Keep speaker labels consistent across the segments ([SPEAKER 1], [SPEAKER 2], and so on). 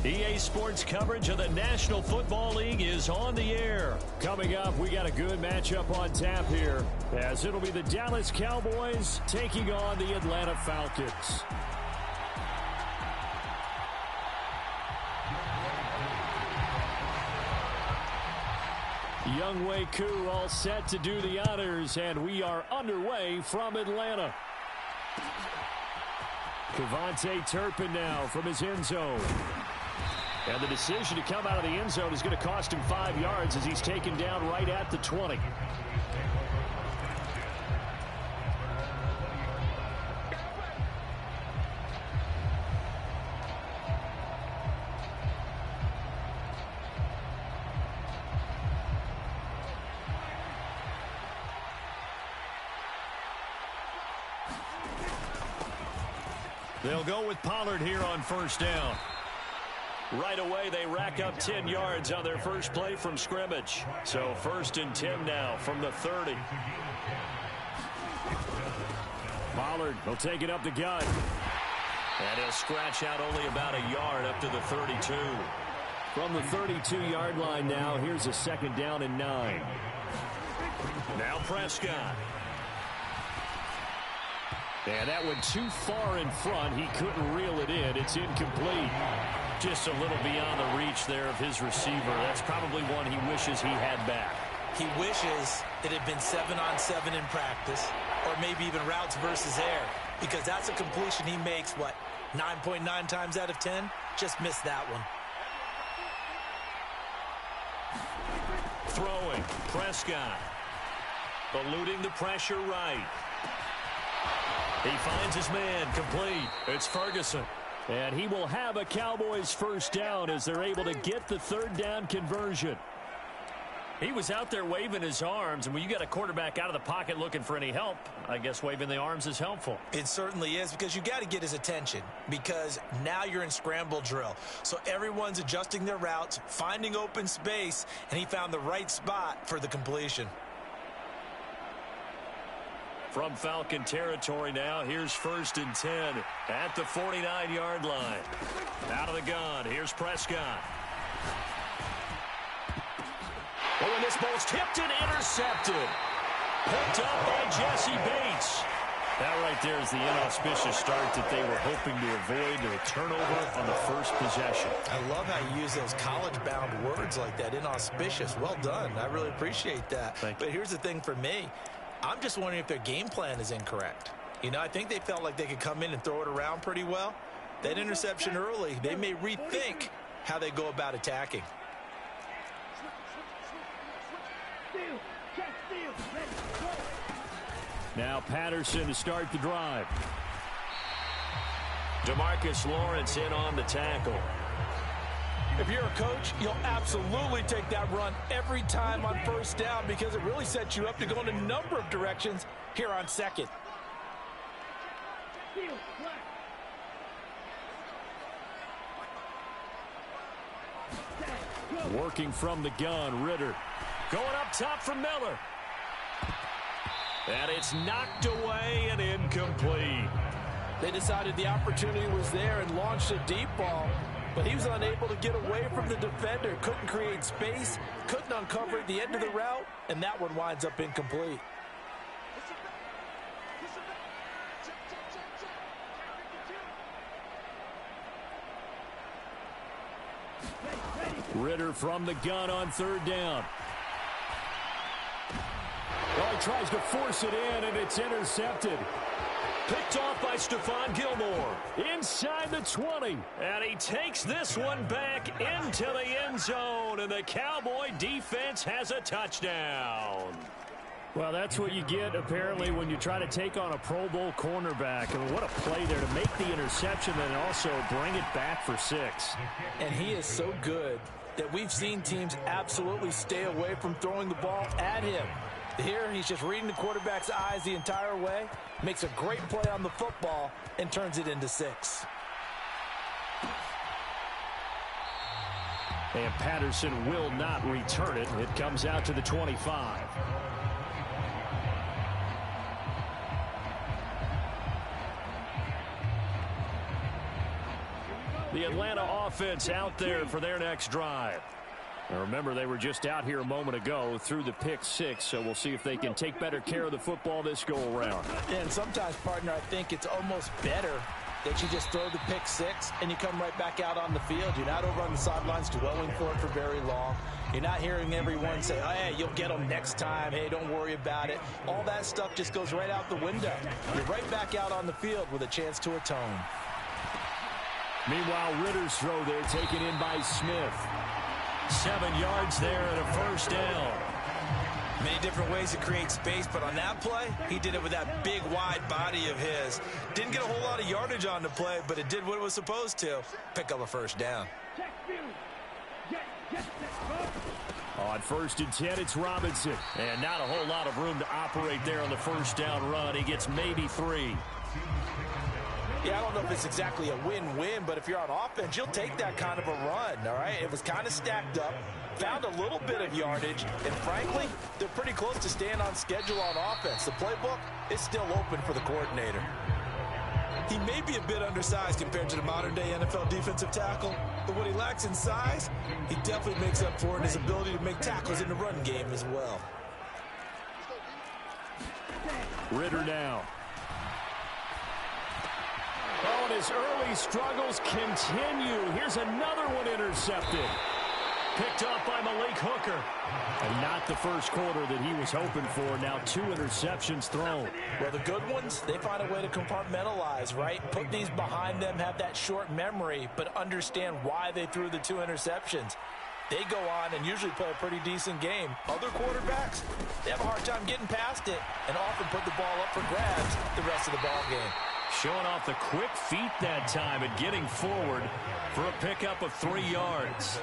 [SPEAKER 1] EA Sports coverage of the National Football League is on the air. Coming up, we got a good matchup on tap here, as it'll be the Dallas Cowboys taking on the Atlanta Falcons. Younghoe Koo all set to do the honors, and we are underway from Atlanta. Kevontae Turpin now from his end zone. And the decision to come out of the end zone is going to cost him 5 yards as he's taken down right at the 20. They'll go with Pollard here on first down. Right away, they rack up 10 yards on their first play from scrimmage. So 1st and 10 now from the 30. Pollard will take it up the gut. And he'll scratch out only about a yard up to the 32. From the 32-yard line now, here's a 2nd down and 9. Now Prescott. And that went too far in front. He couldn't reel it in. It's incomplete. Just a little beyond the reach there of his receiver. That's probably one he wishes he had back.
[SPEAKER 2] He wishes it had been 7-on-7 in practice, or maybe even routes versus air, because that's a completion he makes, 9.9 times out of 10? Just missed that one.
[SPEAKER 1] Throwing, Prescott. Eluding the pressure right. He finds his man, complete. It's Ferguson. And he will have a Cowboys first down as they're able to get the 3rd down conversion. He was out there waving his arms, and when you got a quarterback out of the pocket looking for any help, I guess waving the arms is helpful.
[SPEAKER 2] It certainly is, because you got to get his attention, because now you're in scramble drill. So everyone's adjusting their routes, finding open space, and he found the right spot for the completion.
[SPEAKER 1] From Falcon territory now, here's 1st and 10 at the 49-yard line. Out of the gun, here's Prescott. Oh, and this ball's tipped and intercepted. Picked up by Jesse Bates. That right there is the inauspicious start that they were hoping to avoid, to a turnover on the first possession.
[SPEAKER 2] I love how you use those college-bound words like that, inauspicious. Well done. I really appreciate that. But here's the thing for me. I'm just wondering if their game plan is incorrect. I think they felt like they could come in and throw it around pretty well. That interception early, they may rethink how they go about attacking.
[SPEAKER 1] Now Patterson to start the drive. DeMarcus Lawrence in on the tackle.
[SPEAKER 2] If you're a coach, you'll absolutely take that run every time on first down, because it really sets you up to go in a number of directions here on 2nd.
[SPEAKER 1] Working from the gun, Ritter. Going up top from Miller. And it's knocked away and incomplete.
[SPEAKER 2] They decided the opportunity was there and launched a deep ball, but he was unable to get away from the defender. Couldn't create space, couldn't uncover at the end of the route, and that one winds up incomplete.
[SPEAKER 1] Ritter from the gun on 3rd down. Well, he tries to force it in, and it's intercepted. Picked off by Stephon Gilmore. Inside the 20. And he takes this one back into the end zone, and the Cowboy defense has a touchdown. Well, that's what you get, apparently, when you try to take on a Pro Bowl cornerback. I mean, what a play there to make the interception and also bring it back for 6.
[SPEAKER 2] And he is so good that we've seen teams absolutely stay away from throwing the ball at him. Here, he's just reading the quarterback's eyes the entire way, makes a great play on the football, and turns it into 6.
[SPEAKER 1] And Patterson will not return it. It comes out to the 25. The Atlanta offense out there for their next drive. Now remember, they were just out here a moment ago through the pick 6, so we'll see if they can take better care of the football this go-around.
[SPEAKER 2] And sometimes, partner, I think it's almost better that you just throw the pick 6 and you come right back out on the field. You're not over on the sidelines dwelling for it for very long. You're not hearing everyone say, oh, hey, you'll get them next time. Hey, don't worry about it. All that stuff just goes right out the window. You're right back out on the field with a chance to atone.
[SPEAKER 1] Meanwhile, Ritter's throw there taken in by Smith. 7 yards there and a first down.
[SPEAKER 2] Many different ways to create space, but on that play, he did it with that big, wide body of his. Didn't get a whole lot of yardage on the play, but it did what it was supposed to. Pick up a first down.
[SPEAKER 1] On 1st and 10, it's Robinson. And not a whole lot of room to operate there on the first down run. He gets maybe 3.
[SPEAKER 2] Yeah, I don't know if it's exactly a win-win, but if you're on offense, you'll take that kind of a run, all right? It was kind of stacked up, found a little bit of yardage, and frankly, they're pretty close to staying on schedule on offense. The playbook is still open for the coordinator. He may be a bit undersized compared to the modern-day NFL defensive tackle, but what he lacks in size, he definitely makes up for in his ability to make tackles in the run game as well.
[SPEAKER 1] Ritter now. Oh, and his early struggles continue. Here's another one intercepted. Picked off by Malik Hooker. And not the first quarter that he was hoping for. Now 2 interceptions thrown.
[SPEAKER 2] Well, the good ones, they find a way to compartmentalize, right? Put these behind them, have that short memory, but understand why they threw the 2 interceptions. They go on and usually play a pretty decent game. Other quarterbacks, they have a hard time getting past it and often put the ball up for grabs the rest of the ball game.
[SPEAKER 1] Showing off the quick feet that time and getting forward for a pickup of 3 yards.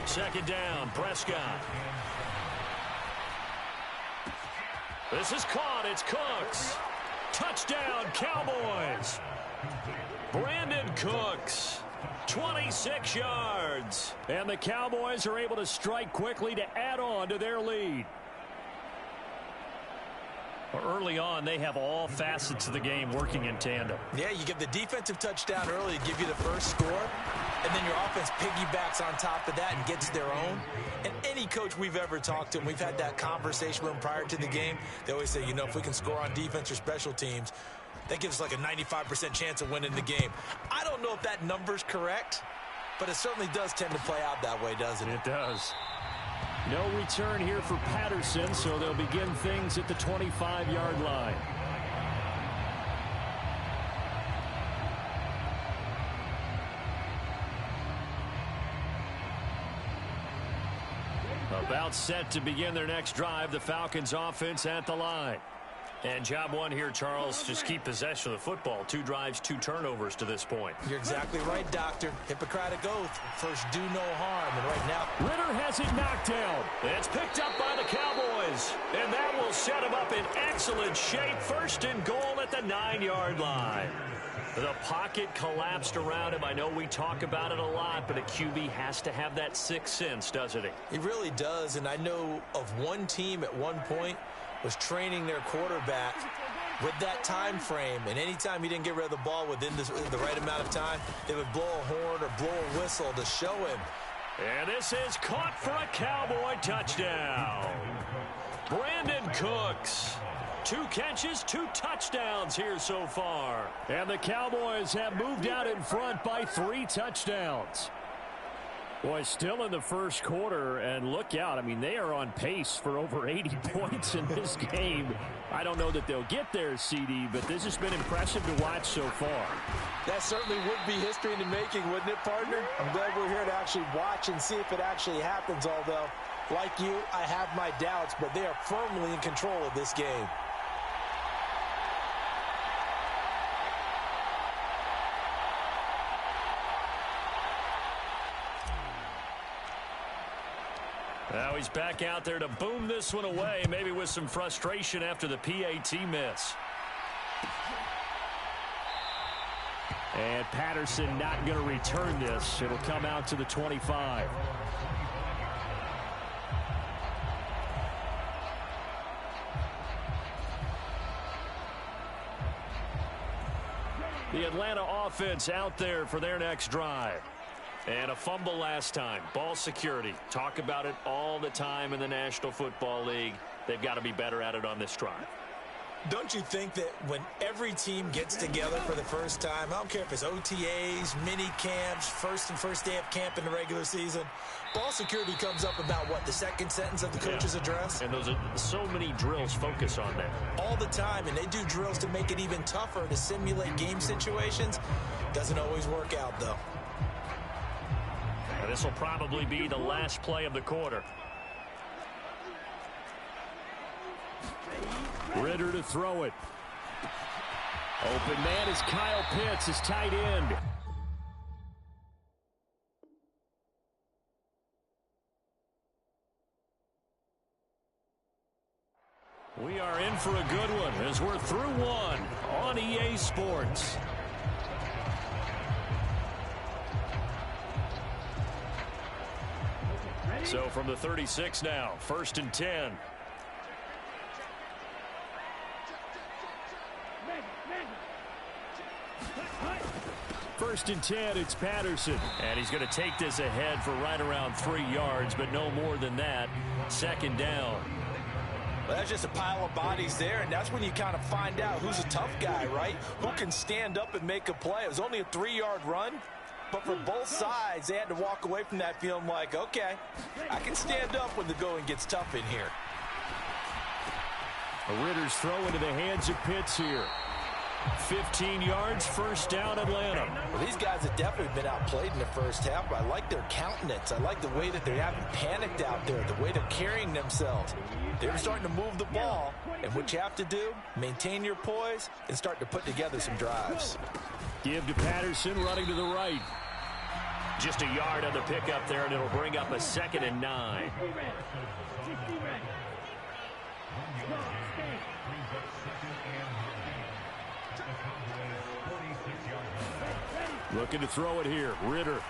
[SPEAKER 1] 2nd down, Prescott. This is caught. It's Cooks. Touchdown, Cowboys. Brandon Cooks. 26 yards. And the Cowboys are able to strike quickly to add on to their lead. Early on, they have all facets of the game working in tandem.
[SPEAKER 2] Yeah, you get the defensive touchdown early to give you the first score, and then your offense piggybacks on top of that and gets their own. And any coach we've ever talked to, and we've had that conversation with them prior to the game, they always say, you know, if we can score on defense or special teams, that gives us like a 95% chance of winning the game. I don't know if that number's correct, but it certainly does tend to play out that way, doesn't it?
[SPEAKER 1] It does. No return here for Patterson, so they'll begin things at the 25-yard line. About set to begin their next drive, the Falcons offense at the line. And job one here, Charles, just keep possession of the football. 2 drives, 2 turnovers to this point.
[SPEAKER 2] You're exactly right, Doctor. Hippocratic oath. First, do no harm. And right now,
[SPEAKER 1] Ritter has it knocked down. It's picked up by the Cowboys. And that will set him up in excellent shape. 1st and goal at the 9-yard line. The pocket collapsed around him. I know we talk about it a lot, but a QB has to have that 6th sense, doesn't he?
[SPEAKER 2] He really does. And I know of one team at one point was training their quarterback with that time frame, and anytime he didn't get rid of the ball within the right amount of time, they would blow a horn or blow a whistle to show him.
[SPEAKER 1] And this is caught for a Cowboy touchdown. Brandon Cooks. 2 catches, 2 touchdowns here so far. And the Cowboys have moved out in front by 3 touchdowns. Boy, still in the first quarter, and look out. I mean, they are on pace for over 80 points in this game. I don't know that they'll get there, CD, but this has been impressive to watch so far.
[SPEAKER 2] That certainly would be history in the making, wouldn't it, partner? I'm glad we're here to actually watch and see if it actually happens, although, like you, I have my doubts, but they are firmly in control of this game.
[SPEAKER 1] Now he's back out there to boom this one away, maybe with some frustration after the PAT miss. And Patterson not going to return this. It'll come out to the 25. The Atlanta offense out there for their next drive. And a fumble last time. Ball security. Talk about it all the time in the National Football League. They've got to be better at it on this drive.
[SPEAKER 2] Don't you think that when every team gets together for the first time, I don't care if it's OTAs, mini camps, first day of camp in the regular season, ball security comes up about, what, the second sentence of the coach's address?
[SPEAKER 1] And those are so many drills focus on that.
[SPEAKER 2] All the time, and they do drills to make it even tougher to simulate game situations. Doesn't always work out, though.
[SPEAKER 1] And this will probably be the last play of the quarter. Ritter to throw it. Open man is Kyle Pitts, his tight end. We are in for a good one as we're through one on EA Sports. So from the 36 now, 1st and 10. First and 10, it's Patterson. And he's going to take this ahead for right around 3 yards, but no more than that. 2nd down.
[SPEAKER 2] Well, that's just a pile of bodies there, and that's when you kind of find out who's a tough guy, right? Who can stand up and make a play. It was only a 3-yard run, but for both sides, they had to walk away from that feeling like, okay, I can stand up when the going gets tough in here.
[SPEAKER 1] A Ritter's throw into the hands of Pitts here. 15 yards, 1st down, Atlanta.
[SPEAKER 2] Well, these guys have definitely been outplayed in the first half, but I like their countenance. I like the way that they haven't panicked out there, the way they're carrying themselves. They're starting to move the ball, and what you have to do, maintain your poise and start to put together some drives.
[SPEAKER 1] Give to Patterson, running to the right. Just a yard on the pickup there, and it'll bring up a 2nd and 9. Looking to throw it here. Ritter.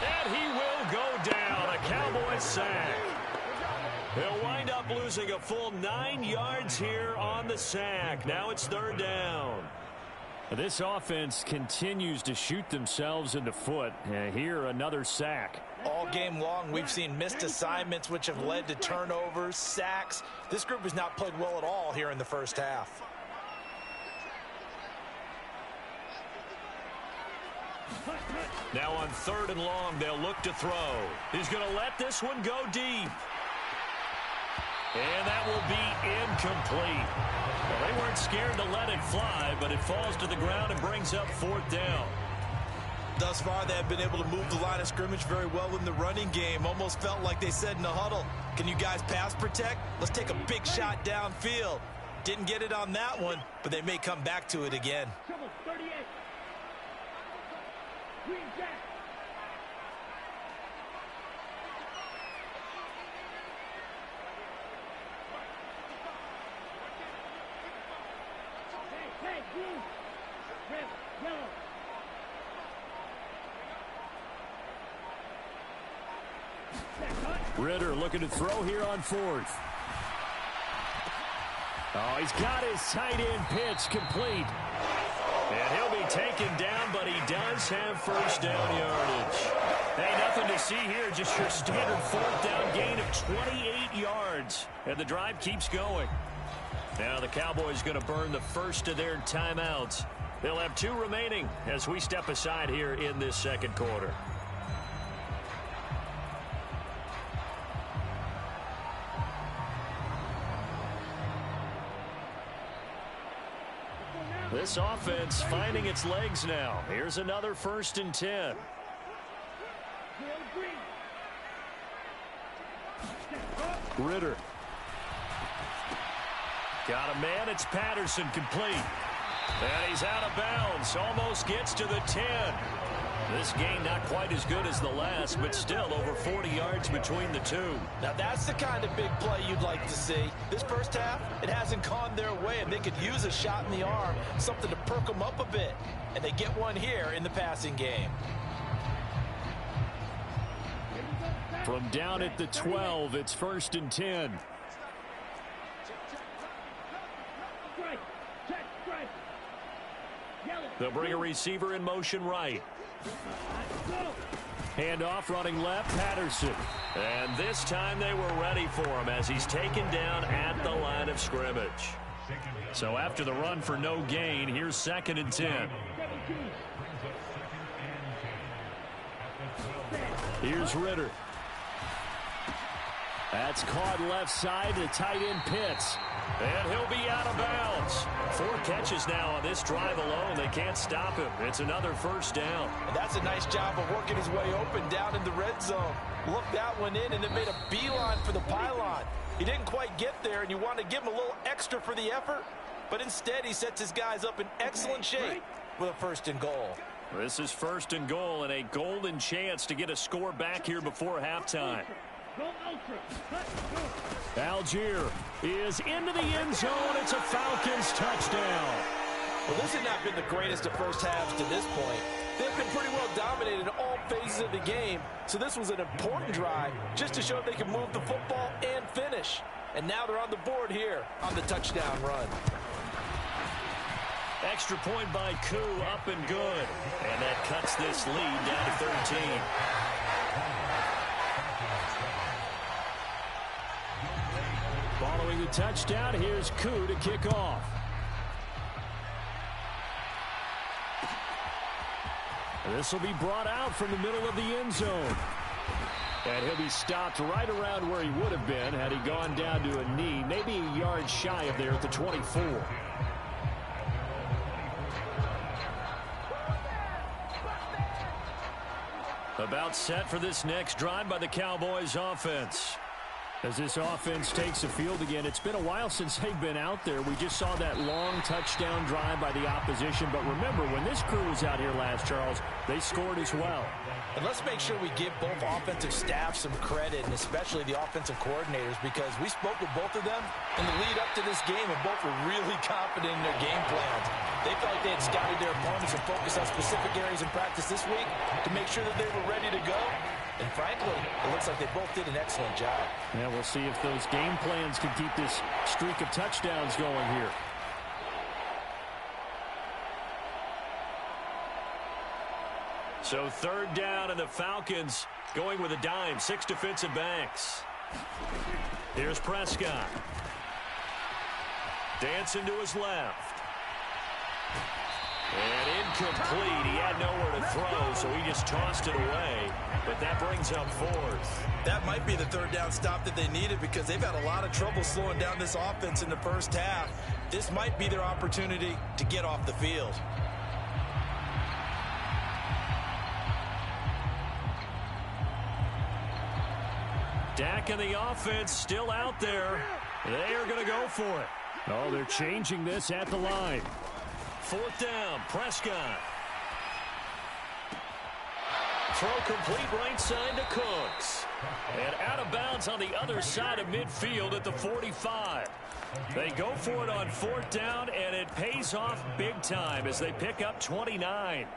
[SPEAKER 1] And he will go down. A Cowboys sack. They'll wind up losing a full 9 yards here on the sack. Now it's 3rd down. This offense continues to shoot themselves in the foot. Here, another sack.
[SPEAKER 2] All game long, we've seen missed assignments, which have led to turnovers, sacks. This group has not played well at all here in the first half.
[SPEAKER 1] Now on 3rd and long, they'll look to throw. He's going to let this one go deep. And that will be incomplete. Well, they weren't scared to let it fly, but it falls to the ground and brings up 4th down.
[SPEAKER 2] Thus far, they have been able to move the line of scrimmage very well in the running game. Almost felt like they said in the huddle, can you guys pass protect? Let's take a big shot downfield. Didn't get it on that one, but they may come back to it again.
[SPEAKER 1] Ritter looking to throw here on 4th. Oh, he's got his tight end pitch complete. And he'll be taken down, but he does have 1st down yardage. Hey, nothing to see here, just your standard 4th down gain of 28 yards. And the drive keeps going. Now the Cowboys going to burn the first of their timeouts. They'll have 2 remaining as we step aside here in this 2nd quarter. This offense finding its legs now. Here's another 1st and 10. Ritter. Got a man. It's Patterson complete. And he's out of bounds. Almost gets to the 10. This gain not quite as good as the last, but still over 40 yards between the two.
[SPEAKER 2] Now that's the kind of big play you'd like to see. This first half, it hasn't gone their way, and they could use a shot in the arm, something to perk them up a bit. And they get one here in the passing game.
[SPEAKER 1] From down at the 12, it's 1st and 10. They'll bring a receiver in motion right. Handoff running left, Patterson. And this time they were ready for him as he's taken down at the line of scrimmage. So after the run for no gain, here's 2nd and 10. Here's Ritter. That's caught left side to tight end Pitts. And he'll be out of bounds. 4 catches now on this drive alone. They can't stop him. It's another first down.
[SPEAKER 2] And that's a nice job of working his way open down in the red zone. Look, that one in and then made a beeline for the pylon. He didn't quite get there, and you want to give him a little extra for the effort. But instead, he sets his guys up in excellent shape with a 1st and goal.
[SPEAKER 1] This is 1st and goal and a golden chance to get a score back here before halftime. Algier is into the end zone. It's a Falcons touchdown.
[SPEAKER 2] Well, this has not been the greatest of first halves to this point. They've been pretty well dominated in all phases of the game, so this was an important drive just to show they can move the football and finish. And now they're on the board here on the touchdown run.
[SPEAKER 1] Extra point by Koo, up and good. And that cuts this lead down to 13. Following the touchdown, here's Koo to kick off. This will be brought out from the middle of the end zone. And he'll be stopped right around where he would have been had he gone down to a knee, maybe a yard shy of there at the 24. About set for this next drive by the Cowboys offense. As this offense takes the field again, it's been a while since they've been out there. We just saw that long touchdown drive by the opposition. But remember, when this crew was out here last, Charles, they scored as well.
[SPEAKER 2] And let's make sure we give both offensive staff some credit, and especially the offensive coordinators, because we spoke with both of them in the lead up to this game, and both were really confident in their game plans. They felt like they had scouted their opponents and focused on specific areas in practice this week to make sure that they were ready to go. And frankly, it looks like they both did an excellent job.
[SPEAKER 1] Yeah, we'll see if those game plans can keep this streak of touchdowns going here. So 3rd down, and the Falcons going with a dime. 6 defensive backs. Here's Prescott. Dancing to his left. And incomplete. He had nowhere to throw, so he just tossed it away. But that brings up 4th.
[SPEAKER 2] That might be the 3rd down stop that they needed, because they've had a lot of trouble slowing down this offense in the first half. This might be their opportunity to get off the field.
[SPEAKER 1] Dak and the offense still out there. They are going to go for it. Oh, they're changing this at the line. 4th down, Prescott. Throw complete right side to Cooks. And out of bounds on the other side of midfield at the 45. They go for it on 4th down, and it pays off big time as they pick up 29.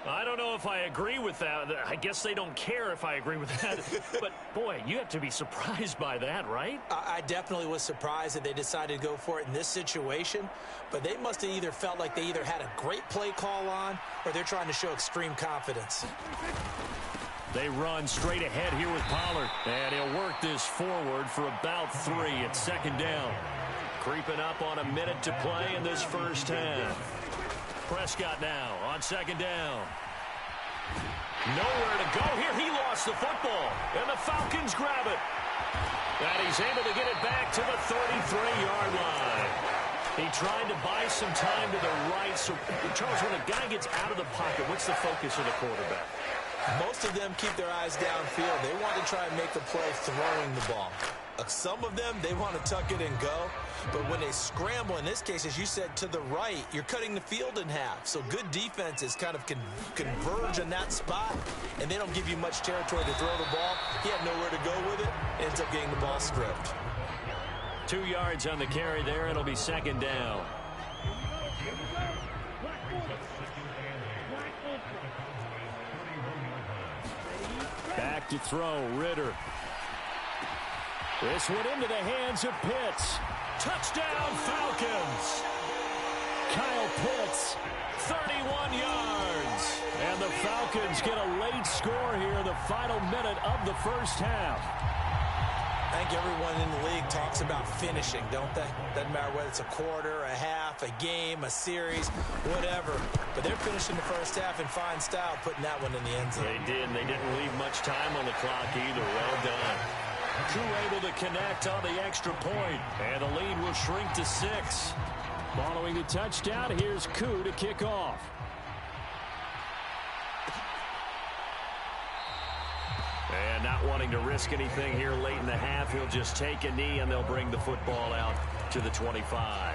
[SPEAKER 1] I don't know if I agree with that. I guess they don't care if I agree with that. But, boy, you have to be surprised by that, right?
[SPEAKER 2] I definitely was surprised that they decided to go for it in this situation. But they must have either felt like they either had a great play call on, or they're trying to show extreme confidence.
[SPEAKER 1] They run straight ahead here with Pollard. And he'll work this forward for about 3 at 2nd down. Creeping up on a minute to play in this first half. Prescott now on 2nd down. Nowhere to go here. He lost the football, and the Falcons grab it. And he's able to get it back to the 33-yard line. He tried to buy some time to the right. So, Charles, when a guy gets out of the pocket, what's the focus of the quarterback?
[SPEAKER 2] Most of them keep their eyes downfield. They want to try and make the play throwing the ball. Some of them, they want to tuck it and go. But when they scramble, in this case, as you said, to the right, you're cutting the field in half. So good defenses kind of converge in that spot, and they don't give you much territory to throw the ball. He had nowhere to go with it. Ends up getting the ball stripped.
[SPEAKER 1] 2 yards on the carry there. It'll be 2nd down. Back to throw, Ritter. This one into the hands of Pitts. Touchdown, Falcons. Kyle Pitts, 31 yards. And the Falcons get a late score here in the final minute of the first half.
[SPEAKER 2] I think everyone in the league talks about finishing, don't they? Doesn't matter whether it's a quarter, a half, a game, a series, whatever. But they're finishing the first half in fine style, putting that one in the end zone.
[SPEAKER 1] They did, and they didn't leave much time on the clock either. Well done. Crew able to connect on the extra point, and the lead will shrink to 6. Following the touchdown, here's Koo to kick off. And not wanting to risk anything here late in the half, he'll just take a knee, and they'll bring the football out to the 25.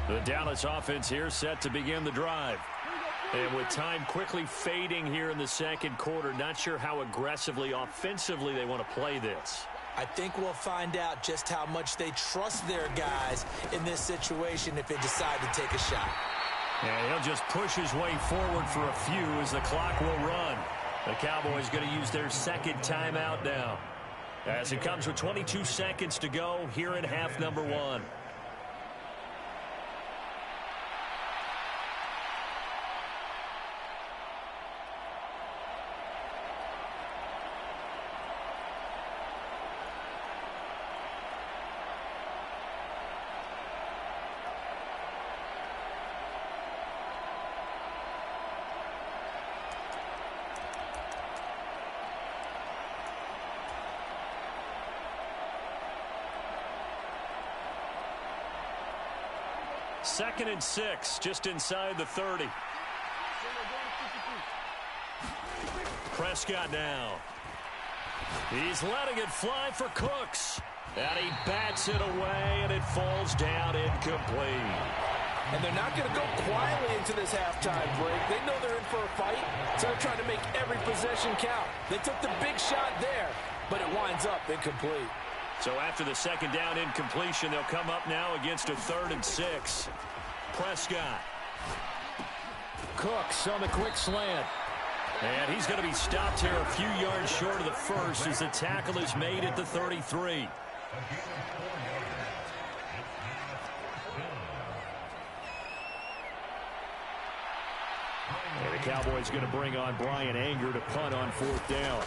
[SPEAKER 1] The Dallas offense here set to begin the drive. And with time quickly fading here in the second quarter, not sure how aggressively, offensively they want to play this.
[SPEAKER 2] I think we'll find out just how much they trust their guys in this situation if they decide to take a shot.
[SPEAKER 1] And he'll just push his way forward for a few as the clock will run. The Cowboys going to use their second timeout now, as it comes with 22 seconds to go here in half number 1. Second and 6, just inside the 30. Prescott now. He's letting it fly for Cooks. And he bats it away, and it falls down incomplete.
[SPEAKER 3] And they're not going to go quietly into this halftime break. They know they're in for a fight, so they're trying to make every possession count. They took the big shot there, but it winds up incomplete.
[SPEAKER 1] So after the second down incompletion, they'll come up now against a 3rd and 6. Prescott. Cooks on the quick slant. And he's going to be stopped here a few yards short of the first as the tackle is made at the 33. And the Cowboys going to bring on Brian Anger to punt on 4th down.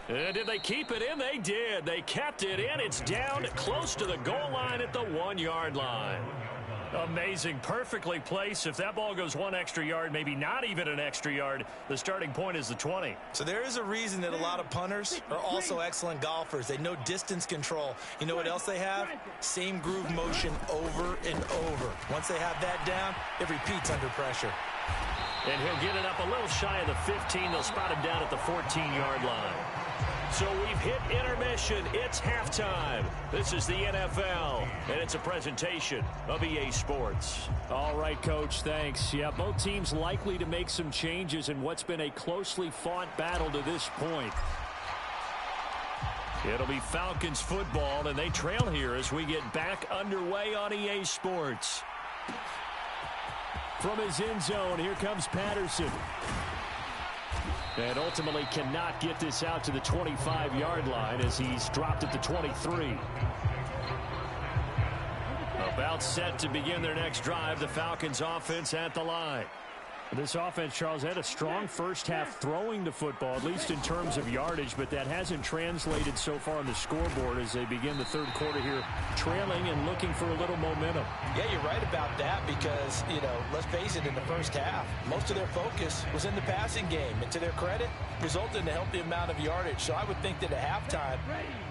[SPEAKER 1] Did they keep it in? They did. They kept it in. It's down close to the goal line at the 1-yard line. Amazing. Perfectly placed. If that ball goes 1 extra yard, maybe not even an extra yard, the starting point is the 20.
[SPEAKER 2] So there is a reason that a lot of punters are also excellent golfers. They know distance control. You know what else they have? Same groove motion over and over. Once they have that down, it repeats under pressure.
[SPEAKER 1] And he'll get it up a little shy of the 15. They'll spot him down at the 14-yard line. So we've hit intermission. It's halftime. This is the NFL, and it's a presentation of EA Sports. All right, Coach, thanks. Yeah, both teams likely to make some changes in what's been a closely fought battle to this point. It'll be Falcons football, and they trail here as we get back underway on EA Sports. From his end zone, here comes Patterson. And ultimately cannot get this out to the 25-yard line as he's dropped at the 23. About set to begin their next drive, the Falcons offense at the line. This offense, Charles, had a strong first half throwing the football, at least in terms of yardage, but that hasn't translated so far on the scoreboard as they begin the third quarter here, trailing and looking for a little momentum.
[SPEAKER 2] Yeah, you're right about that because, you know, let's face it, in the first half, most of their focus was in the passing game. And to their credit, resulted in a healthy amount of yardage. So I would think that at halftime,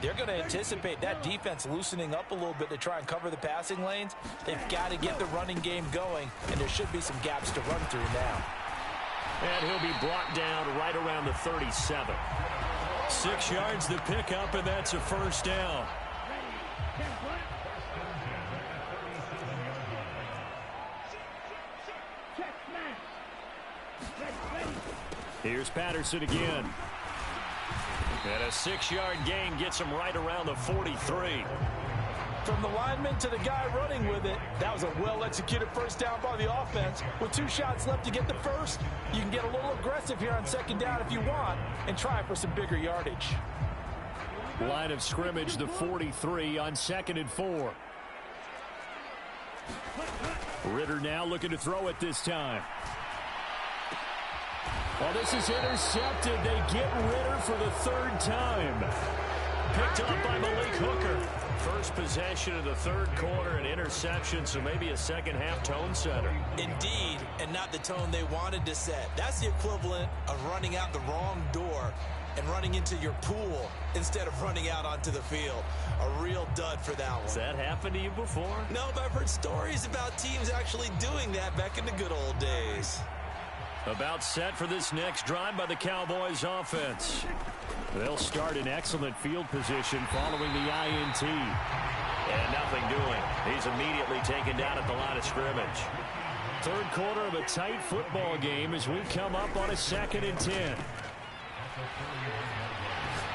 [SPEAKER 2] they're going to anticipate that defense loosening up a little bit to try and cover the passing lanes. They've got to get the running game going, and there should be some gaps to run through now.
[SPEAKER 1] And he'll be brought down right around the 37. 6 yards to pick up, and that's a first down. Here's Patterson again. And a 6-yard gain gets him right around the 43.
[SPEAKER 3] From the lineman to the guy running with it, that was a well-executed first down by the offense. With 2 shots left to get the first, you can get a little aggressive here on second down if you want and try for some bigger yardage.
[SPEAKER 1] Line of scrimmage, the 43 on 2nd and 4. Ritter now looking to throw it this time. Well, this is intercepted. They get Ritter for the 3rd time. Picked up by Malik Hooker. First possession of the 3rd quarter, an interception, so maybe a second-half tone setter.
[SPEAKER 2] Indeed, and not the tone they wanted to set. That's the equivalent of running out the wrong door and running into your pool instead of running out onto the field. A real dud for that one.
[SPEAKER 1] Has that happened to you before?
[SPEAKER 2] No, but I've heard stories about teams actually doing that back in the good old days.
[SPEAKER 1] About set for this next drive by the Cowboys offense. They'll start in excellent field position following the INT. And nothing doing. He's immediately taken down at the line of scrimmage. 3rd quarter of a tight football game as we come up on a 2nd and 10.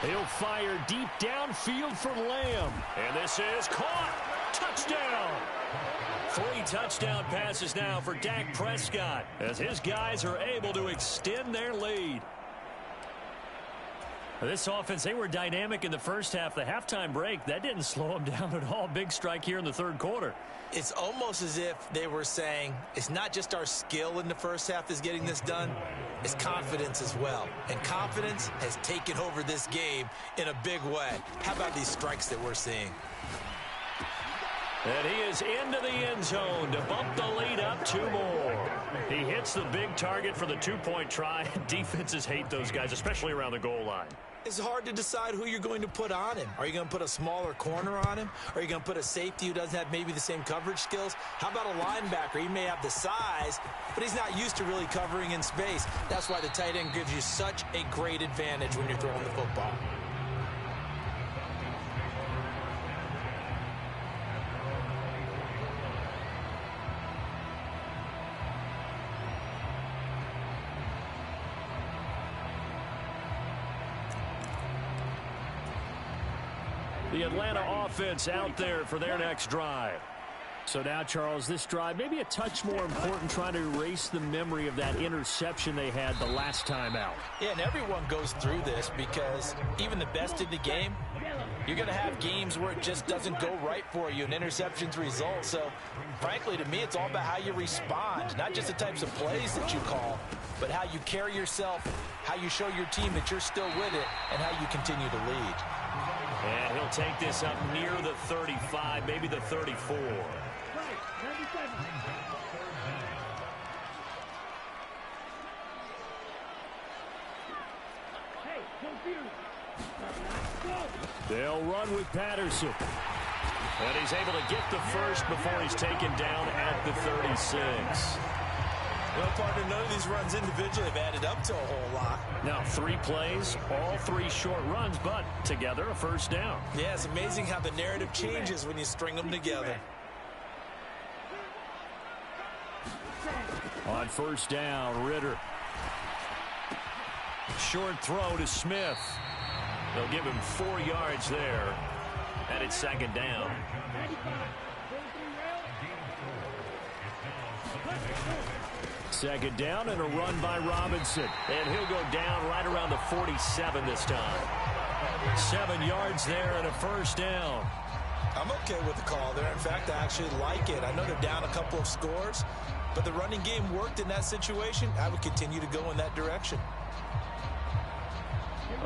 [SPEAKER 1] He'll fire deep downfield for Lamb. And this is caught. Touchdown. 3 touchdown passes now for Dak Prescott as his guys are able to extend their lead. This offense, they were dynamic in the first half. The halftime break, that didn't slow them down at all. Big strike here in the 3rd quarter.
[SPEAKER 2] It's almost as if they were saying, it's not just our skill in the first half that's getting this done, it's confidence as well. And confidence has taken over this game in a big way. How about these strikes that we're seeing?
[SPEAKER 1] And he is into the end zone to bump the lead up 2 more. He hits the big target for the 2-point try. Defenses hate those guys, especially around the goal line.
[SPEAKER 2] It's hard to decide who you're going to put on him. Are you going to put a smaller corner on him? Are you going to put a safety who doesn't have maybe the same coverage skills? How about a linebacker? He may have the size, but he's not used to really covering in space. That's why the tight end gives you such a great advantage when you're throwing the football.
[SPEAKER 1] The Atlanta offense out there for their next drive. So now, Charles, this drive maybe a touch more important, trying to erase the memory of that interception they had the last time out.
[SPEAKER 2] Yeah, and everyone goes through this because even the best in the game, you're going to have games where it just doesn't go right for you and interceptions result. So, frankly, to me, it's all about how you respond, not just the types of plays that you call, but how you carry yourself, how you show your team that you're still with it, and how you continue to lead.
[SPEAKER 1] And he'll take this up near the 35, maybe the 34. They'll run with Patterson. And he's able to get the first before he's taken down at the 36.
[SPEAKER 2] Well, partner, none of these runs individually have added up to a whole lot.
[SPEAKER 1] Now, 3 plays, all 3 short runs, but together a first down.
[SPEAKER 2] Yeah, it's amazing how the narrative changes when you string them together.
[SPEAKER 1] On first down, Ritter. Short throw to Smith. They'll give him 4 yards there, and it's 2nd down. Second down and a run by Robinson. And he'll go down right around the 47 this time. 7 yards there and a first down.
[SPEAKER 2] I'm okay with the call there. In fact, I actually like it. I know they're down a couple of scores, but the running game worked in that situation. I would continue to go in that direction.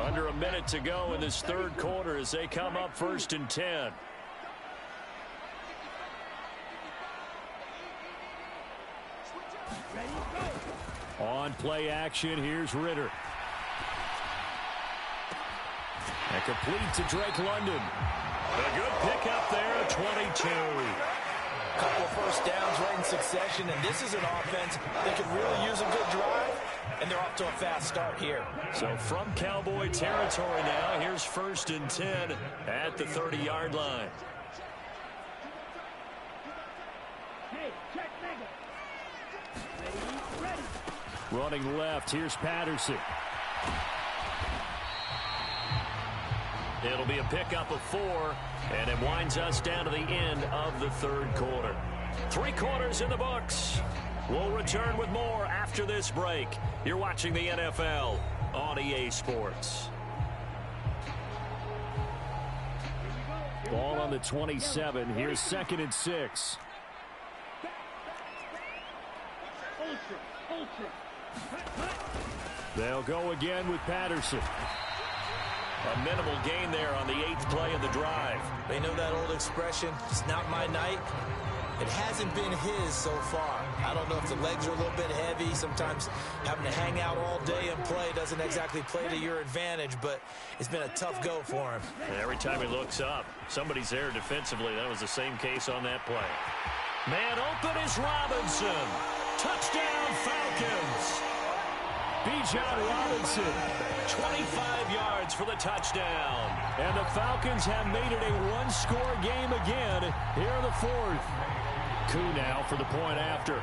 [SPEAKER 1] Under a minute to go in this 3rd quarter as they come up 1st and 10. On play action, here's Ritter. And complete to Drake London. A good pickup there, 22.
[SPEAKER 2] Couple of first downs right in succession, and this is an offense that could really use a good drive, and they're off to a fast start here.
[SPEAKER 1] So from Cowboy territory now, here's 1st and 10 at the 30-yard line. Running left, here's Patterson. It'll be a pickup of 4, and it winds us down to the end of the third quarter. 3 quarters in the books. We'll return with more after this break. You're watching the NFL on EA Sports. Ball on the 27. Here's 2nd and 6. They'll go again with Patterson. A minimal gain there on the 8th play of the drive.
[SPEAKER 2] They know that old expression, it's not my night. It hasn't been his so far. I don't know if the legs are a little bit heavy. Sometimes having to hang out all day and play doesn't exactly play to your advantage, but it's been a tough go for him.
[SPEAKER 1] And every time he looks up, somebody's there defensively. That was the same case on that play. Man open is Robinson. Touchdown, Falcons. Bijan Robinson, 25 yards for the touchdown. And the Falcons have made it a one-score game again here in the 4th. Koo now for the point after.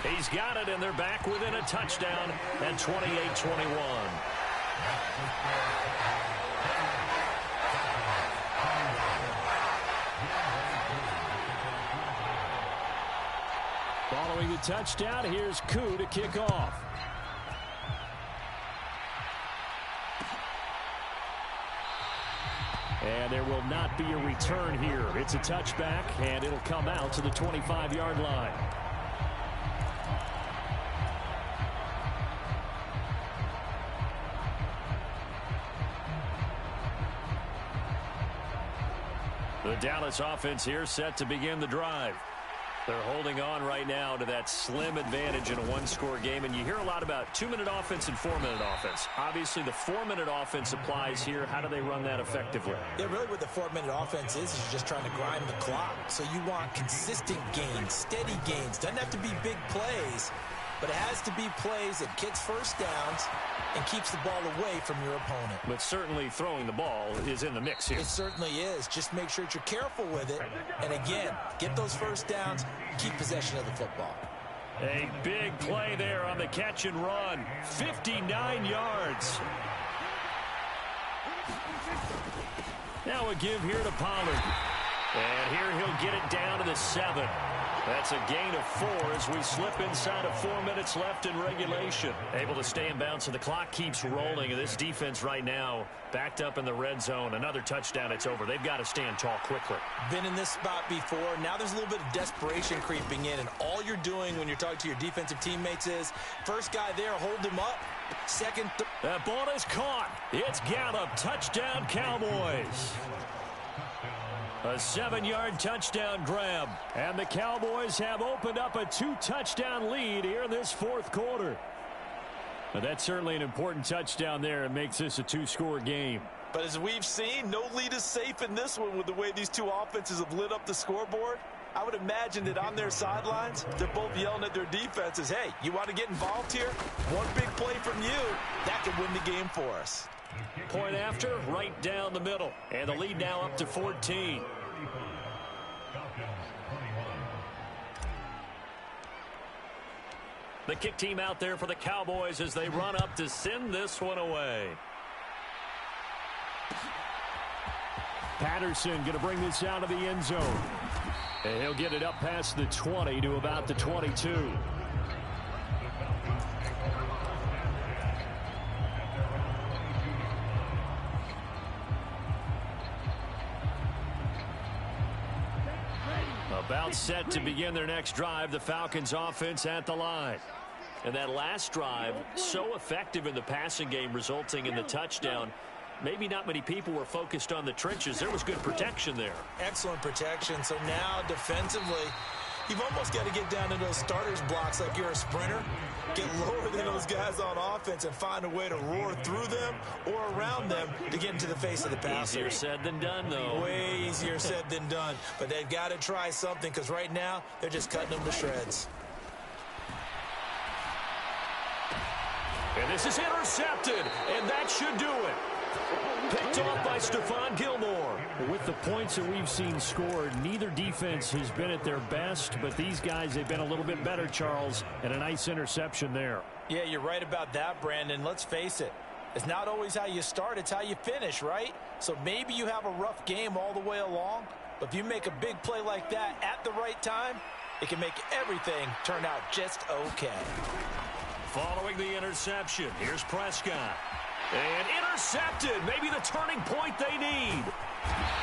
[SPEAKER 1] He's got it, and they're back within a touchdown at 28-21. Following the touchdown, here's Koo to kick off. And there will not be a return here. It's a touchback, and it'll come out to the 25-yard line. The Dallas offense here set to begin the drive. They're holding on right now to that slim advantage in a one-score game, and you hear a lot about 2-minute offense and 4-minute offense. Obviously, the 4-minute offense applies here. How do they run that effectively?
[SPEAKER 2] Yeah, really what the 4-minute offense is you're just trying to grind the clock. So you want consistent gains, steady gains. Doesn't have to be big plays, but it has to be plays that gets first downs and keeps the ball away from your opponent.
[SPEAKER 1] But certainly throwing the ball is in the mix here.
[SPEAKER 2] It certainly is. Just make sure that you're careful with it. And again, get those first downs, keep possession of the football.
[SPEAKER 1] A big play there on the catch and run. 59 yards. Now a give here to Pollard. And here he'll get it down to the 7. That's a gain of 4 as we slip inside of 4 minutes left in regulation. Able to stay in bounds, so the clock keeps rolling. And this defense right now backed up in the red zone. Another touchdown, it's over. They've got to stand tall quickly.
[SPEAKER 2] Been in this spot before. Now there's a little bit of desperation creeping in. And all you're doing when you're talking to your defensive teammates is, first guy there, hold him up. Second.
[SPEAKER 1] That ball is caught. It's Gallup. Touchdown, Cowboys. A 7-yard touchdown grab. And the Cowboys have opened up a 2-touchdown lead here in this 4th quarter. But that's certainly an important touchdown there. It makes this a 2-score game.
[SPEAKER 3] But as we've seen, no lead is safe in this one with the way these two offenses have lit up the scoreboard. I would imagine that on their sidelines, they're both yelling at their defenses, hey, you want to get involved here? One big play from you, that could win the game for us.
[SPEAKER 1] Point after, right down the middle. And the lead now up to 14. The kick team out there for the Cowboys as they run up to send this one away. Patterson going to bring this out of the end zone. And he'll get it up past the 20 to about the 22. About set to begin their next drive, the Falcons offense at the line. And that last drive, so effective in the passing game, resulting in the touchdown. Maybe not many people were focused on the trenches. There was good protection there.
[SPEAKER 2] Excellent protection. So now defensively, you've almost got to get down to those starters blocks like you're a sprinter. Get lower than those guys on offense and find a way to roar through them or around them to get into the face of the passer.
[SPEAKER 1] Easier said than done, though.
[SPEAKER 2] Way easier said than done. But they've got to try something because right now they're just cutting them to shreds.
[SPEAKER 1] And this is intercepted, and that should do it. Picked Picked off by Stephon Gilmore.
[SPEAKER 4] With the points that we've seen scored, neither defense has been at their best, but these guys, they've been a little bit better, Charles, and a nice interception there.
[SPEAKER 3] Yeah, you're right about that, Brandon. Let's face it. It's not always how you start, it's how you finish, right? So maybe you have a rough game all the way along, but if you make a big play like that at the right time, it can make everything turn out just okay.
[SPEAKER 1] Following the interception, here's Prescott. And intercepted, maybe the turning point they need.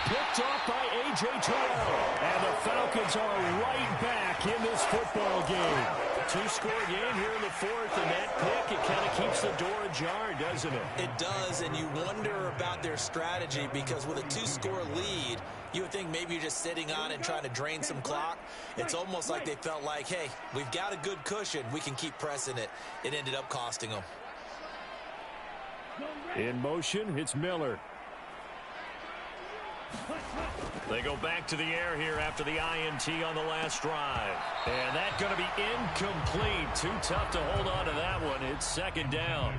[SPEAKER 1] Picked off by A.J. Terrell. And the Falcons are right back in this football game. Two-score game here in the fourth, and that pick, it kind of keeps the door ajar, doesn't it?
[SPEAKER 2] It does, and you wonder about their strategy because with a two-score lead, you would think maybe you're just sitting on and trying to drain some clock. It's almost like they felt like, hey, we've got a good cushion. We can keep pressing it. It ended up costing them.
[SPEAKER 4] In motion, it's Miller.
[SPEAKER 1] They go back to the air here after the INT on the last drive. And that's going to be incomplete. Too tough to hold on to that one. It's second down.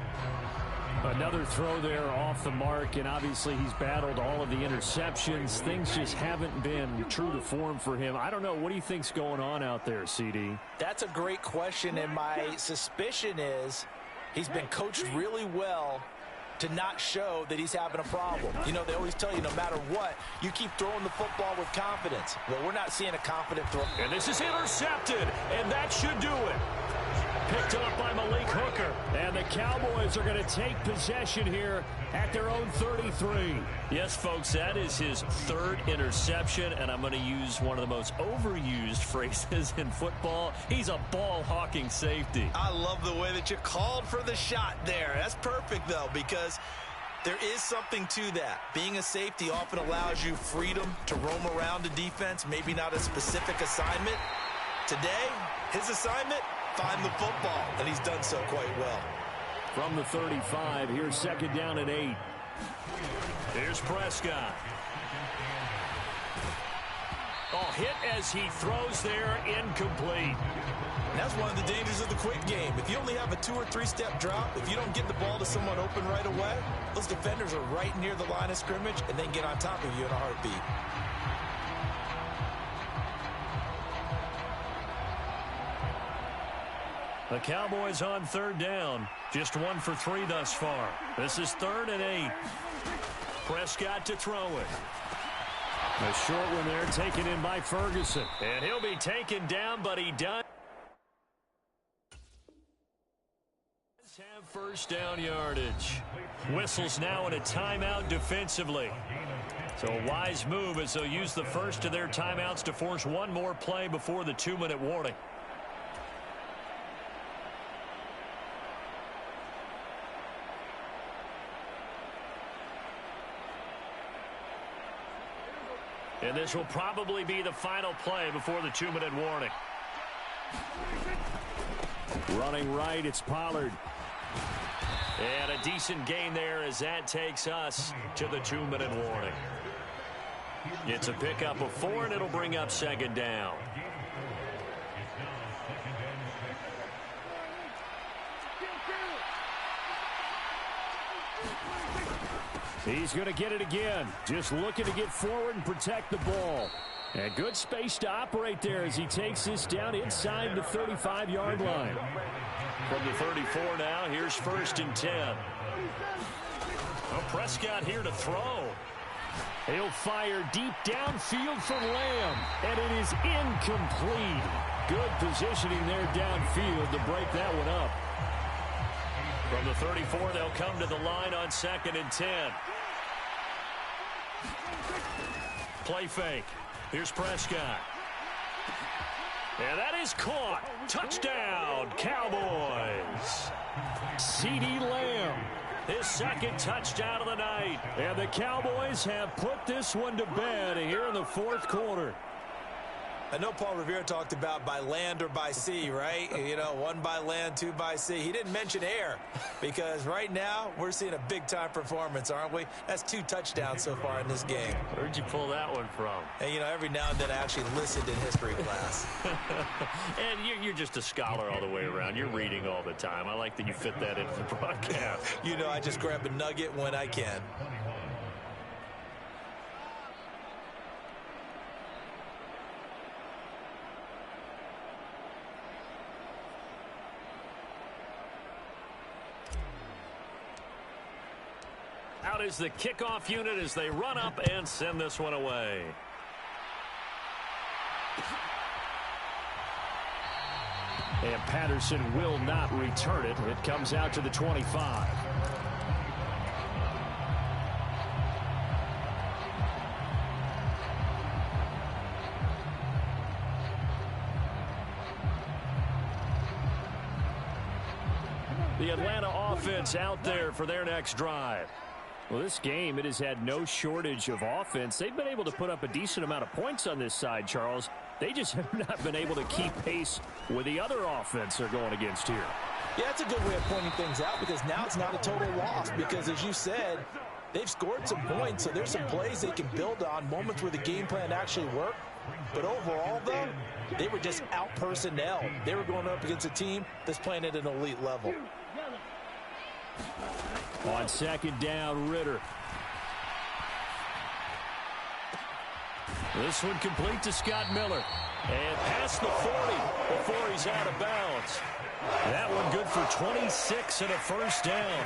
[SPEAKER 4] Another throw there off the mark, and obviously he's battled all of the interceptions. Things just haven't been true to form for him. I don't know. What do you think's going on out there, CD?
[SPEAKER 3] That's a great question, and my suspicion is he's been coached really well to not show that he's having a problem. You know, they always tell you no matter what, you keep throwing the football with confidence. Well, we're not seeing a confident throw.
[SPEAKER 1] And this is intercepted, and that should do it. Picked up by Malik Hooker.
[SPEAKER 4] And the Cowboys are going to take possession here at their own 33.
[SPEAKER 1] Yes, folks, that is his third interception, and I'm going to use one of the most overused phrases in football. He's a ball-hawking safety.
[SPEAKER 2] I love the way that you called for the shot there. That's perfect, though, because there is something to that. Being a safety often allows you freedom to roam around the defense, maybe not a specific assignment. Today, his assignment, find the football, and he's done so quite well.
[SPEAKER 4] From the 35, here's second down and 8.
[SPEAKER 1] Here's Prescott. Oh, hit as he throws there, incomplete.
[SPEAKER 2] And that's one of the dangers of the quick game. If you only have a 2- or 3-step drop, if you don't get the ball to someone open right away, those defenders are right near the line of scrimmage, and they can get on top of you in a heartbeat.
[SPEAKER 1] The Cowboys on third down. Just 1 for 3 thus far. This is 3rd and 8. Prescott to throw it.
[SPEAKER 4] A short one there taken in by Ferguson.
[SPEAKER 1] And he'll be taken down, but he does have first down yardage. Whistles now in a timeout defensively. So a wise move as they'll use the first of their timeouts to force one more play before the 2-minute warning. And this will probably be the final play before the 2-minute warning.
[SPEAKER 4] Running right, it's Pollard.
[SPEAKER 1] And a decent gain there as that takes us to the 2-minute warning. It's a pickup of 4, and it'll bring up second down.
[SPEAKER 4] He's going to get it again. Just looking to get forward and protect the ball. And good space to operate there as he takes this down inside the 35-yard line.
[SPEAKER 1] From the 34 now, here's 1st and 10. Well, Prescott here to throw.
[SPEAKER 4] He'll fire deep downfield for Lamb. And it is incomplete. Good positioning there downfield to break that one up.
[SPEAKER 1] From the 34, they'll come to the line on 2nd and 10. Play fake. Here's Prescott. And that is caught. Touchdown, Cowboys.
[SPEAKER 4] CeeDee Lamb.
[SPEAKER 1] His 2nd touchdown of the night.
[SPEAKER 4] And the Cowboys have put this one to bed here in the 4th quarter.
[SPEAKER 2] I know Paul Revere talked about by land or by sea, right? You know, 1 by land, 2 by sea. He didn't mention air because right now we're seeing a big-time performance, aren't we? That's 2 touchdowns so far in this game.
[SPEAKER 1] Where'd you pull that one from?
[SPEAKER 2] And, you know, every now and then I actually listened in history class.
[SPEAKER 1] And you're just a scholar all the way around. You're reading all the time. I like that you fit that into the broadcast.
[SPEAKER 2] You know, I just grab a nugget when I can.
[SPEAKER 1] Out is the kickoff unit as they run up and send this one away.
[SPEAKER 4] And Patterson will not return it. It comes out to the 25. The Atlanta offense out there for their next drive. Well, this game, it has had no shortage of offense. They've been able to put up a decent amount of points on this side, Charles. They just have not been able to keep pace with the other offense they're going against here.
[SPEAKER 2] Yeah, that's a good way of pointing things out because now it's not a total loss because, as you said, they've scored some points, so there's some plays they can build on, moments where the game plan actually worked. But overall, though, they were just out-personnel. They were going up against a team that's playing at an elite level.
[SPEAKER 4] On second down, Ritter.
[SPEAKER 1] This one complete to Scott Miller. And past the 40 before he's out of bounds. That one good for 26 and a first down.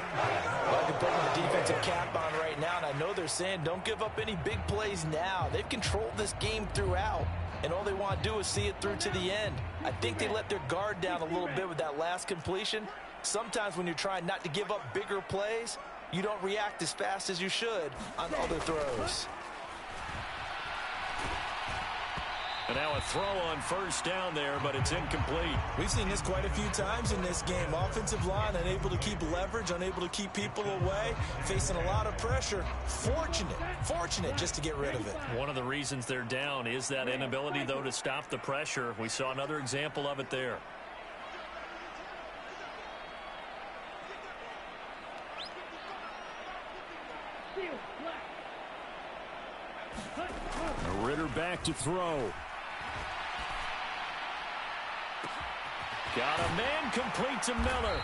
[SPEAKER 2] Well, I can put the defensive cap on right now, and I know they're saying don't give up any big plays now. They've controlled this game throughout, and all they want to do is see it through to the end. I think they let their guard down a little bit with that last completion. Sometimes when you're trying not to give up bigger plays, you don't react as fast as you should on other throws.
[SPEAKER 1] And now a throw on first down there, but it's incomplete.
[SPEAKER 3] We've seen this quite a few times in this game. Offensive line unable to keep leverage, unable to keep people away, facing a lot of pressure. Fortunate just to get rid of it.
[SPEAKER 1] One of the reasons they're down is that inability, though, to stop the pressure. We saw another example of it there.
[SPEAKER 4] Ritter back to throw.
[SPEAKER 1] Got a man complete to Miller.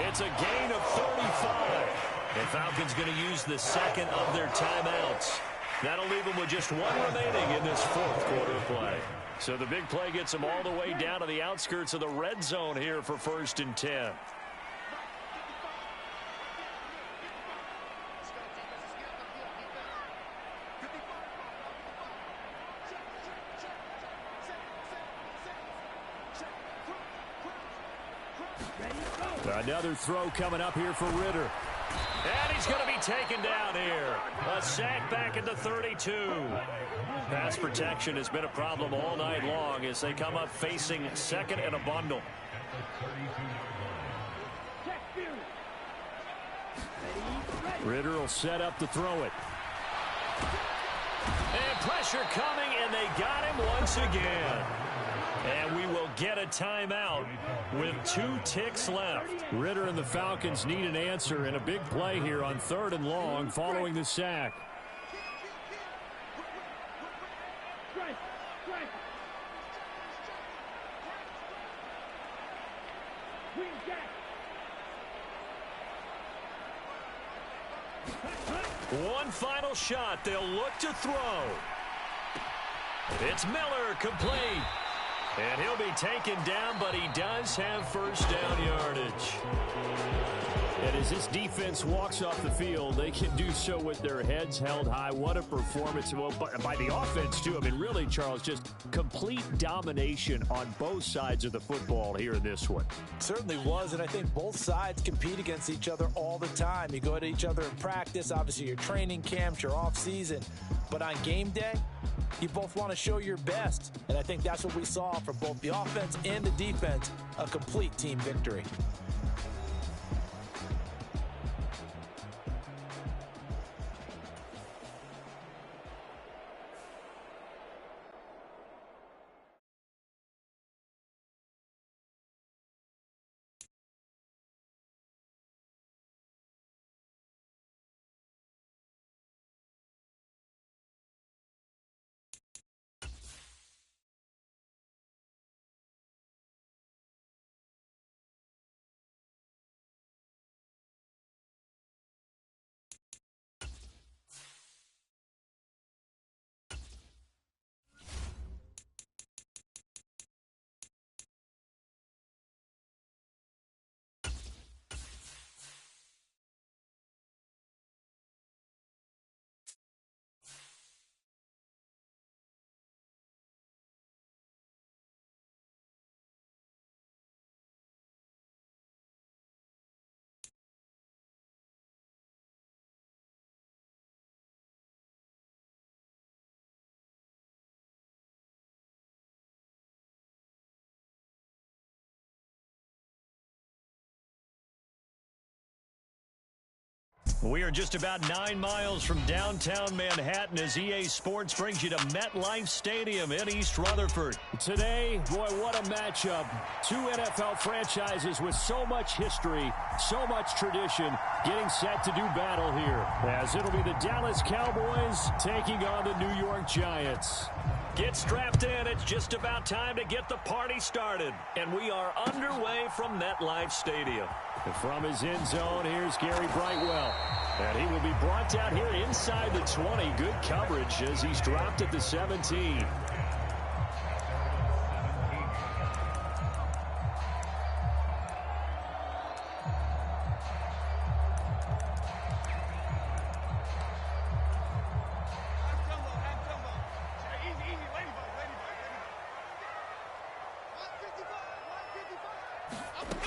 [SPEAKER 1] It's a gain of 35. And Falcons going to use the second of their timeouts. That'll leave them with just one remaining in this fourth quarter play. So the big play gets them all the way down to the outskirts of the red zone here for 1st and 10.
[SPEAKER 4] Another throw coming up here for Ritter.
[SPEAKER 1] And he's going to be taken down here. A sack back at the 32. Pass protection has been a problem all night long as they come up facing second and a bundle.
[SPEAKER 4] Ritter will set up to throw it.
[SPEAKER 1] And pressure coming, and they got him once again. And we will get a timeout with 2 ticks left.
[SPEAKER 4] Ritter and the Falcons need an answer and a big play here on 3rd and long following the sack.
[SPEAKER 1] One final shot. They'll look to throw. It's Miller, complete. And he'll be taken down, but he does have first down yardage.
[SPEAKER 4] And as this defense walks off the field, they can do so with their heads held high. What a performance by the offense, too. I mean, really, Charles, just complete domination on both sides of the football here in this one.
[SPEAKER 2] Certainly was, and I think both sides compete against each other all the time. You go to each other in practice, obviously your training camps, your off-season. But on game day, you both want to show your best. And I think that's what we saw from both the offense and the defense, a complete team victory.
[SPEAKER 4] We are just about 9 miles from downtown Manhattan as EA Sports brings you to MetLife Stadium in East Rutherford. Today, boy, what a matchup. Two NFL franchises with so much history, so much tradition, getting set to do battle here. As it'll be the Dallas Cowboys taking on the New York Giants. Get strapped in. It's just about time to get the party started. And we are underway from MetLife Stadium. From his end zone, here's Gary Brightwell. And he will be brought down here inside the 20. Good coverage as he's dropped at the 17.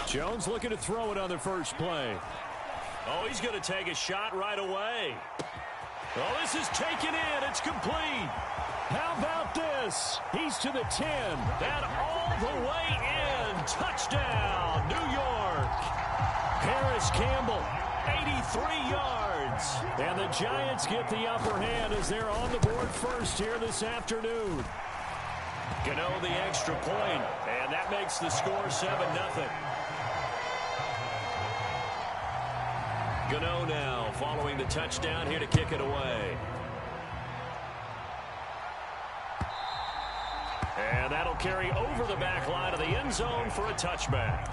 [SPEAKER 4] Jones looking to throw it on the first play. Oh, he's going to take a shot right away. Oh, this is taken in. It's complete. How about this? He's to the 10. And all the way in. Touchdown, New York. Paris Campbell, 83 yards. And the Giants get the upper hand as they're on the board first here this afternoon. Gano the extra point, and that makes the score 7-0. Gano now following the touchdown here to kick it away. And that'll carry over the back line of the end zone for a touchback.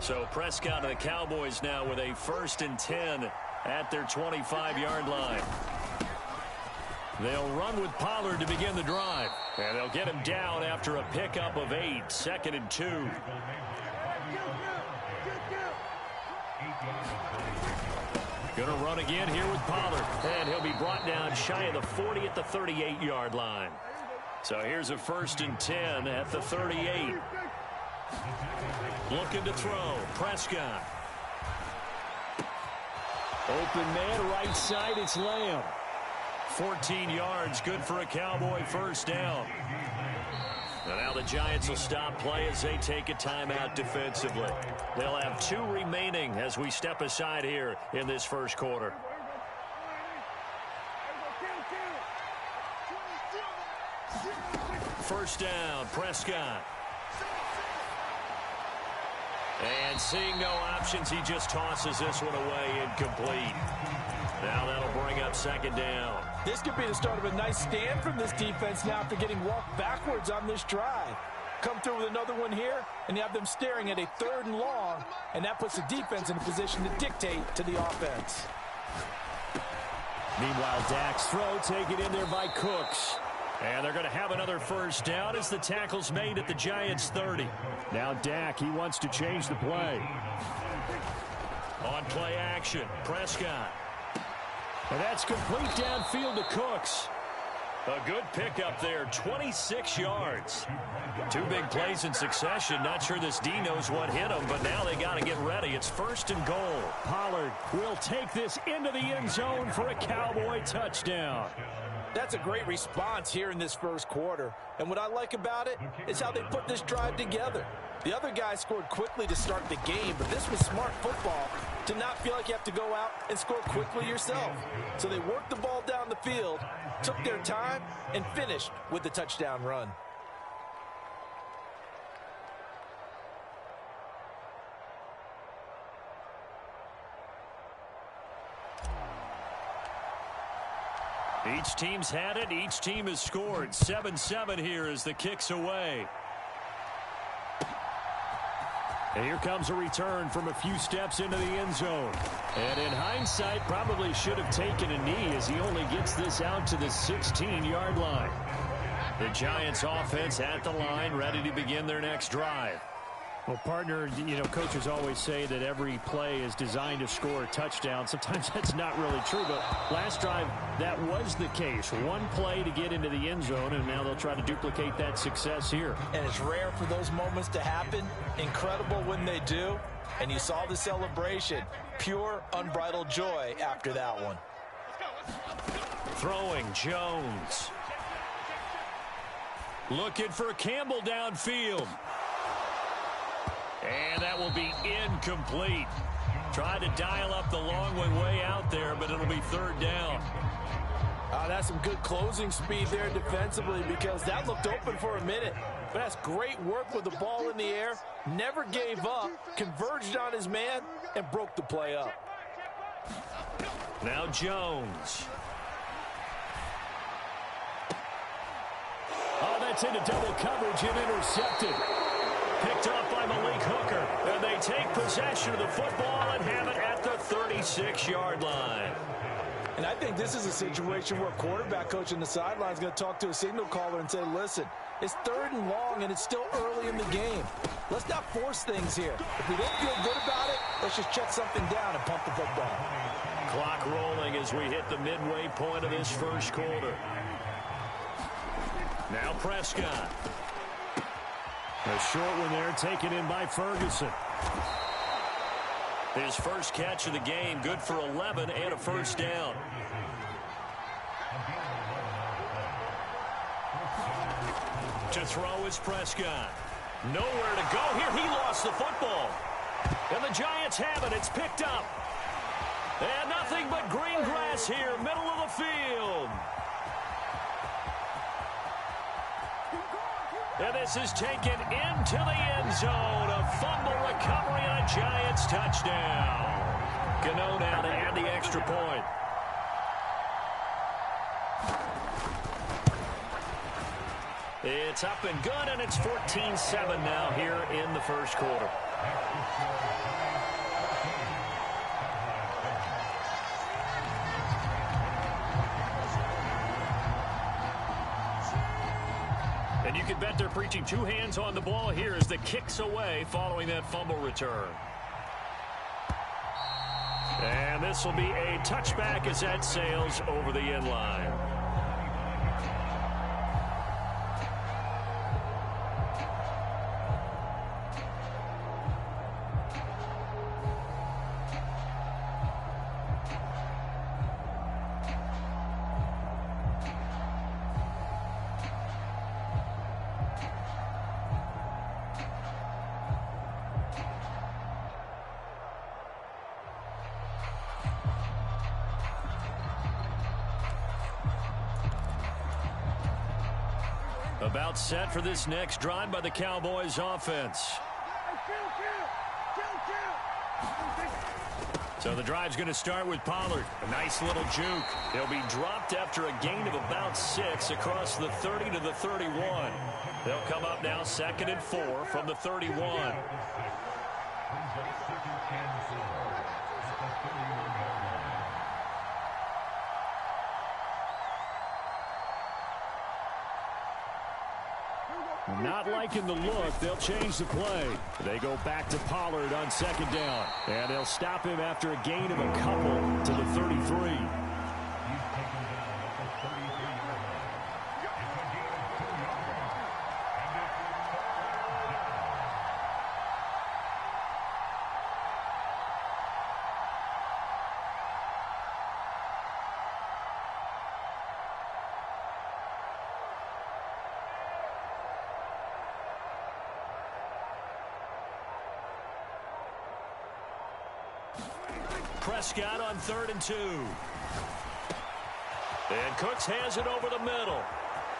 [SPEAKER 4] So Prescott and the Cowboys now with a 1st and 10 at their 25-yard line. They'll run with Pollard to begin the drive. And they'll get him down after a pickup of 8, 2nd and 2. Gonna run again here with Pollard. And he'll be brought down shy of the 40 at the 38-yard line. So here's a 1st and 10 at the 38. Looking to throw. Prescott. Open man right side. It's Lamb. 14 yards. Good for a Cowboy first down. And now the Giants will stop play as they take a timeout defensively. They'll have 2 remaining as we step aside here in this first quarter. First down. Prescott. And seeing no options, he just tosses this one away incomplete. Now that'll bring up 2nd down.
[SPEAKER 3] This could be the start of a nice stand from this defense now after getting walked backwards on this drive. Come through with another one here, and you have them staring at a 3rd and long, and that puts the defense in a position to dictate to the offense.
[SPEAKER 4] Meanwhile, Dak's throw taken in there by Cooks. And they're going to have another first down as the tackle's made at the Giants' 30. Now Dak, he wants to change the play. On play action, Prescott. And that's complete downfield to Cooks. A good pickup there, 26 yards. 2 big plays in succession. Not sure this D knows what hit him, but now they got to get ready. It's 1st and goal. Pollard will take this into the end zone for a Cowboy touchdown.
[SPEAKER 3] That's a great response here in this first quarter. And what I like about it is how they put this drive together. The other guy scored quickly to start the game, but this was smart football to not feel like you have to go out and score quickly yourself. So they worked the ball down the field, took their time, and finished with the touchdown run.
[SPEAKER 4] Each team's had it. Each team has scored. 7-7 here as the kick's away. And here comes a return from a few steps into the end zone. And in hindsight, probably should have taken a knee as he only gets this out to the 16-yard line. The Giants offense at the line, ready to begin their next drive. Well, partner, you know, coaches always say that every play is designed to score a touchdown. Sometimes that's not really true, but last drive, that was the case. One play to get into the end zone, and now they'll try to duplicate that success here.
[SPEAKER 2] And it's rare for those moments to happen. Incredible when they do. And you saw the celebration. Pure, unbridled joy after that one.
[SPEAKER 1] Throwing Jones. Looking for Campbell downfield. And that will be incomplete. Tried to dial up the long way out there, but it'll be third down.
[SPEAKER 3] That's some good closing speed there defensively, because that looked open for a minute. But that's great work with the ball in the air. Never gave up, converged on his man, and broke the play up.
[SPEAKER 1] Now Jones.
[SPEAKER 4] Oh, that's into double coverage and intercepted.
[SPEAKER 1] Picked off by Malik Hooker. And they take possession of the football and have it at the 36-yard line.
[SPEAKER 3] And I think this is a situation where a quarterback coach on the sideline is going to talk to a signal caller and say, listen, it's third and long and it's still early in the game. Let's not force things here. If we don't feel good about it, let's just check something down and pump the football.
[SPEAKER 1] Clock rolling as we hit the midway point of this first quarter. Now Prescott.
[SPEAKER 4] A short one there, taken in by Ferguson.
[SPEAKER 1] His first catch of the game, good for 11 and a first down. To throw is Prescott. Nowhere to go here. He lost the football. And the Giants have it. It's picked up. And nothing but green grass here, middle of the field. And this is taken into the end zone. A fumble recovery and a Giants touchdown. Gano now to add the extra point. It's up and good, and it's 14-7 now here in the first quarter. And you can bet they're preaching two hands on the ball here as the kick's away following that fumble return. And this will be a touchback as that sails over the end line. About set for this next drive by the Cowboys offense. So the drive's going to start with Pollard. A nice little juke. He'll be dropped after a gain of about 6 across the 30 to the 31. They'll come up now 2nd and 4 from the 31.
[SPEAKER 4] Not liking the look. They'll change the play. They go back to Pollard on 2nd down. And they'll stop him after a gain of a couple to the 33.
[SPEAKER 1] Prescott on 3rd and 2. And Cooks has it over the middle.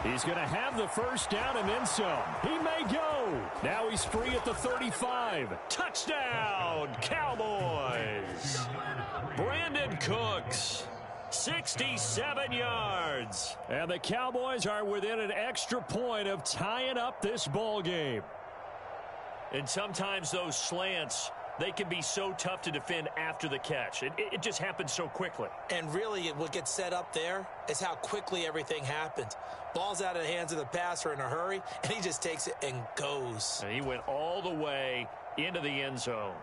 [SPEAKER 4] He's going to have the first down and then some. He may go. Now he's free at the 35.
[SPEAKER 1] Touchdown, Cowboys. Brandon Cooks, 67 yards.
[SPEAKER 4] And the Cowboys are within an extra point of tying up this ball game.
[SPEAKER 1] And sometimes those slants they can be so tough to defend after the catch. It just happens so quickly.
[SPEAKER 2] And really, what gets set up there is how quickly everything happens. Ball's out of the hands of the passer in a hurry, and he just takes it and goes.
[SPEAKER 1] And he went all the way into the end zone.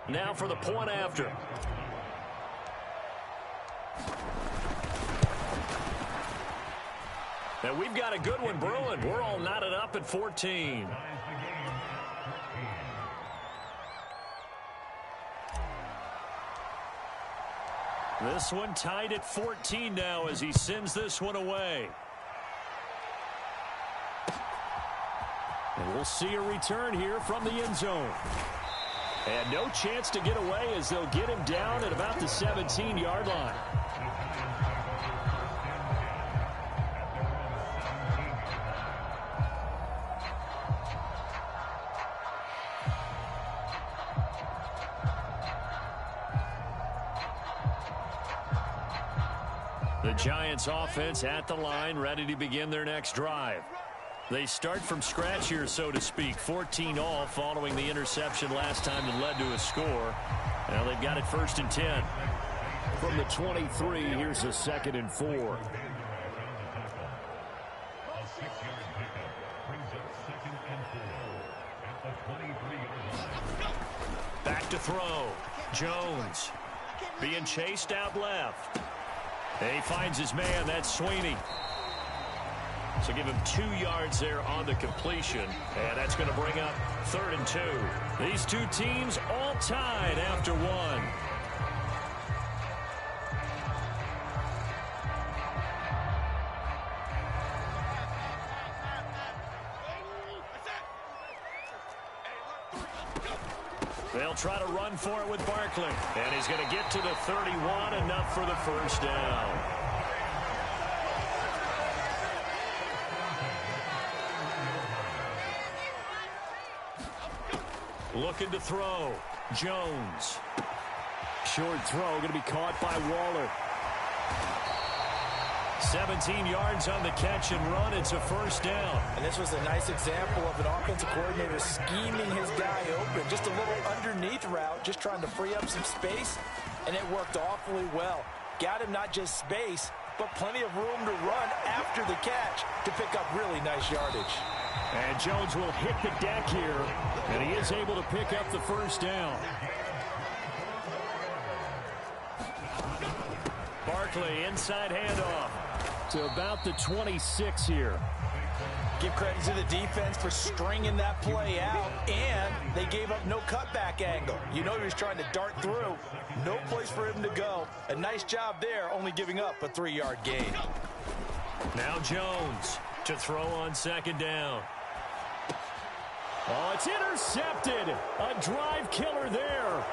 [SPEAKER 1] Now for the point after. And we've got a good one brewing. We're all knotted up at 14. This one tied at 14 now as he sends this one away. And we'll see a return here from the end zone. And no chance to get away as they'll get him down at about the 17-yard line. The Giants offense at the line, ready to begin their next drive. They start from scratch here, so to speak. 14 all following the interception last time that led to a score. Now they've got it 1st and 10. From the 23, here's a 2nd and 4. Back to throw. Jones being chased out left. And he finds his man. That's Sweeney. So give him 2 yards there on the completion. And that's going to bring up 3rd and 2. These two teams all tied after one. They'll try to run for it with Barkley. And he's going to get to the 31, enough for the 1st down. Looking to throw. Jones. Short throw going to be caught by Waller. 17 yards on the catch and run. It's a 1st down.
[SPEAKER 2] And this was a nice example of an offensive coordinator scheming his guy open. Just a little underneath route, just trying to free up some space, and it worked awfully well. Got him not just space, but plenty of room to run after the catch to pick up really nice yardage.
[SPEAKER 1] And Jones will hit the deck here, and he is able to pick up the 1st down. Barkley, inside handoff to about the 26 here.
[SPEAKER 2] Give credit to the defense for stringing that play out, and they gave up no cutback angle. You know he was trying to dart through. No place for him to go. A nice job there, only giving up a 3-yard gain.
[SPEAKER 1] Now Jones to throw on 2nd down. Oh, it's intercepted. A drive killer there.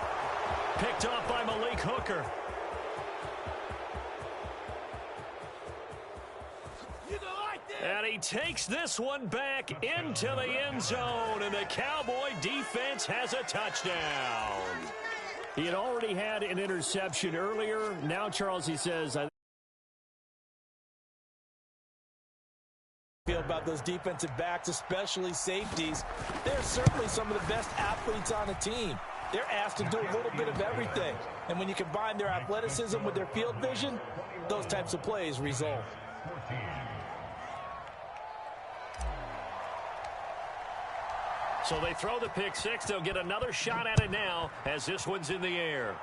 [SPEAKER 1] Picked off by Malik Hooker. And he takes this one back into the end zone, and the Cowboy defense has a touchdown. He had already had an interception earlier. Now, Charles, he says, I
[SPEAKER 2] feel about those defensive backs, especially safeties. They're certainly some of the best athletes on the team. They're asked to do a little bit of everything. And when you combine their athleticism with their field vision, those types of plays result.
[SPEAKER 1] So they throw the pick six. They'll get another shot at it now as this one's in the air.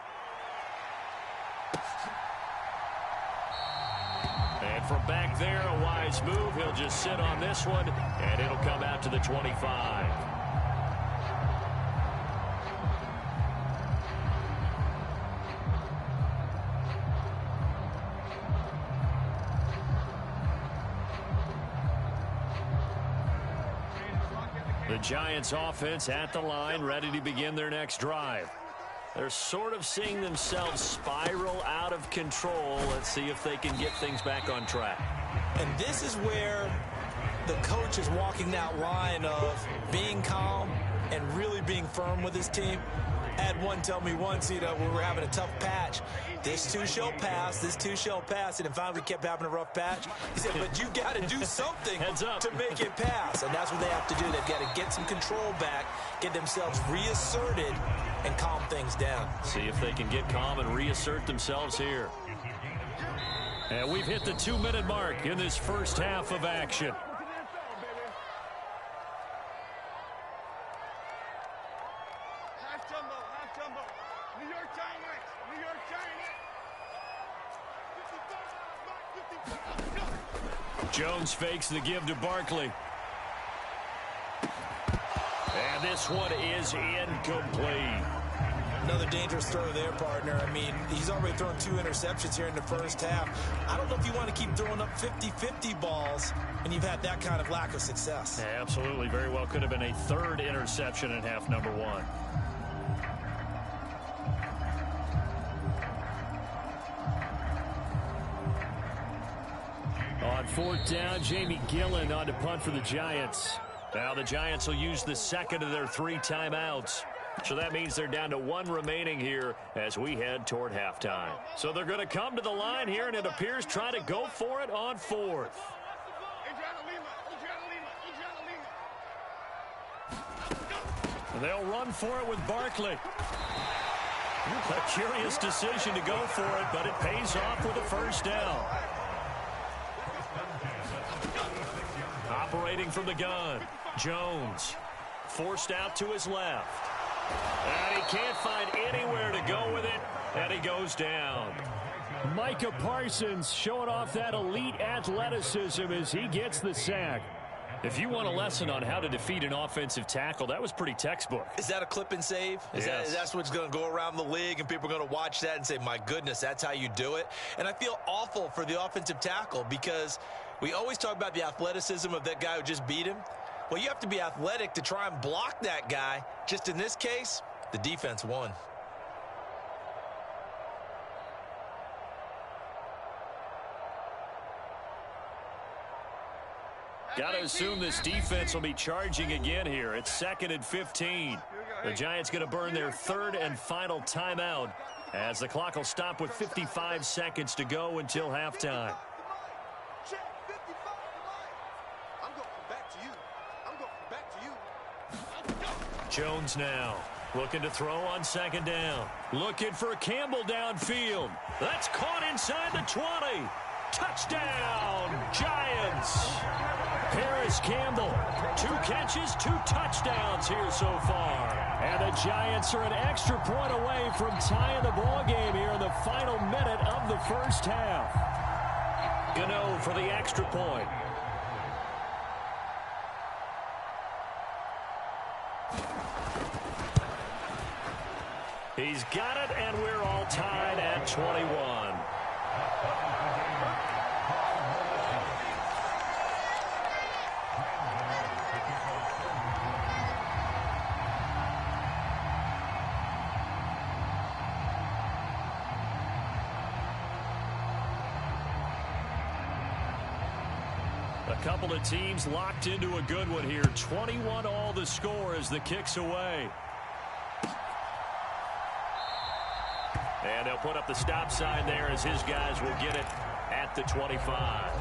[SPEAKER 1] And from back there, a wise move. He'll just sit on this one, and it'll come out to the 25. The Giants offense at the line, ready to begin their next drive. They're sort of seeing themselves spiral out of control. Let's see if they can get things back on track.
[SPEAKER 2] And this is where the coach is walking that line of being calm and really being firm with his team. I had one tell me once, when we were having a tough patch, this too shall pass, this too shall pass. And finally we kept having a rough patch. He said, but you got to do something to make it pass. And that's what they have to do. They've got to get some control back, get themselves reasserted, and calm things down.
[SPEAKER 4] See if they can get calm and reassert themselves here. And we've hit the 2-minute mark in this first half of action. Jones fakes the give to Barkley. And this one is incomplete.
[SPEAKER 2] Another dangerous throw there, partner. I mean, he's already thrown 2 interceptions here in the first half. I don't know if you want to keep throwing up 50-50 balls when you've had that kind of lack of success.
[SPEAKER 4] Yeah, absolutely. Very well could have been a 3rd interception in half number 1. On 4th down, Jamie Gillen on to punt for the Giants. Now the Giants will use the 2nd of their 3 timeouts. So that means they're down to 1 remaining here as we head toward halftime. So they're going to come to the line here, and it appears trying to go for it on 4th. And they'll run for it with Barkley. A curious decision to go for it, but it pays off with a first down. Operating from the gun, Jones forced out to his left. And he can't find anywhere to go with it, and he goes down. Micah Parsons showing off that elite athleticism as he gets the sack. If you want a lesson on how to defeat an offensive tackle, that was pretty textbook.
[SPEAKER 2] Is that a clip and save? That's what's going to go around the league, and people are going to watch that and say, my goodness, that's how you do it? And I feel awful for the offensive tackle because we always talk about the athleticism of that guy who just beat him. Well, you have to be athletic to try and block that guy. Just in this case, the defense won.
[SPEAKER 4] Got to assume this defense will be charging again here. It's 2nd and 15. The Giants going to burn their 3rd and final timeout as the clock will stop with 55 seconds to go until halftime. Jones now looking to throw on 2nd down. Looking for Campbell downfield. That's caught inside the 20. Touchdown, Giants. Paris Campbell, 2 catches, 2 touchdowns here so far. And the Giants are an extra point away from tying the ball game here in the final minute of the first half. Gano for the extra point. He's got it, and we're all tied at 21. A couple of teams locked into a good one here. 21 all the score as the kick's away. And they'll put up the stop sign there as his guys will get it at the 25.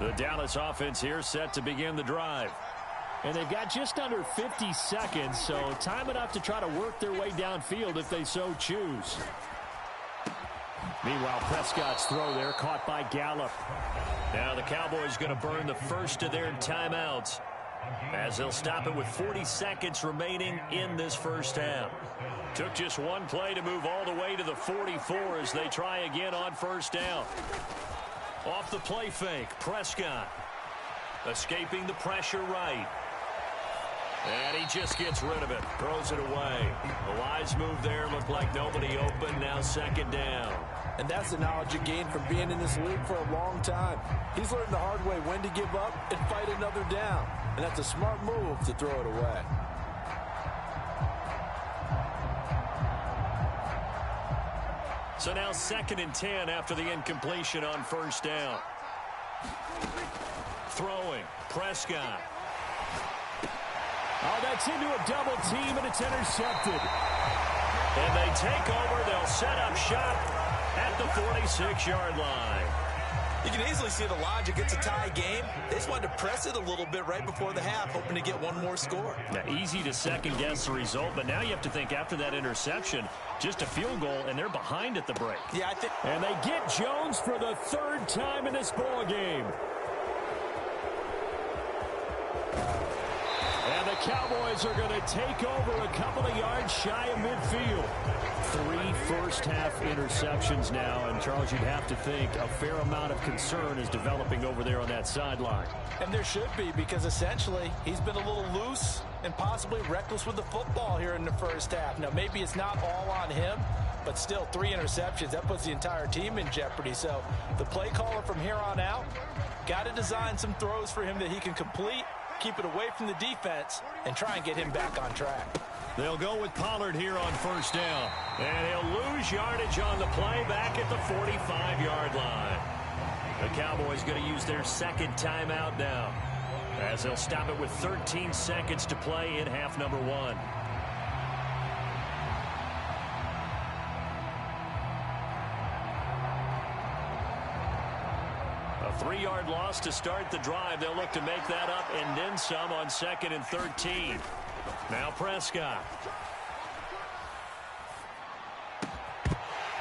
[SPEAKER 4] The Dallas offense here set to begin the drive. And they've got just under 50 seconds, so time enough to try to work their way downfield if they so choose. Meanwhile, Prescott's throw there caught by Gallup. Now the Cowboys going to burn the first of their timeouts as they'll stop it with 40 seconds remaining in this first half. Took just one play to move all the way to the 44 as they try again on first down. Off the play fake, Prescott escaping the pressure right.
[SPEAKER 1] And he just gets rid of it. Throws it away. The wise move there. Looked like nobody open. Now second down.
[SPEAKER 3] And that's the knowledge you gain from being in this league for a long time. He's learned the hard way when to give up and fight another down. And that's a smart move to throw it away.
[SPEAKER 1] So now 2nd and 10 after the incompletion on first down. Throwing. Prescott.
[SPEAKER 4] Oh, that's into a double team, and it's intercepted.
[SPEAKER 1] And they take over. They'll set up shop at the 46-yard line.
[SPEAKER 2] You can easily see the logic. It's a tie game. They just wanted to press it a little bit right before the half, hoping to get one more score.
[SPEAKER 4] Yeah, easy to second-guess the result, but now you have to think after that interception, just a field goal, and they're behind at the break.
[SPEAKER 2] Yeah, I think.
[SPEAKER 4] And they get Jones for the 3rd time in this ball game. And the Cowboys are going to take over a couple of yards shy of midfield. 3 first-half interceptions now, and Charles, you'd have to think a fair amount of concern is developing over there on that sideline.
[SPEAKER 3] And there should be, because essentially he's been a little loose and possibly reckless with the football here in the first half. Now, maybe it's not all on him, but still 3 interceptions. That puts the entire team in jeopardy. So the play caller from here on out got to design some throws for him that he can complete, keep it away from the defense, and try and get him back on track.
[SPEAKER 1] They'll go with Pollard here on first down. And he'll lose yardage on the play back at the 45-yard line. The Cowboys going to use their 2nd timeout now, as they'll stop it with 13 seconds to play in half number 1. A 3-yard loss to start the drive. They'll look to make that up and then some on 2nd and 13. Now Prescott.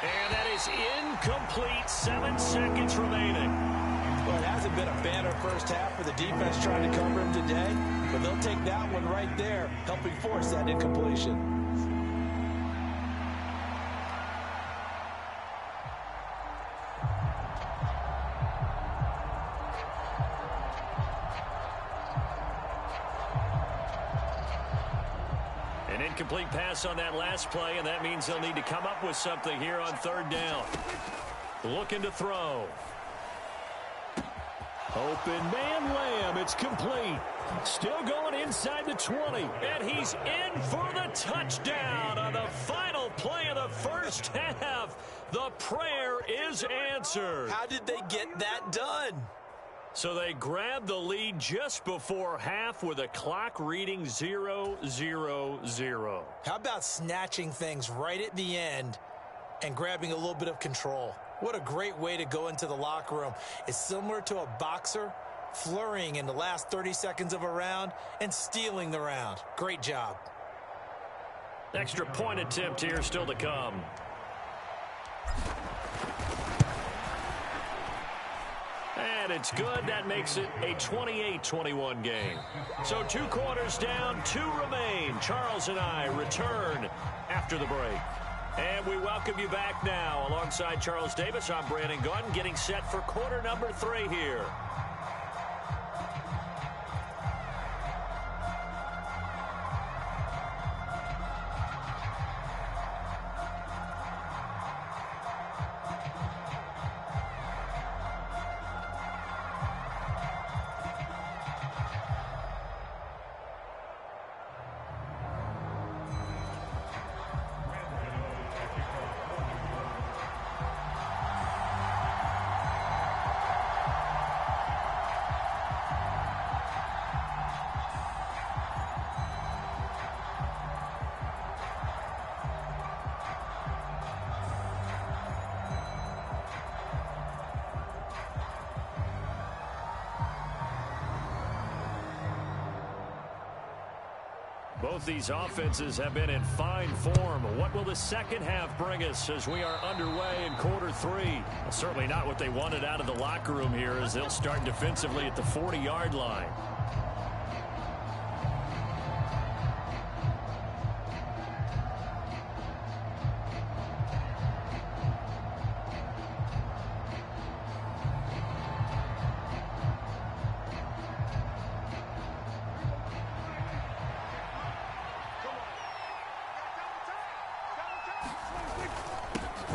[SPEAKER 1] And that is incomplete. 7 seconds remaining.
[SPEAKER 3] Well, it hasn't been a banner first half for the defense trying to cover him today, but they'll take that one right there, helping force that incompletion.
[SPEAKER 1] An incomplete pass on that last play, and that means they'll need to come up with something here on 3rd down. Looking to throw. Open man Lamb. It's complete. Still going inside the 20. And he's in for the touchdown on the final play of the first half. The prayer is answered.
[SPEAKER 2] How did they get that done?
[SPEAKER 1] So they grabbed the lead just before half with a clock reading 0-0-0.
[SPEAKER 2] How about snatching things right at the end and grabbing a little bit of control? What a great way to go into the locker room. It's similar to a boxer flurrying in the last 30 seconds of a round and stealing the round. Great job.
[SPEAKER 1] Extra point attempt here still to come. And it's good. That makes it a 28-21 game. So 2 quarters down, 2 remain. Charles and I return after the break. And we welcome you back now. Alongside Charles Davis, I'm Brandon Gunn, getting set for quarter number 3 here. Both these offenses have been in fine form. What will the second half bring us as we are underway in quarter 3? Well, certainly not what they wanted out of the locker room here, as they'll start defensively at the 40-yard line.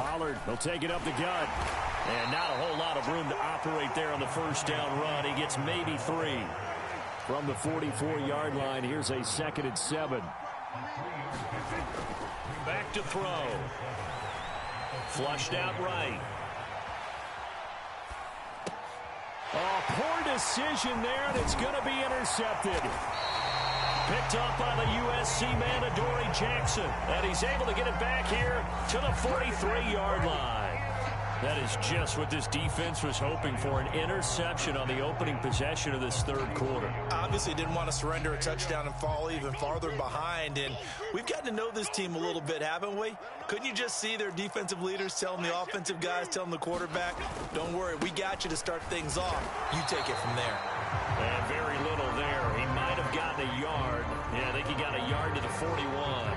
[SPEAKER 4] Pollard, he'll take it up the gut. And not a whole lot of room to operate there on the first down run. He gets maybe 3. From the 44-yard line, here's a 2nd and 7. Back to throw. Flushed out right. Oh, poor decision there, and it's going to be intercepted. Picked up by the USC man, Adoree Jackson. And he's able to get it back here to the 43-yard line. That is just what this defense was hoping for, an interception on the opening possession of this third quarter.
[SPEAKER 2] Obviously didn't want to surrender a touchdown and fall even farther behind. And we've gotten to know this team a little bit, haven't we? Couldn't you just see their defensive leaders telling the offensive guys, telling the quarterback, don't worry, we got you to start things off. You take it from there.
[SPEAKER 4] And very little there. He might have gotten a yard. Yeah, I think he got a yard to the 41.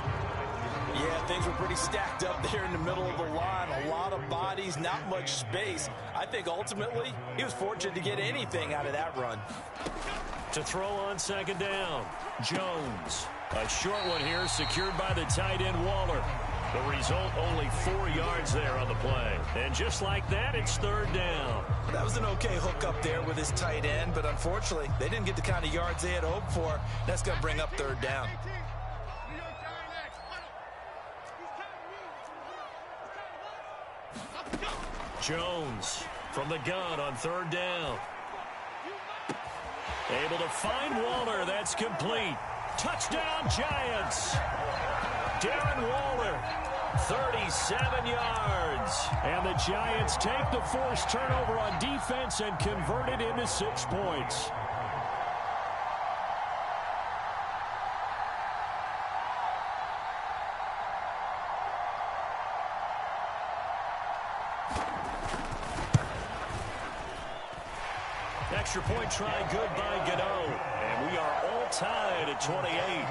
[SPEAKER 3] Yeah, things were pretty stacked up there in the middle of the line. A lot of bodies, not much space. I think ultimately he was fortunate to get anything out of that run.
[SPEAKER 4] To throw on 2nd down, Jones. A short one here, secured by the tight end Waller. The result, only 4 yards there on the play. And just like that, it's 3rd down.
[SPEAKER 2] That was an okay hook up there with his tight end, but unfortunately, they didn't get the kind of yards they had hoped for. That's going to bring up 3rd down.
[SPEAKER 4] Jones from the gun on 3rd down. Able to find Waller. That's complete. Touchdown, Giants. Darren Waller, 37 yards. And the Giants take the forced turnover on defense and convert it into 6 points. Extra point try good by Gano. And we are all tied at 28.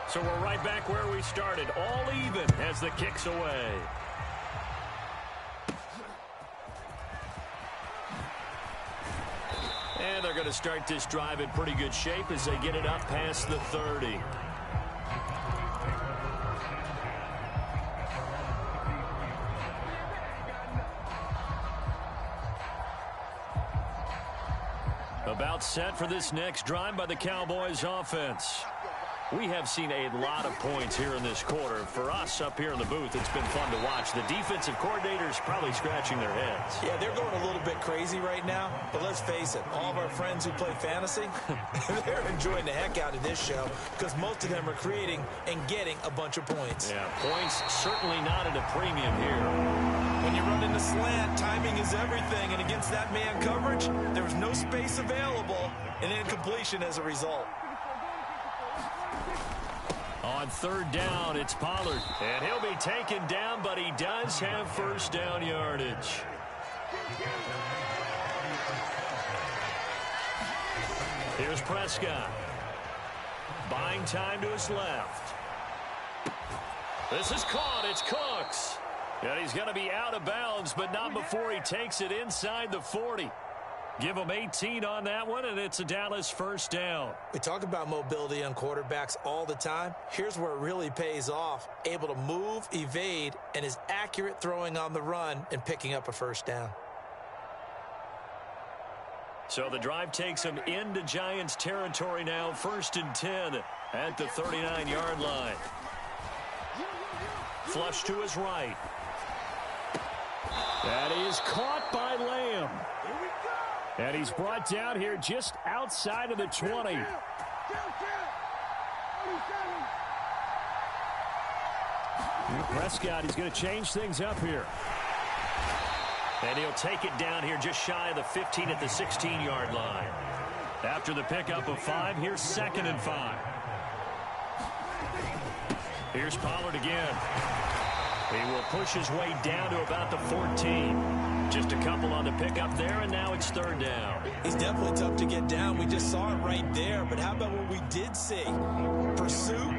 [SPEAKER 4] So we're right back where we started, all even as the kick's away. And they're going to start this drive in pretty good shape as they get it up past the 30. About set for this next drive by the Cowboys offense. We have seen a lot of points here in this quarter. For us up here in the booth, it's been fun to watch. The defensive coordinators probably scratching their heads.
[SPEAKER 2] Yeah, they're going a little bit crazy right now. But let's face it, all of our friends who play fantasy, they're enjoying the heck out of this show because most of them are creating and getting a bunch of points.
[SPEAKER 4] Yeah, points certainly not at a premium here.
[SPEAKER 2] When you run into slant, timing is everything. And against that man coverage, there was no space available and incompletion as a result.
[SPEAKER 4] On 3rd down, it's Pollard. And he'll be taken down, but he does have first down yardage. Here's Prescott. Buying time to his left. This is caught. It's Cooks. And he's going to be out of bounds, but not before he takes it inside the 40. Give him 18 on that one, and it's a Dallas first down.
[SPEAKER 2] We talk about mobility on quarterbacks all the time. Here's where it really pays off. Able to move, evade, and is accurate throwing on the run and picking up a first down.
[SPEAKER 4] So the drive takes him into Giants territory now. 1st and 10 at the 39-yard line. Flush to his right. That is caught by Lamb. And he's brought down here just outside of the 20. Prescott, he's going to change things up here. And he'll take it down here just shy of the 15 at the 16-yard line. After the pickup of 5, here's 2nd and 5. Here's Pollard again. He will push his way down to about the 14. Just a couple on the pickup there, and now it's third down.
[SPEAKER 2] He's definitely tough to get down. We just saw it right there. But how about what we did see? Pursuit,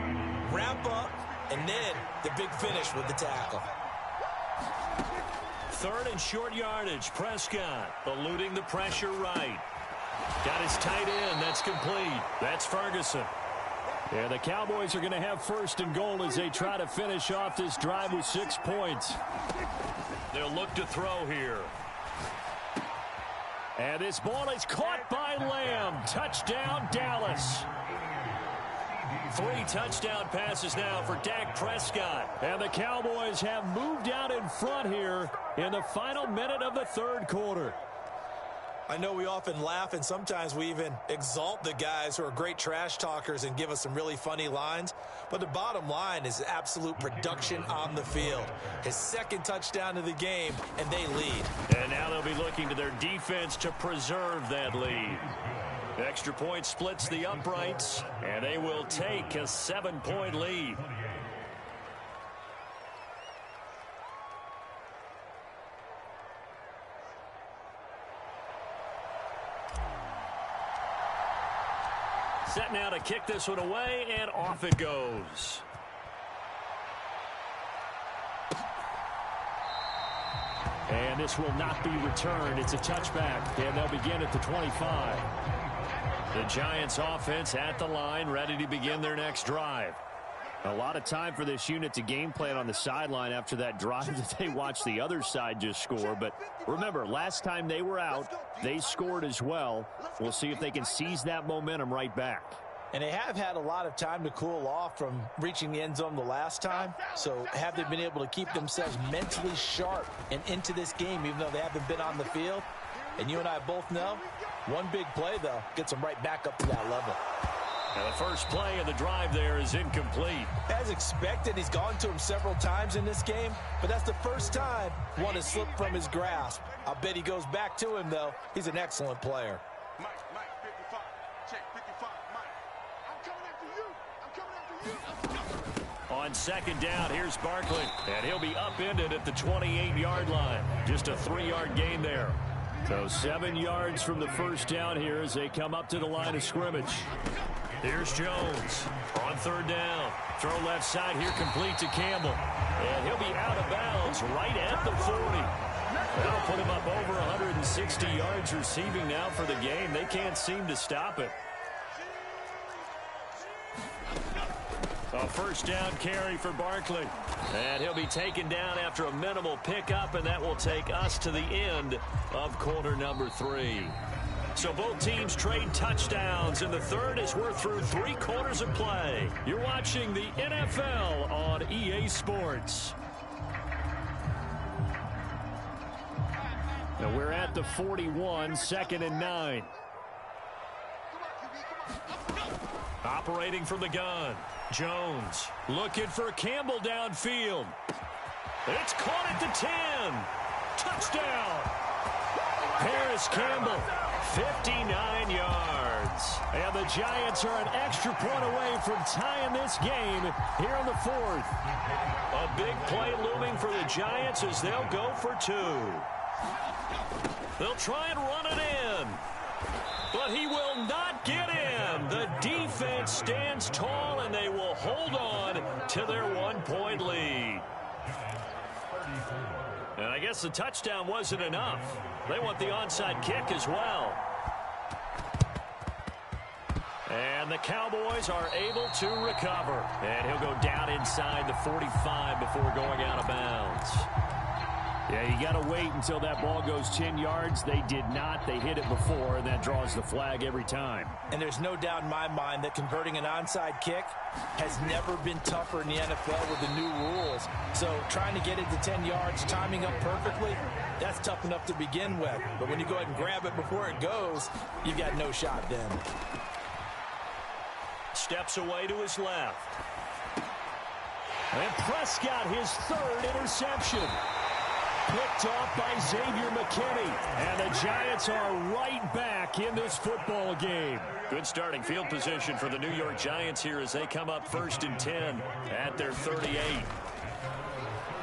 [SPEAKER 2] wrap up, and then the big finish with the tackle.
[SPEAKER 1] Third and short yardage. Prescott eluding the pressure right. Got his tight end. That's complete. That's Ferguson.
[SPEAKER 4] And the Cowboys are going to have first and goal as they try to finish off this drive with 6 points.
[SPEAKER 1] They'll look to throw here.
[SPEAKER 4] And this ball is caught by Lamb. Touchdown, Dallas.
[SPEAKER 1] 3 touchdown passes now for Dak Prescott.
[SPEAKER 4] And the Cowboys have moved out in front here in the final minute of the third quarter.
[SPEAKER 2] I know we often laugh, and sometimes we even exalt the guys who are great trash talkers and give us some really funny lines. But the bottom line is absolute production on the field. His second touchdown of the game, and they lead.
[SPEAKER 1] And now they'll be looking to their defense to preserve that lead. Extra point splits the uprights, and they will take a 7-point lead. Set now to kick this one away, and off it goes.
[SPEAKER 4] And this will not be returned. It's a touchback, and they'll begin at the 25.
[SPEAKER 1] The Giants offense at the line, ready to begin their next drive.
[SPEAKER 4] A lot of time for this unit to game plan on the sideline after that drive that they watched the other side just score. But remember, last time they were out, they scored as well. We'll see if they can seize that momentum right back.
[SPEAKER 2] And they have had a lot of time to cool off from reaching the end zone the last time. So have they been able to keep themselves mentally sharp and into this game, even though they haven't been on the field? And you and I both know, one big play, though, gets them right back up to that level.
[SPEAKER 1] And the first play of the drive there is incomplete.
[SPEAKER 2] As expected, he's gone to him several times in this game, but that's the first time one has slipped from his grasp. I'll bet he goes back to him, though. He's an excellent player.
[SPEAKER 5] Mike, 55. Check 55, Mike. I'm coming after you.
[SPEAKER 1] On second down, here's Barkley. And he'll be upended at the 28-yard line. Just a 3-yard gain there.
[SPEAKER 4] So 7 yards from the first down here as they come up to the line of scrimmage.
[SPEAKER 1] Here's Jones on third down. Throw left side here, complete to Campbell. And he'll be out of bounds right at the 40. That'll put him up over 160 yards receiving now for the game. They can't seem to stop it. A first down carry for Barkley. And he'll be taken down after a minimal pickup, and that will take us to the end of quarter number 3. So both teams trade touchdowns in the third as we're through 3 quarters of play. You're watching the NFL on EA Sports.
[SPEAKER 4] Now we're at the 41, 2nd and 9.
[SPEAKER 1] Operating from the gun. Jones looking for Campbell downfield. It's caught at the 10. Touchdown. Harris Campbell, 59 yards. And the Giants are an extra point away from tying this game here in the 4th. A big play looming for the Giants as they'll go for 2. They'll try and run it in. But he will not get in. The defense stands tall, and they will hold on to their 1-point lead. And I guess the touchdown wasn't enough. They want the onside kick as well. And the Cowboys are able to recover. And he'll go down inside the 45 before going out of bounds.
[SPEAKER 4] Yeah, you got to wait until that ball goes 10 yards. They did not. They hit it before, and that draws the flag every time.
[SPEAKER 2] And there's no doubt in my mind that converting an onside kick has never been tougher in the NFL with the new rules. So trying to get it to 10 yards, timing up perfectly, that's tough enough to begin with. But when you go ahead and grab it before it goes, you've got no shot then.
[SPEAKER 1] Steps away to his left.
[SPEAKER 4] And Prescott, his 3rd interception.
[SPEAKER 1] Picked off by Xavier McKinney. And the Giants are right back in this football game.
[SPEAKER 4] Good starting field position for the New York Giants here as they come up 1st and 10 at their 38.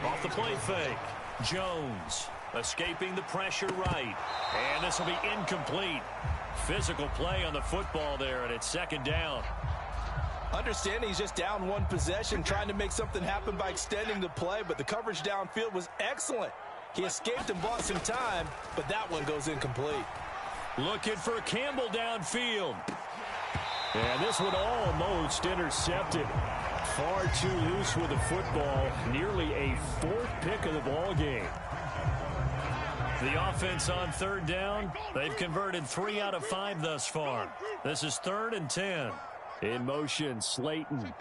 [SPEAKER 4] Off the play fake. Jones escaping the pressure right. And this will be incomplete. Physical play on the football there, and it's 2nd down.
[SPEAKER 3] Understanding he's just down one possession, trying to make something happen by extending the play, but the coverage downfield was excellent. He escaped and bought some time, but that one goes incomplete.
[SPEAKER 1] Looking for Campbell downfield. And this one almost intercepted. Far too loose with the football. Nearly a 4th pick of the ball game.
[SPEAKER 4] The offense on 3rd down. They've converted 3 out of 5 thus far. This is 3rd and 10.
[SPEAKER 1] In motion, Slayton.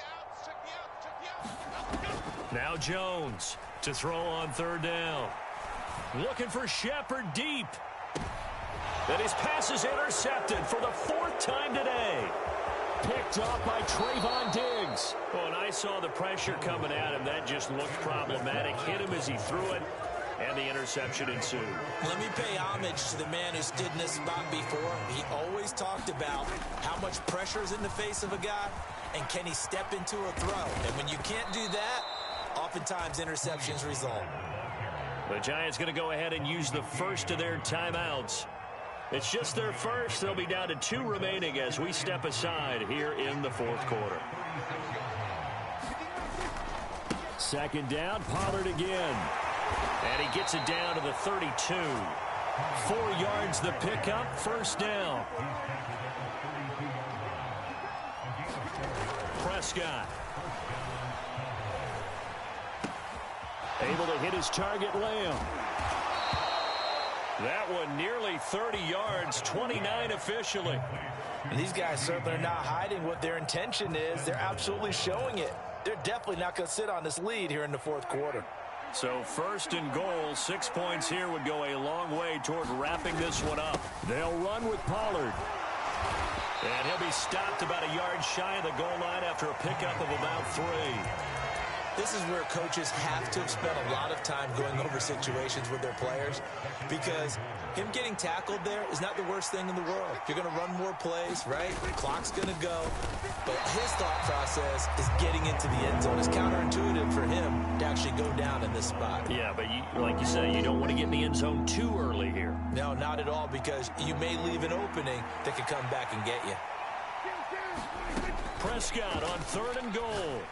[SPEAKER 4] Now Jones to throw on 3rd down. Looking for Shepard deep.
[SPEAKER 1] And his pass is intercepted for the 4th time today. Picked off by Trayvon Diggs.
[SPEAKER 4] Oh, and I saw the pressure coming at him. That just looked problematic. Hit him as he threw it, and the interception ensued.
[SPEAKER 2] Let me pay homage to the man who stood in this spot before. He always talked about how much pressure is in the face of a guy, and can he step into a throw. And when you can't do that, oftentimes interceptions result.
[SPEAKER 4] The Giants going to go ahead and use the first of their timeouts. It's just their first. They'll be down to 2 remaining as we step aside here in the 4th quarter.
[SPEAKER 1] 2nd down, Pollard again.
[SPEAKER 4] And he gets it down to the 32.
[SPEAKER 1] 4 yards the pickup, 1st down.
[SPEAKER 4] Prescott.
[SPEAKER 1] Able to hit his target, Lamb.
[SPEAKER 4] That one nearly 30 yards, 29 officially.
[SPEAKER 3] And these guys certainly are not hiding what their intention is. They're absolutely showing it. They're definitely not going to sit on this lead here in the 4th quarter.
[SPEAKER 4] So 1st and goal, 6 points here would go a long way toward wrapping this one up.
[SPEAKER 1] They'll run with Pollard.
[SPEAKER 4] And he'll be stopped about a yard shy of the goal line after a pickup of about 3.
[SPEAKER 2] This is where coaches have to have spent a lot of time going over situations with their players, because him getting tackled there is not the worst thing in the world. You're going to run more plays, right? The clock's going to go. But his thought process is getting into the end zone. It's counterintuitive for him to actually go down in this spot.
[SPEAKER 4] Yeah, but like you say, you don't want to get in the end zone too early here.
[SPEAKER 2] No, not at all, because you may leave an opening that could come back and get you.
[SPEAKER 4] Prescott on 3rd and goal.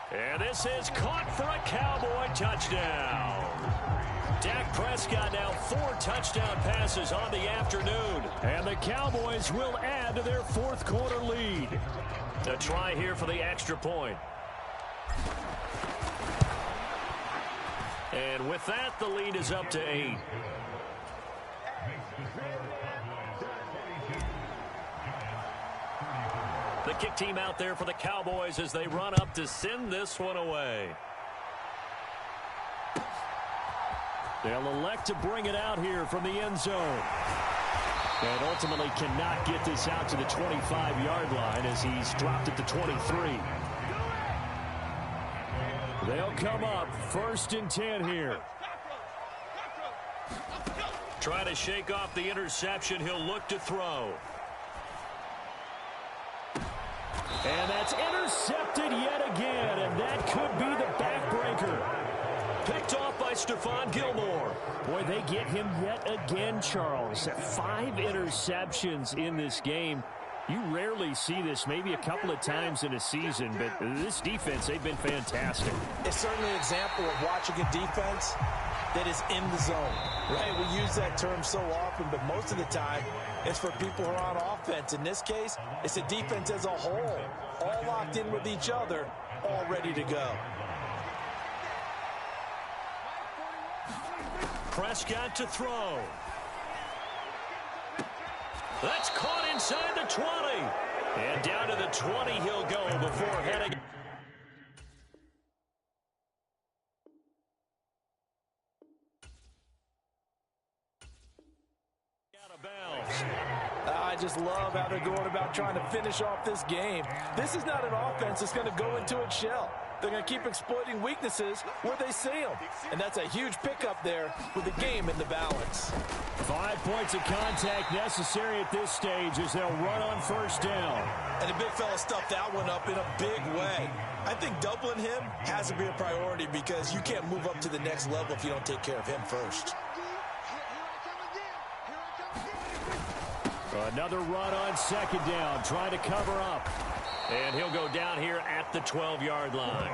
[SPEAKER 4] And this is caught for a Cowboy touchdown. Dak Prescott now 4 touchdown passes on the afternoon.
[SPEAKER 1] And the Cowboys will add to their 4th quarter lead.
[SPEAKER 4] A try here for the extra point. And with that, the lead is up to 8. The kick team out there for the Cowboys as they run up to send this one away.
[SPEAKER 1] They'll elect to bring it out here from the end zone. And ultimately cannot get this out to the 25-yard line as he's dropped it to 23. They'll come up 1st and 10 here.
[SPEAKER 4] Trying to shake off the interception. He'll look to throw.
[SPEAKER 1] And that's intercepted yet again, and that could be the backbreaker.
[SPEAKER 4] Picked off by Stephon Gilmore.
[SPEAKER 1] Boy, they get him yet again, Charles. 5 interceptions in this game. You rarely see this, maybe a couple of times in a season, but this defense, they've been fantastic.
[SPEAKER 3] It's certainly an example of watching a defense that is in the zone, right? We use that term so often, but most of the time, it's for people who are on offense. In this case, it's a defense as a whole, all locked in with each other, all ready to go.
[SPEAKER 4] Prescott to throw. That's caught inside the 20. And down to the 20 he'll go before heading. Out of bounds.
[SPEAKER 3] I just love how they're going about trying to finish off this game. This is not an offense that's going to go into its shell. They're going to keep exploiting weaknesses where they see them. And that's a huge pickup there with the game in the balance.
[SPEAKER 1] 5 points of contact necessary at this stage as they'll run on first down.
[SPEAKER 2] And the big fella stuffed that one up in a big way. I think doubling him has to be a priority because you can't move up to the next level if you don't take care of him first.
[SPEAKER 1] Another run on second down, trying to cover up.
[SPEAKER 4] And he'll go down here at the 12-yard line.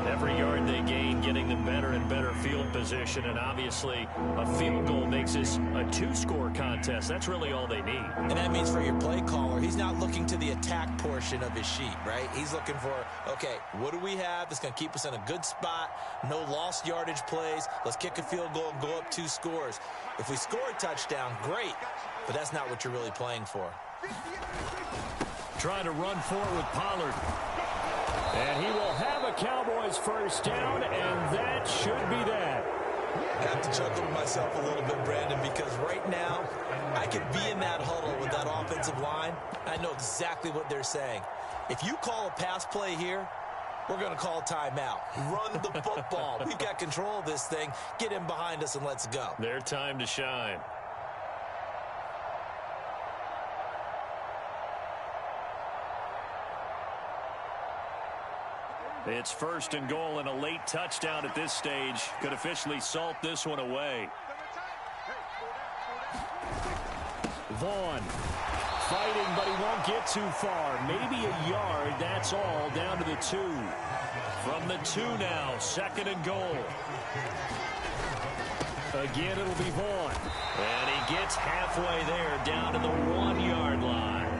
[SPEAKER 4] Every yard they gain, getting them better and better field position. And obviously, a field goal makes this a two-score contest. That's really all they need.
[SPEAKER 2] And that means for your play caller, he's not looking to the attack portion of his sheet, right? He's looking for, okay, what do we have that's going to keep us in a good spot? No lost yardage plays. Let's kick a field goal and go up 2 scores. If we score a touchdown, great. But that's not what you're really playing for.
[SPEAKER 1] Trying to run forward with Pollard. And he will have a Cowboys first down, and that should be that.
[SPEAKER 2] I have to chuckle to myself a little bit, Brandon, because right now I could be in that huddle with that offensive line. I know exactly what they're saying. If you call a pass play here, we're going to call timeout. Run the football. We've got control of this thing. Get in behind us and let's go.
[SPEAKER 4] Their time to shine. It's first and goal, and a late touchdown at this stage could officially salt this one away.
[SPEAKER 1] Vaughn fighting, but he won't get too far. Maybe a yard, that's all, down to the 2.
[SPEAKER 4] From the 2 now, second and goal.
[SPEAKER 1] Again, it'll be Vaughn.
[SPEAKER 4] And he gets halfway there, down to the 1-yard line.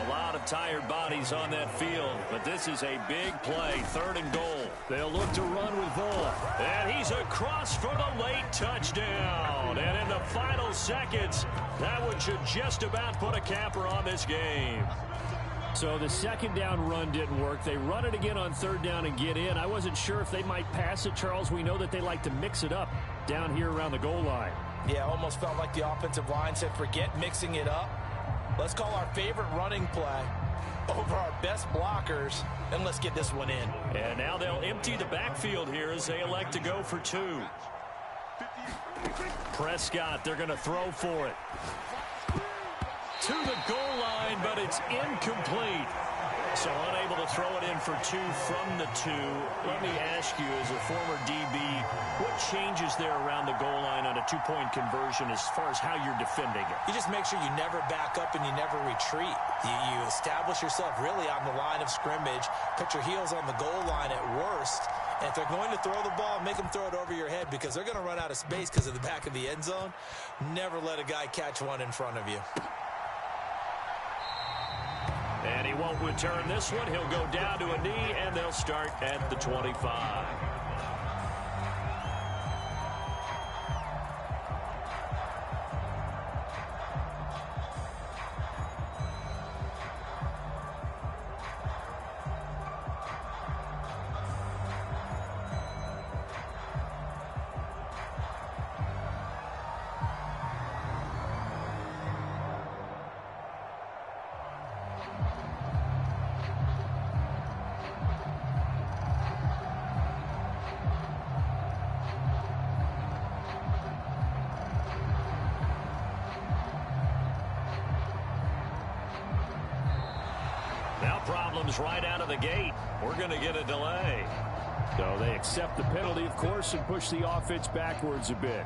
[SPEAKER 4] A lot of tired bodies on that field, but this is a big play, third and goal.
[SPEAKER 1] They'll look to run with Vaughn.
[SPEAKER 4] And he's across for the late touchdown. And in the final seconds, that one should just about put a capper on this game.
[SPEAKER 1] So the second down run didn't work. They run it again on third down and get in. I wasn't sure if they might pass it, Charles. We know that they like to mix it up down here around the goal line.
[SPEAKER 2] Yeah, almost felt like the offensive line said, forget mixing it up. Let's call our favorite running play over our best blockers, and let's get this one in.
[SPEAKER 4] And now they'll empty the backfield here as they elect to go for 2. Prescott, they're going to throw for it. To the goal line, but it's incomplete. So unable to throw it in for 2 from the 2. Let me ask you, as a former DB, what changes there around the goal line on a 2-point conversion as far as how you're defending it?
[SPEAKER 2] You just make sure you never back up and you never retreat. You establish yourself really on the line of scrimmage, put your heels on the goal line at worst, and if they're going to throw the ball, make them throw it over your head because they're going to run out of space because of the back of the end zone. Never let a guy catch one in front of you.
[SPEAKER 4] And he won't return this one. He'll go down to a knee, and they'll start at the 25. Now problems right out of the gate. We're going to get a delay.
[SPEAKER 1] So they accept the penalty, of course, and push the offense backwards a bit.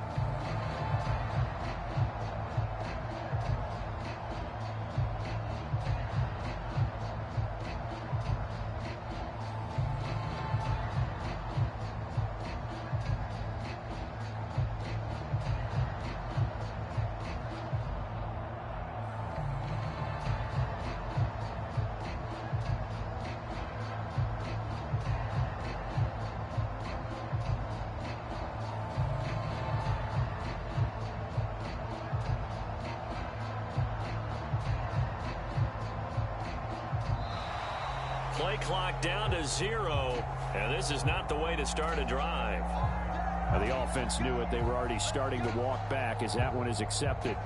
[SPEAKER 4] Play clock down to 0, and this is not the way to start a drive.
[SPEAKER 1] Now the offense knew it. They were already starting to walk back as that one is accepted.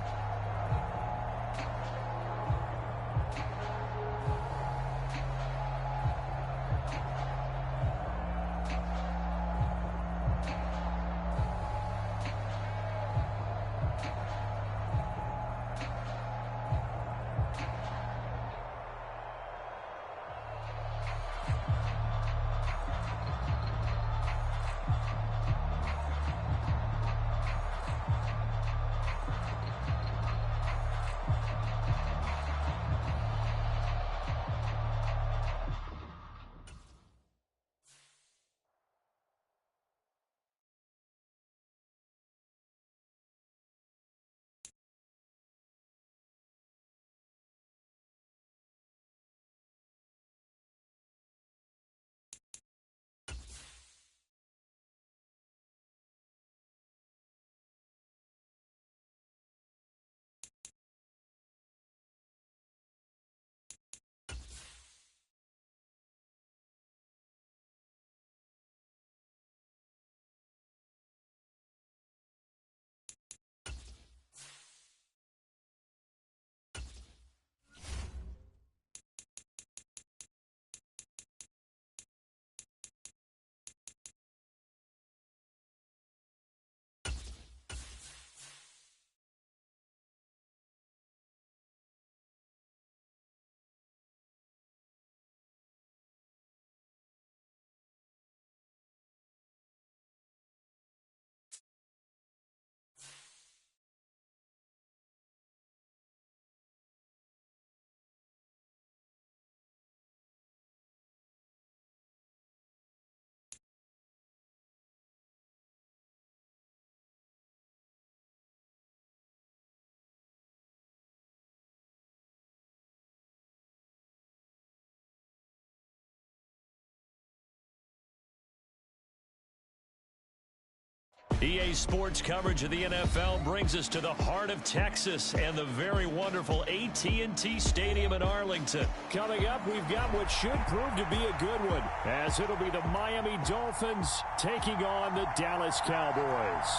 [SPEAKER 1] EA Sports coverage of the NFL brings us to the heart of Texas and the very wonderful AT&T Stadium in Arlington.
[SPEAKER 4] Coming up, we've got what should prove to be a good one, as it'll be the Miami Dolphins taking on the Dallas Cowboys.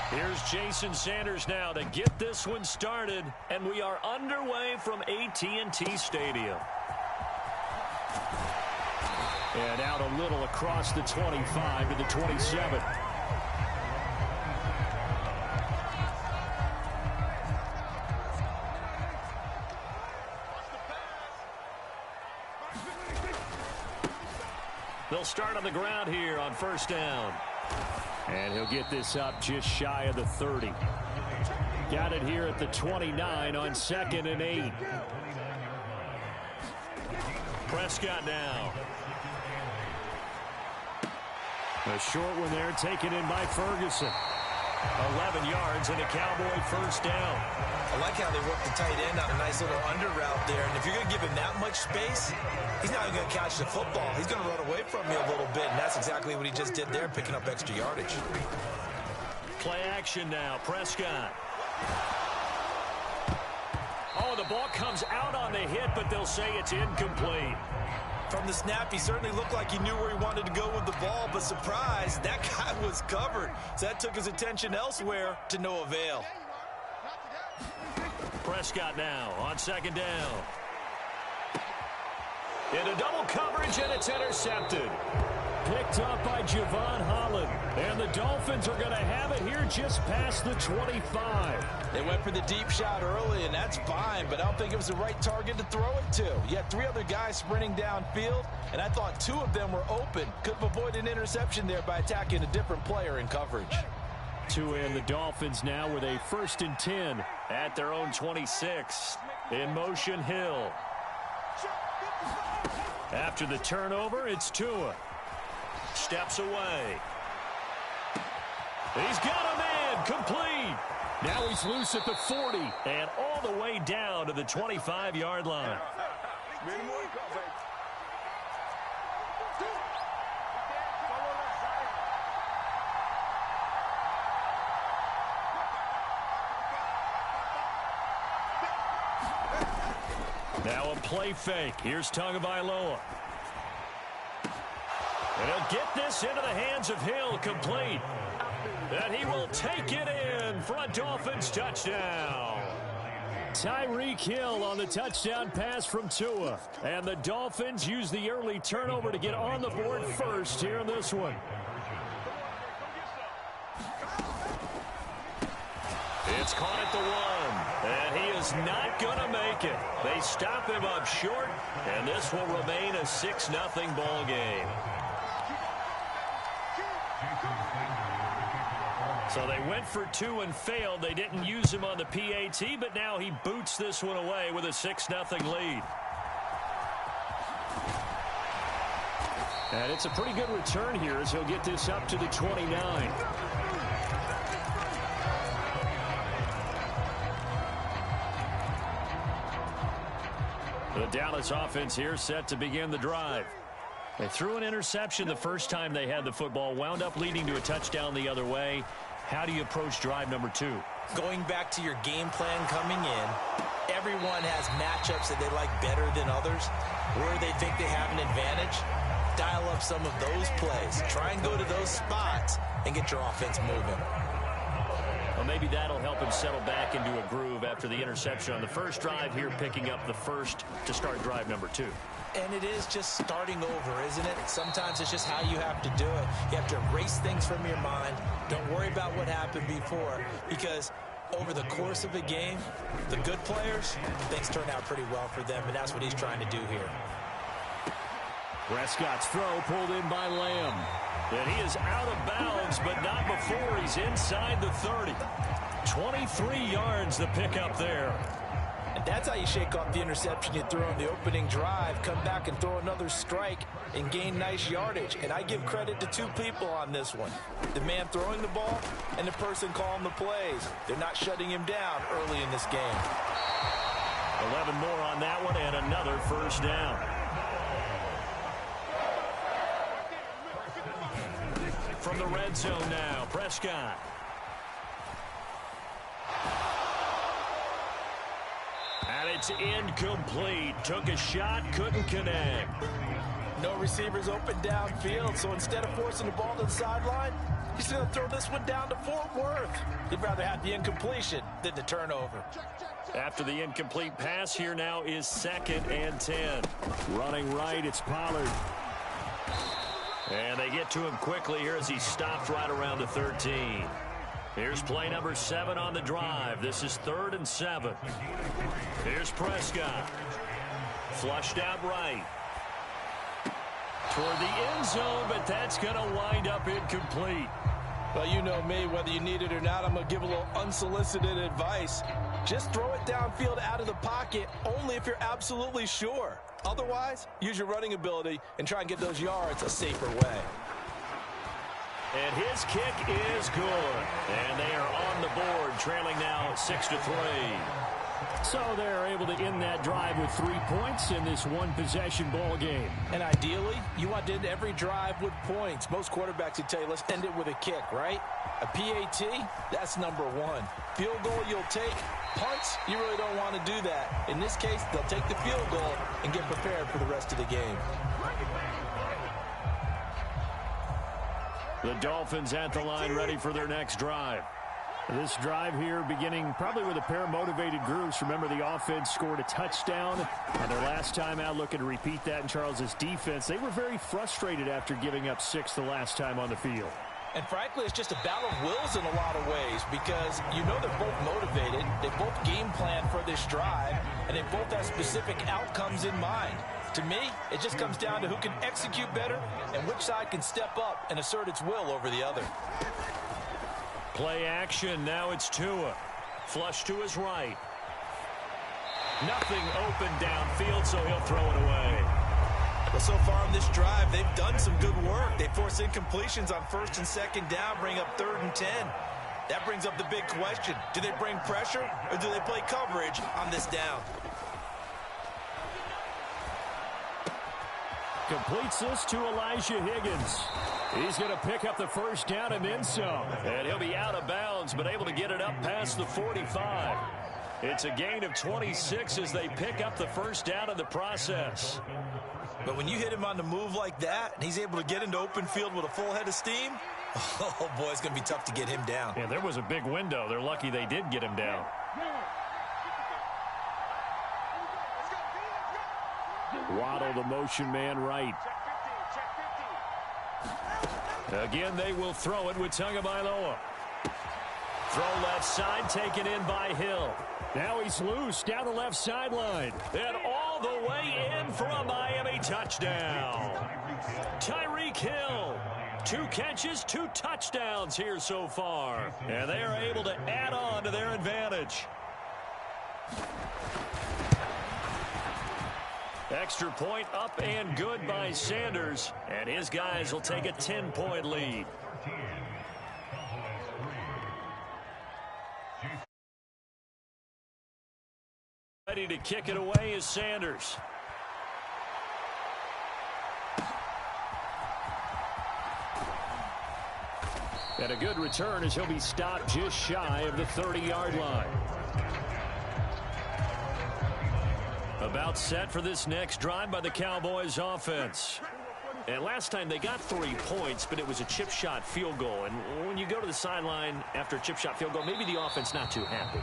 [SPEAKER 4] Here's Jason Sanders now to get this one started, and we are underway from AT&T Stadium. And out a little across the 25 to the 27. They'll start on the ground here on first down. And he'll get this up just shy of the 30. Got it here at the 29 on 2nd and 8. Prescott now. A short one there taken in by Ferguson. 11 yards and a Cowboy first down.
[SPEAKER 2] I like how they work the tight end on a nice little under route there. And if you're going to give him that much space, he's not even going to catch the football. He's going to run away from you a little bit, and that's exactly what he just did there, picking up extra yardage.
[SPEAKER 1] Play action now. Prescott. Oh, the ball comes out on the hit, but they'll say it's incomplete.
[SPEAKER 2] From the snap, he certainly looked like he knew where he wanted to go with the ball, but surprise, that guy was covered. So that took his attention elsewhere to no avail.
[SPEAKER 1] Prescott now on 2nd down. Into double coverage, and it's intercepted.
[SPEAKER 4] Picked up by Javon Holland. And the Dolphins are going to have it here just past the 25.
[SPEAKER 3] They went for the deep shot early, and that's fine, but I don't think it was the right target to throw it to. You had 3 other guys sprinting downfield, and I thought 2 of them were open. Could have avoided an interception there by attacking a different player in coverage.
[SPEAKER 4] And the Dolphins now with a 1st and 10
[SPEAKER 1] at their own 26. In motion, Hill. After the turnover, it's Tua. Steps away. He's got a man complete.
[SPEAKER 4] Now he's loose at the 40.
[SPEAKER 1] And all the way down to the 25-yard line. Now a play fake. Here's Tagovailoa. And he'll get this into the hands of Hill, complete. And he will take it in for a Dolphins touchdown.
[SPEAKER 4] Tyreek Hill on the touchdown pass from Tua. And the Dolphins use the early turnover to get on the board first here in this one.
[SPEAKER 1] It's caught at the 1. And he is not going to make it. They stop him up short. And this will remain a 6-0 ball game. So they went for 2 and failed. They didn't use him on the PAT, but now he boots this one away with a 6-0 lead.
[SPEAKER 4] And it's a pretty good return here as he'll get this up to the 29. The Dallas offense here set to begin the drive. They threw an interception the first time they had the football, wound up leading to a touchdown the other way. How do you approach drive number 2?
[SPEAKER 2] Going back to your game plan coming in, everyone has matchups that they like better than others, where they think they have an advantage. Dial up some of those plays. Try and go to those spots and get your offense moving.
[SPEAKER 4] Well, maybe that'll help him settle back into a groove after the interception on the first drive here, picking up the first to start drive number 2.
[SPEAKER 2] And it is just starting over, isn't it? Sometimes it's just how you have to do it. You have to erase things from your mind. Don't worry about what happened before, because over the course of a game, the good players, things turn out pretty well for them, and that's what he's trying to do here.
[SPEAKER 4] Prescott's throw pulled in by Lamb.
[SPEAKER 1] And he is out of bounds, but not before he's inside the 30. 23 yards the pickup there.
[SPEAKER 2] And that's how you shake off the interception you threw on the opening drive, come back and throw another strike and gain nice yardage. And I give credit to 2 people on this one. The man throwing the ball and the person calling the plays. They're not shutting him down early in this game.
[SPEAKER 4] 11 more on that one and another first down. From the red zone now, Prescott. And it's incomplete. Took a shot, couldn't connect.
[SPEAKER 2] No receivers open downfield, so instead of forcing the ball to the sideline, he's going to throw this one down to Fort Worth. He'd rather have the incompletion than the turnover.
[SPEAKER 4] After the incomplete pass, here now is 2nd and 10. Running right, it's Pollard. And they get to him quickly here as he stopped right around the 13. Here's play number 7 on the drive. This is 3rd and 7. Here's Prescott. Flushed out right. Toward the end zone, but that's going to wind up incomplete.
[SPEAKER 2] Well, you know me, whether you need it or not, I'm going to give a little unsolicited advice. Just throw it downfield out of the pocket, only if you're absolutely sure. Otherwise, use your running ability and try and get those yards a safer way.
[SPEAKER 4] And his kick is good. And they are on the board, trailing now 6-3. So they're able to end that drive with 3 points in this one-possession ball game.
[SPEAKER 2] And ideally, you want to end every drive with points. Most quarterbacks would tell you, let's end it with a kick, right? A PAT, that's number 1. Field goal you'll take. Punts, you really don't want to do that. In this case, they'll take the field goal and get prepared for the rest of the game.
[SPEAKER 4] The Dolphins at the line, ready for their next drive. This drive here beginning probably with a pair of motivated groups. Remember, the offense scored a touchdown on their last time out, looking to repeat that in Charles's defense. They were very frustrated after giving up 6 the last time on the field.
[SPEAKER 2] And frankly, it's just a battle of wills in a lot of ways because you know they're both motivated, they both game plan for this drive, and they both have specific outcomes in mind. To me, it just comes down to who can execute better and which side can step up and assert its will over the other.
[SPEAKER 4] Play action. Now it's Tua. Flush to his right. Nothing open downfield, so he'll throw it away.
[SPEAKER 2] Well, so far in this drive, they've done some good work. They force incompletions on 1st and 2nd down, bring up 3rd and 10. That brings up the big question. Do they bring pressure or do they play coverage on this down?
[SPEAKER 4] Completes this to Elijah Higgins. He's going to pick up the first down and then some. And he'll be out of bounds, but able to get it up past the 45. It's a gain of 26 as they pick up the first down in the process.
[SPEAKER 2] But when you hit him on the move like that, and he's able to get into open field with a full head of steam, oh, boy, it's going to be tough to get him down.
[SPEAKER 4] Yeah, there was a big window. They're lucky they did get him down. Waddle, the motion man, right. Again, they will throw it with Tagovailoa. Throw left side, taken in by Hill. Now he's loose down the left sideline. And all the way in for a Miami touchdown. Tyreek Hill. 2 catches, 2 touchdowns here so far. And they are able to add on to their advantage. Extra point up and good by Sanders. And his guys will take a 10-point lead. Ready to kick it away is Sanders. And a good return as he'll be stopped just shy of the 30-yard line. About set for this next drive by the Cowboys offense. And last time they got 3 points, but it was a chip shot field goal. And when you go to the sideline after a chip shot field goal, maybe the offense not too happy.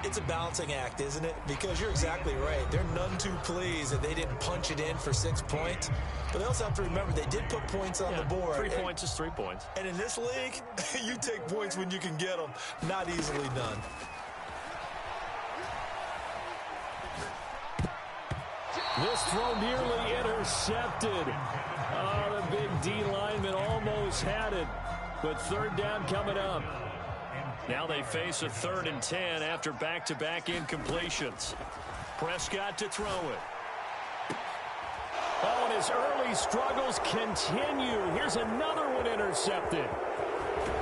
[SPEAKER 2] It's a balancing act, isn't it? Because you're exactly right. They're none too pleased that they didn't punch it in for 6 points. But they also have to remember they did put points on the board.
[SPEAKER 4] 3 points is 3 points.
[SPEAKER 2] And in this league, you take points when you can get them. Not easily done.
[SPEAKER 4] This throw nearly intercepted. Oh, the big D lineman almost had it. But 3rd down coming up. Now they face a 3rd and 10 after back-to-back incompletions. Prescott to throw it. Oh, and his early struggles continue. Here's another one intercepted.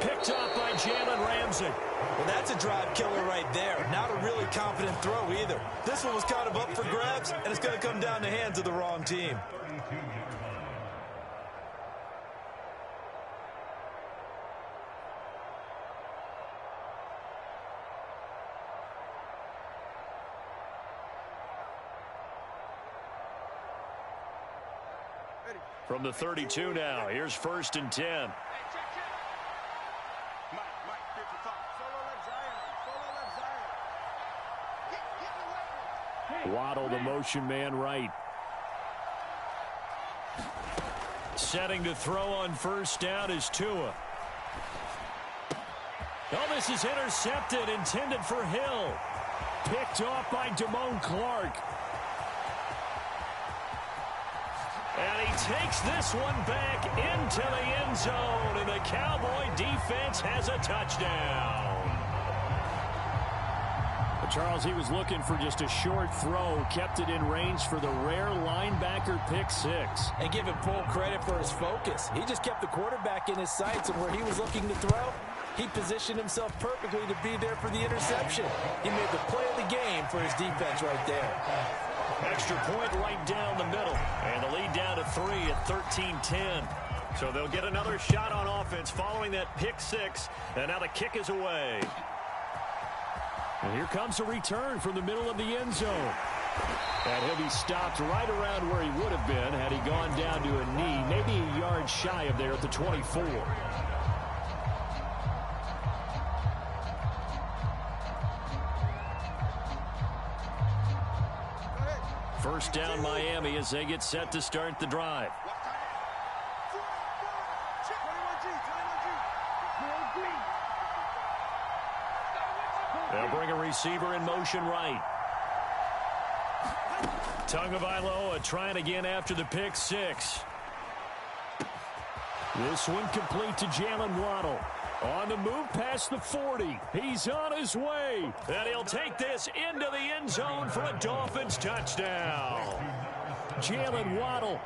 [SPEAKER 1] Picked off by Jalen Ramsey.
[SPEAKER 2] Well, that's a drive killer right there. Not a really confident throw either. This one was kind of up for grabs, and it's going to come down the hands of the wrong team.
[SPEAKER 1] From the 32 now, here's 1st and 10.
[SPEAKER 5] Mike, 55. Solo left Zion.
[SPEAKER 1] Waddle, the motion man, right. Setting to throw on 1st down is Tua. Oh, this is intercepted, intended for Hill. Picked off by Damone Clark. And he takes this one back into the end zone, and the Cowboy defense has a touchdown. But Charles, he was looking for just a short throw, kept it in range for the rare linebacker pick 6.
[SPEAKER 2] And give him full credit for his focus. He just kept the quarterback in his sights, and where he was looking to throw, he positioned himself perfectly to be there for the interception. He made the play of the game for his defense right there.
[SPEAKER 1] Extra point right down the middle. And the lead down to 3 at 13-10. So they'll get another shot on offense following that pick 6. And now the kick is away. And here comes a return from the middle of the end zone. And he'll be stopped right around where he would have been had he gone down to a knee, maybe a yard shy of there at the 24. First down Miami as they get set to start the drive. They'll bring a receiver in motion right. Tagovailoa trying again after the pick 6. This one complete to Jalen Waddle. On the move past the 40. He's on his way. And he'll take this into the end zone for a Dolphins touchdown. Jalen Waddle,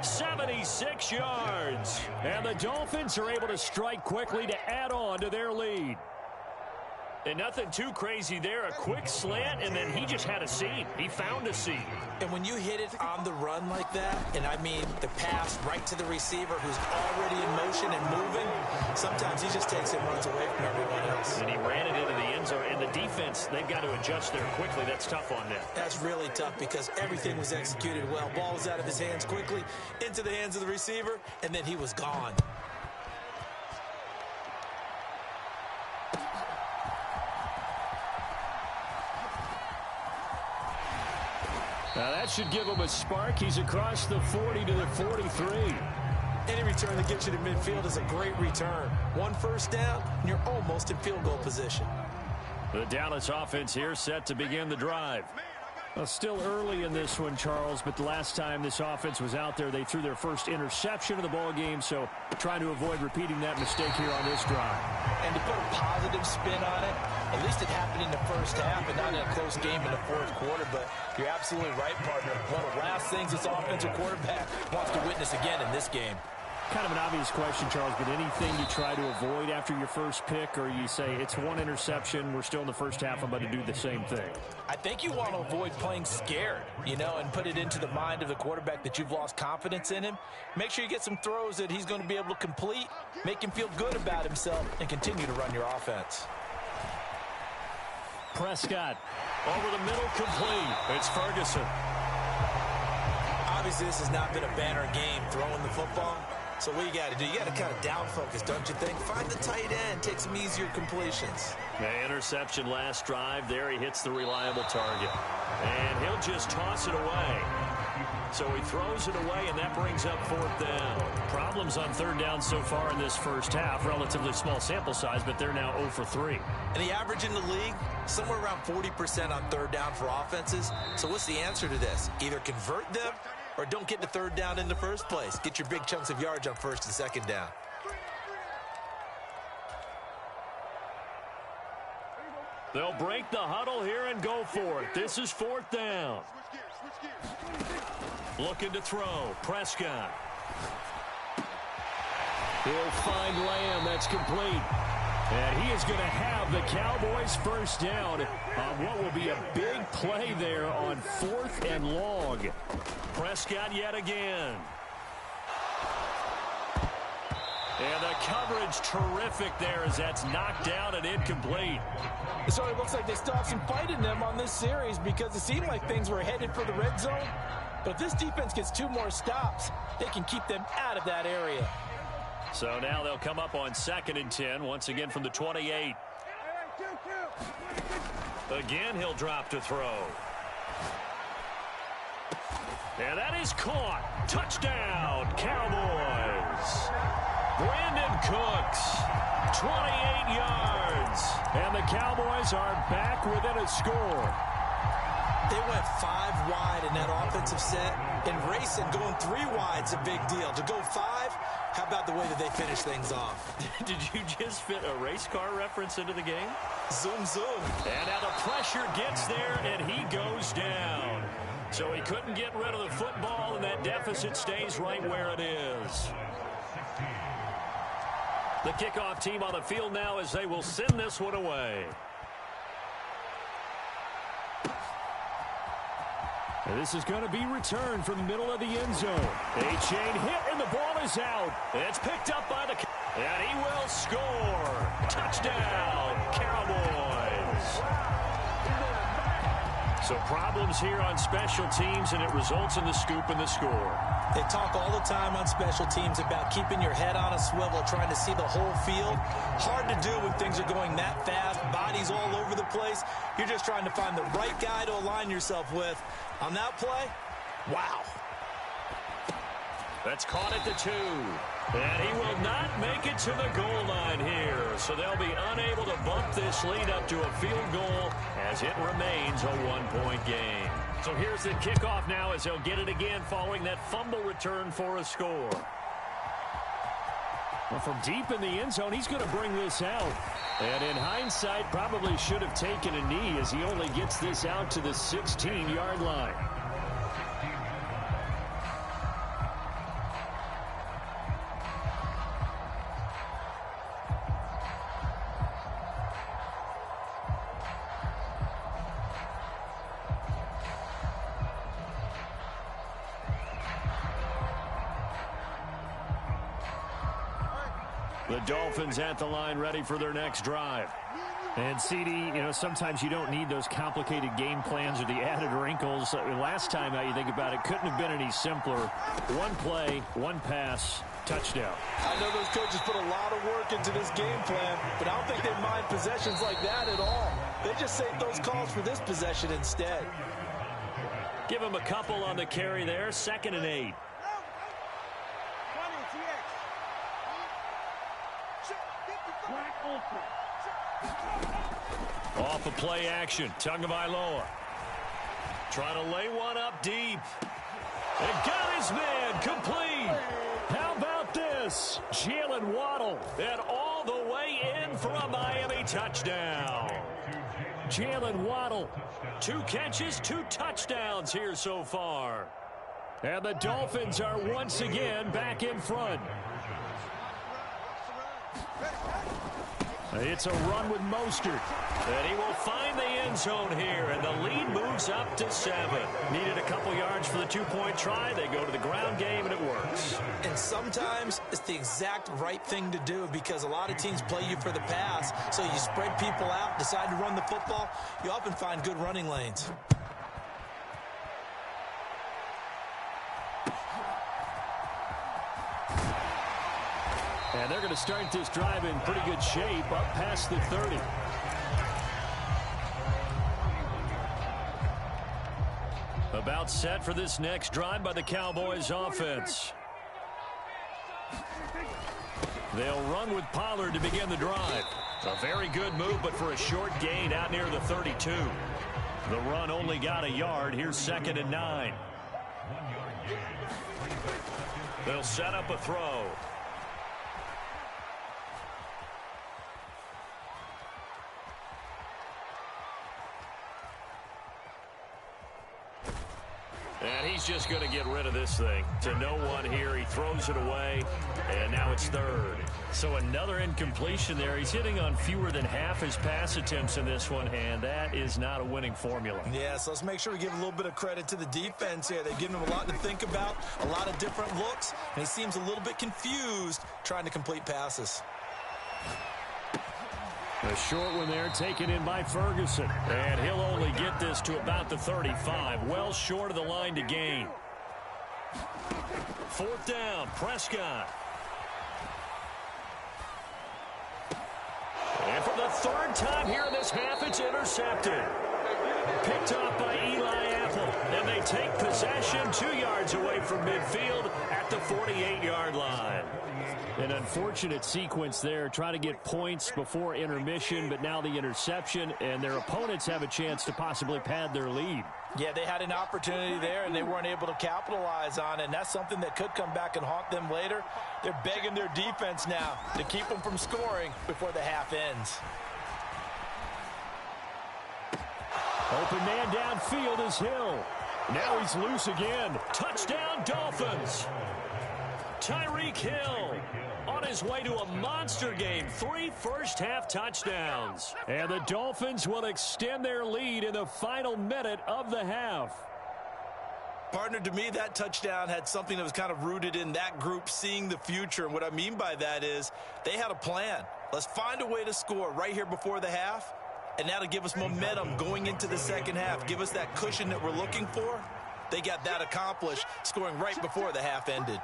[SPEAKER 1] 76 yards. And the Dolphins are able to strike quickly to add on to their lead. And nothing too crazy there. A quick slant, and then he just had a seam. He found a seam.
[SPEAKER 2] And when you hit it on the run like that, and I mean the pass right to the receiver who's already in motion and moving, sometimes he just takes it and runs away from everyone else.
[SPEAKER 1] And he ran it into the end zone. And the defense, they've got to adjust there quickly. That's tough on them.
[SPEAKER 2] That's really tough because everything was executed well. Ball was out of his hands quickly, into the hands of the receiver, and then he was gone.
[SPEAKER 1] Now that should give him a spark. He's across the 40 to the 43.
[SPEAKER 2] Any return that gets you to midfield is a great return. 1 first down, and you're almost in field goal position.
[SPEAKER 1] The Dallas offense here set to begin the drive.
[SPEAKER 4] Well, still early in this one, Charles, but the last time this offense was out there, they threw their first interception of the ball game, so trying to avoid repeating that mistake here on this drive.
[SPEAKER 2] And to put a positive spin on it, at least it happened in the first half and not in a close game in the fourth quarter, but you're absolutely right, partner. One of the last things this offensive quarterback wants to witness again in this game.
[SPEAKER 4] Kind of an obvious question, Charles, but anything you try to avoid after your first pick, or you say it's one interception, we're still in the first half, I'm about to do the same thing?
[SPEAKER 2] I think you want to avoid playing scared, you know, and put it into the mind of the quarterback that you've lost confidence in him. Make sure you get some throws that he's going to be able to complete, make him feel good about himself, and continue to run your offense.
[SPEAKER 1] Prescott over the middle, complete. It's Ferguson.
[SPEAKER 2] Obviously, this has not been a banner game throwing the football. So what you got to do, you got to kind of down focus, don't you think? Find the tight end, take some easier completions.
[SPEAKER 1] The interception last drive. There he hits the reliable target. And he'll just toss it away. So he throws it away, and that brings up 4th down. Problems on 3rd down so far in this first half. Relatively small sample size, but they're now 0 for 3.
[SPEAKER 2] And the average in the league, somewhere around 40% on 3rd down for offenses. So what's the answer to this? Either convert them or don't get the 3rd down in the first place. Get your big chunks of yards on 1st and 2nd down.
[SPEAKER 1] They'll break the huddle here and go for it. This is 4th down. Looking to throw. Prescott.
[SPEAKER 4] He'll find Lamb. That's complete. And he is going to have the Cowboys first down on what will be a big play there on 4th and long. Prescott yet again. And the coverage terrific there as that's knocked out and incomplete.
[SPEAKER 2] So it looks like they still have some fight in them on this series because it seemed like things were headed for the red zone. But if this defense gets 2 more stops, they can keep them out of that area.
[SPEAKER 4] So now they'll come up on 2nd and 10, once again from the 28. Again, he'll drop to throw. And that is caught. Touchdown, Cowboys. Brandon Cooks, 28 yards. And the Cowboys are back within a score.
[SPEAKER 2] They went 5 wide in that offensive set. And racing, going 3 wide's a big deal. To go 5, how about the way that they finish things off?
[SPEAKER 4] Did you just fit a race car reference into the game?
[SPEAKER 2] Zoom, zoom.
[SPEAKER 4] And now the pressure gets there, and he goes down. So he couldn't get rid of the football, and that deficit stays right where it is. The kickoff team on the field now as they will send this one away. And this is going to be returned from the middle of the end zone. A chain hit, and the ball is out. It's picked up by the... And he will score. Touchdown, Cowboys. So problems here on special teams, and it results in the scoop and the score.
[SPEAKER 2] They talk all the time on special teams about keeping your head on a swivel, trying to see the whole field. Hard to do when things are going that fast, bodies all over the place. You're just trying to find the right guy to align yourself with. On that play, wow.
[SPEAKER 4] That's caught at the 2. And he will not make it to the goal line here. So they'll be unable to bump this lead up to a field goal as it remains a 1-point game. So here's the kickoff now as they'll get it again following that fumble return for a score. Well, from deep in the end zone, he's going to bring this out. And in hindsight, probably should have taken a knee as he only gets this out to the 16-yard line. The Dolphins at the line ready for their next drive. And CD, you know, sometimes you don't need those complicated game plans or the added wrinkles. Last time out, you think about it, couldn't have been any simpler. 1 play, 1 pass, touchdown.
[SPEAKER 3] I know those coaches put a lot of work into this game plan, but I don't think they mind possessions like that at all. They just save those calls for this possession instead.
[SPEAKER 4] Give him a couple on the carry there. 2nd and 8. Off of play action, Tagovailoa. Trying to lay one up deep. And got his man complete. How about this? Jalen Waddle, and all the way in for a Miami touchdown. Jalen Waddle, 2 catches, 2 touchdowns here so far. And the Dolphins are once again back in front. It's a run with Mostert. And he will find the end zone here, and the lead moves up to 7. Needed a couple yards for the 2-point try. They go to the ground game, and it works.
[SPEAKER 2] And sometimes it's the exact right thing to do because a lot of teams play you for the pass. So you spread people out, decide to run the football. You often find good running lanes.
[SPEAKER 4] And they're going to start this drive in pretty good shape up past the 30. About set for this next drive by the Cowboys offense. They'll run with Pollard to begin the drive. A very good move, but for a short gain out near the 32. The run only got a yard. Here's 2nd and 9. They'll set up a throw. And he's just going to get rid of this thing. To no one here. He throws it away, and now it's third. So another incompletion there. He's hitting on fewer than half his pass attempts in this one, and that is not a winning formula.
[SPEAKER 2] Yeah, so let's make sure we give a little bit of credit to the defense here. They've given him a lot to think about, a lot of different looks, and he seems a little bit confused trying to complete passes.
[SPEAKER 4] A short one there taken in by Ferguson. And he'll only get this to about the 35. Well short of the line to gain. Fourth down, Prescott. And for the third time here in this half, it's intercepted. Picked off by Eli Apple. And they take possession 2 yards away from midfield at the 48-yard line. An unfortunate sequence there, trying to get points before intermission, but now the interception, and their opponents have a chance to possibly pad their lead.
[SPEAKER 2] Yeah, they had an opportunity there, and they weren't able to capitalize on it, and that's something that could come back and haunt them later. They're begging their defense now to keep them from scoring before the half ends.
[SPEAKER 4] Open man downfield is Hill. Now he's loose again. Touchdown, Dolphins. Tyreek Hill on his way to a monster game. 3 first-half touchdowns. And the Dolphins will extend their lead in the final minute of the half.
[SPEAKER 2] Partner, to me, that touchdown had something that was kind of rooted in that group seeing the future. And what I mean by that is they had a plan. Let's find a way to score right here before the half. And that'll give us momentum going into the second half. Give us that cushion that we're looking for. They got that accomplished, scoring right before the half ended.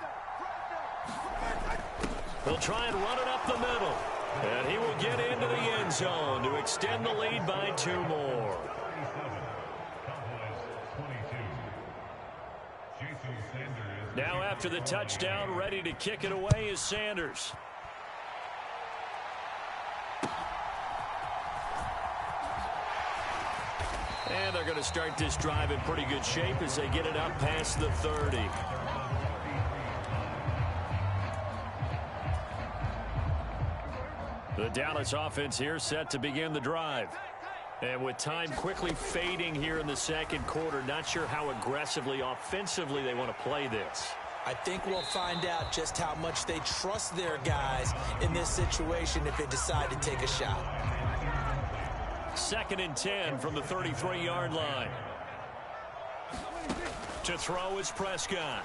[SPEAKER 4] They'll try and run it up the middle. And he will get into the end zone to extend the lead by 2 more. Now after the touchdown, ready to kick it away is Sanders. And they're going to start this drive in pretty good shape as they get it up past the 30. The Dallas offense here set to begin the drive. And with time quickly fading here in the second quarter, not sure how aggressively, offensively they want to play this.
[SPEAKER 2] I think we'll find out just how much they trust their guys in this situation if they decide to take a shot.
[SPEAKER 4] 2nd and 10 from the 33-yard line. To throw is Prescott.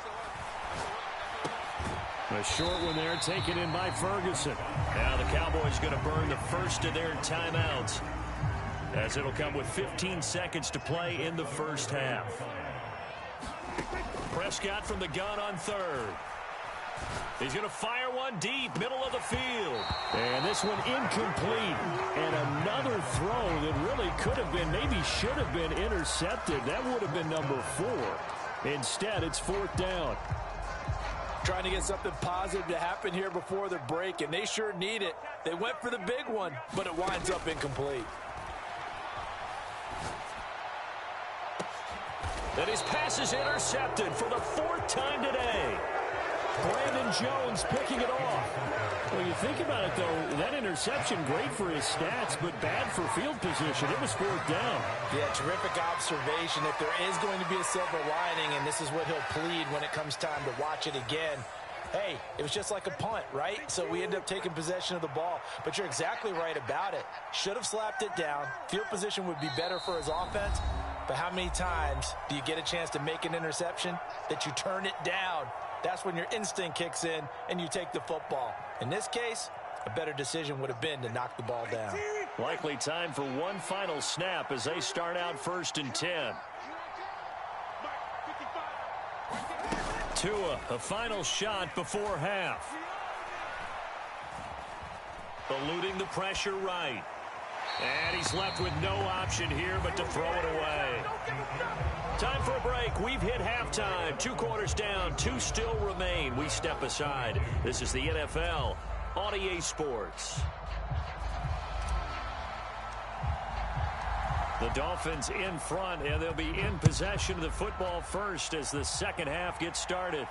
[SPEAKER 4] A short one there taken in by Ferguson. Now the Cowboys going to burn the first of their timeouts, as it'll come with 15 seconds to play in the first half. Prescott from the gun on 3rd. He's going to fire one deep, middle of the field. And this one incomplete. And another throw that really could have been, maybe should have been intercepted. That would have been number 4. Instead, it's 4th down.
[SPEAKER 2] Trying to get something positive to happen here before the break, and they sure need it. They went for the big one, but it winds up incomplete.
[SPEAKER 4] And his pass is intercepted for the 4th time today. Brandon Jones picking it off. Well, you think about it, though, that interception, great for his stats, but bad for field position. It was 4th down.
[SPEAKER 2] Yeah, terrific observation. If there is going to be a silver lining, and this is what he'll plead when it comes time to watch it again, hey, it was just like a punt, right? So we end up taking possession of the ball. But you're exactly right about it. Should have slapped it down. Field position would be better for his offense. But how many times do you get a chance to make an interception that you turn it down? That's when your instinct kicks in and you take the football. In this case, a better decision would have been to knock the ball down.
[SPEAKER 4] Likely time for one final snap as they start out 1st and 10. Tua, a final shot before half. Eluding the pressure right. And he's left with no option here but to throw it away. Time for a break. We've hit halftime. 2 quarters down. 2 still remain. We step aside. This is the NFL on EA Sports. The Dolphins in front, and they'll be in possession of the football first as the second half gets started.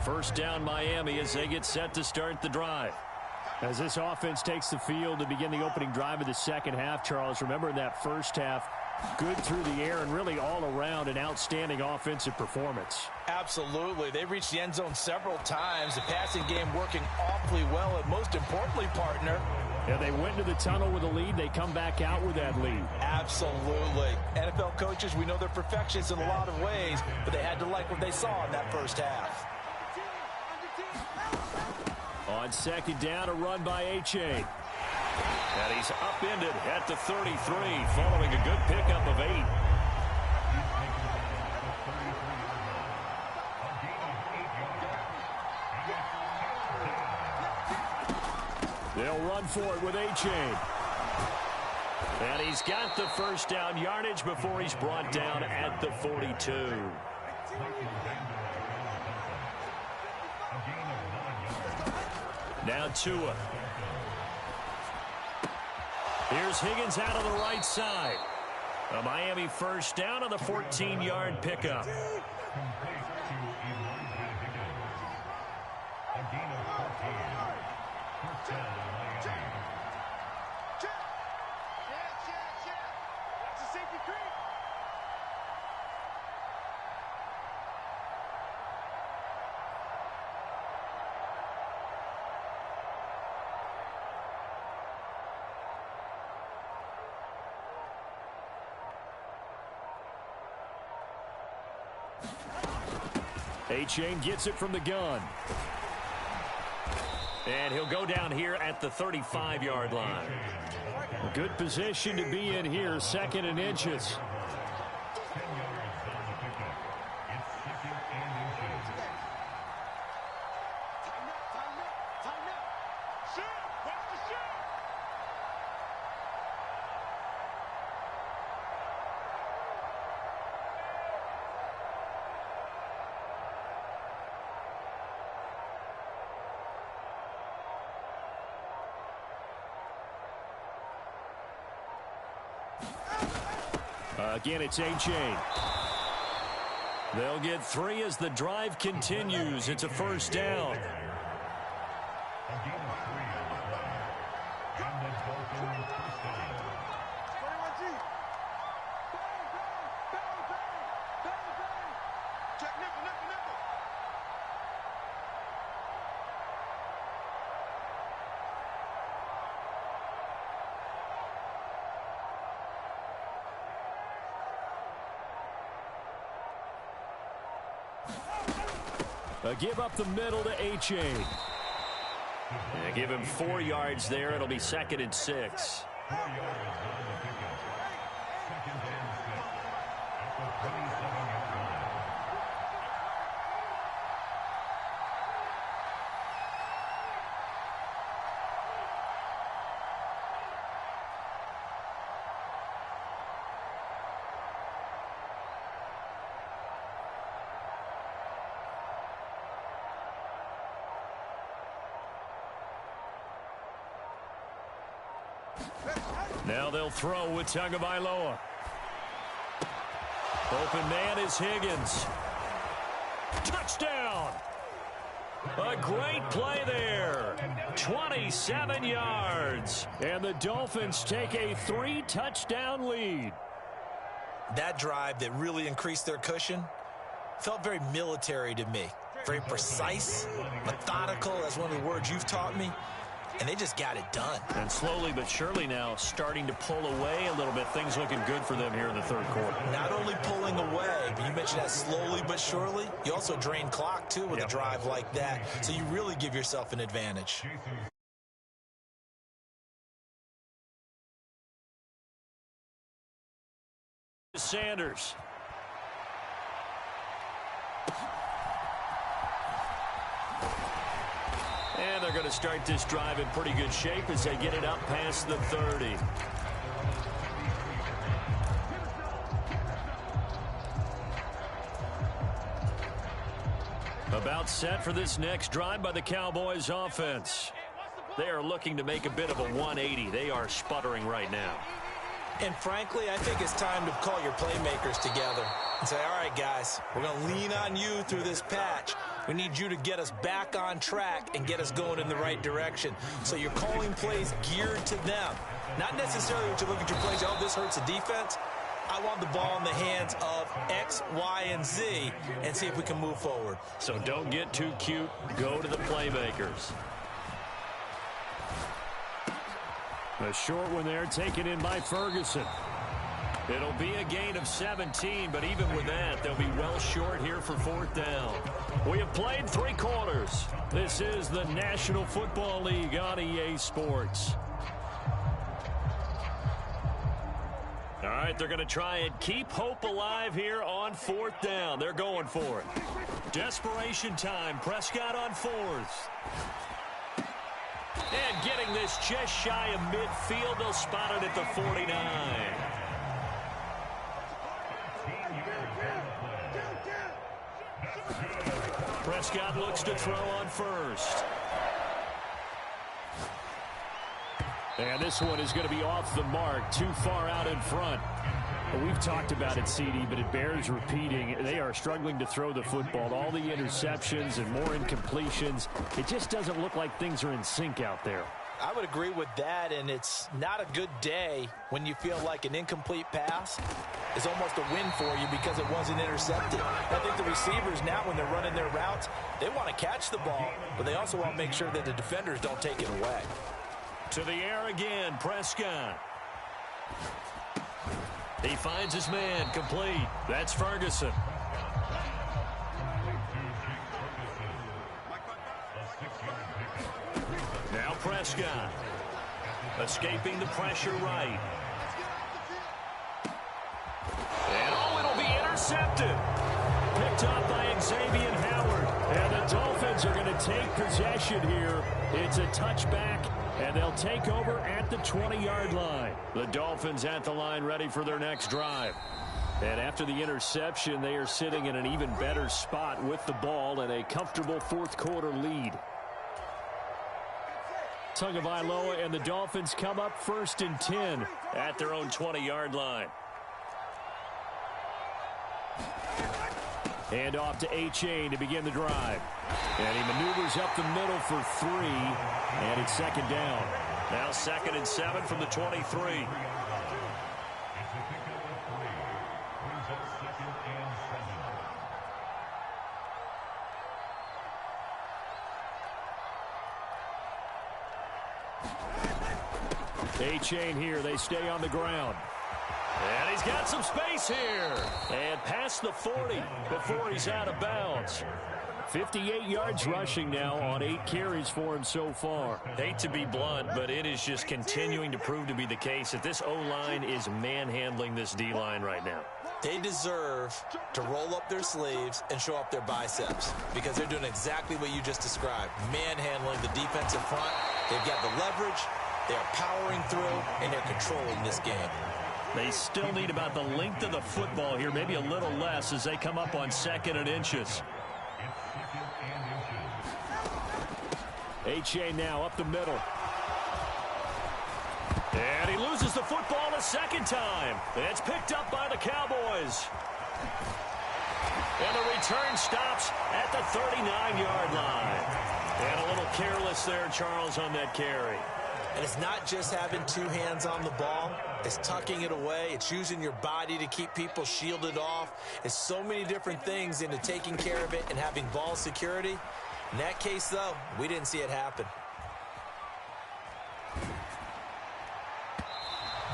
[SPEAKER 4] First down Miami as they get set to start the drive. As this offense takes the field to begin the opening drive of the second half, Charles, remember in that first half, good through the air and really all around an outstanding offensive performance.
[SPEAKER 2] Absolutely. They reached the end zone several times. The passing game working awfully well. And most importantly, partner,
[SPEAKER 4] yeah, they went into the tunnel with a lead. They come back out with that lead.
[SPEAKER 2] Absolutely. NFL coaches, we know they're perfectionists in a lot of ways, but they had to like what they saw in that first half.
[SPEAKER 4] On second down, a run by A-Chain. And he's upended at the 33, following a good pickup of 8. They'll run for it with A-Chain. And he's got the first down yardage before he's brought down at the 42. Now Tua. Here's Higgins out of the right side. A Miami first down on the 14-yard pickup. A-Chain gets it from the gun. And he'll go down here at the 35-yard line. A good position to be in here, second and inches. Again, it's A-Chain. They'll get 3 as the drive continues. It's a first down. Give up the middle to A-Chain. Give him 4 yards there. It'll be second and 6. Now they'll throw with Tagovailoa. Open man is Higgins. Touchdown! A great play there. 27 yards. And the Dolphins take a 3-touchdown lead.
[SPEAKER 2] That drive that really increased their cushion felt very military to me. Very precise, methodical. That's one of the words you've taught me. And they just got it done.
[SPEAKER 4] And slowly but surely now starting to pull away a little bit. Things looking good for them here in the third quarter.
[SPEAKER 2] Not only pulling away, but you mentioned that slowly but surely. You also drain clock, too, with a drive like that. So you really give yourself an advantage.
[SPEAKER 4] Sanders. And they're going to start this drive in pretty good shape as they get it up past the 30. About set for this next drive by the Cowboys offense. They are looking to make a bit of a 180. They are sputtering right now.
[SPEAKER 2] And frankly, I think it's time to call your playmakers together and say, all right, guys, we're going to lean on you through this patch. We need you to get us back on track and get us going in the right direction. So you're calling plays geared to them. Not necessarily to look at your plays, oh, this hurts the defense. I want the ball in the hands of X, Y, and Z and see if we can move forward.
[SPEAKER 4] So don't get too cute. Go to the playmakers. A short one there, taken in by Ferguson. It'll be a gain of 17, but even with that, they'll be well short here for 4th down. We have played 3 quarters. This is the National Football League on EA Sports. All right, they're going to try and keep hope alive here on 4th down. They're going for it. Desperation time. Prescott on 4th. And getting this just shy of midfield. They'll spot it at the 49. Prescott looks to throw on 1st. And this one is going to be off the mark, too far out in front. Well, we've talked about it, CD, but it bears repeating. They are struggling to throw the football. All the interceptions and more incompletions. It just doesn't look like things are in sync out there.
[SPEAKER 2] I would agree with that, and it's not a good day when you feel like an incomplete pass is almost a win for you because it wasn't intercepted. I think the receivers now, when they're running their routes, they want to catch the ball, but they also want to make sure that the defenders don't take it away.
[SPEAKER 4] To the air again, Prescott. He finds his man, complete. That's Ferguson. Now Prescott. Escaping the pressure right. And oh, it'll be intercepted. Picked up by Xavier Howard. And the Dolphins are going to take possession here. It's a touchback. And they'll take over at the 20-yard line. The Dolphins at the line ready for their next drive. And after the interception, they are sitting in an even better spot with the ball and a comfortable 4th quarter lead. Tagovailoa and the Dolphins come up 1st and 10 at their own 20-yard line. Hand off to A-Chain to begin the drive. And he maneuvers up the middle for 3. And it's 2nd down. Now 2nd and 7 from the 23. A-Chain here. They stay on the ground. And he's got some space here. And past the 40 before he's out of bounds. 58 yards rushing now on 8 carries for him so far. Hate to be blunt, but it is just continuing to prove to be the case that this O-line is manhandling this D-line right now.
[SPEAKER 2] They deserve to roll up their sleeves and show up their biceps because they're doing exactly what you just described, manhandling the defensive front. They've got the leverage, they're powering through, and they're controlling this game.
[SPEAKER 4] They still need about the length of the football here, maybe a little less as they come up on 2nd and inches. A-Chain now up the middle. And he loses the football a 2nd time. It's picked up by the Cowboys. And the return stops at the 39-yard line. And a little careless there, Charles, on that carry.
[SPEAKER 2] And it's not just having 2 hands on the ball. It's tucking it away. It's using your body to keep people shielded off. It's so many different things into taking care of it and having ball security. In that case, though, we didn't see it happen.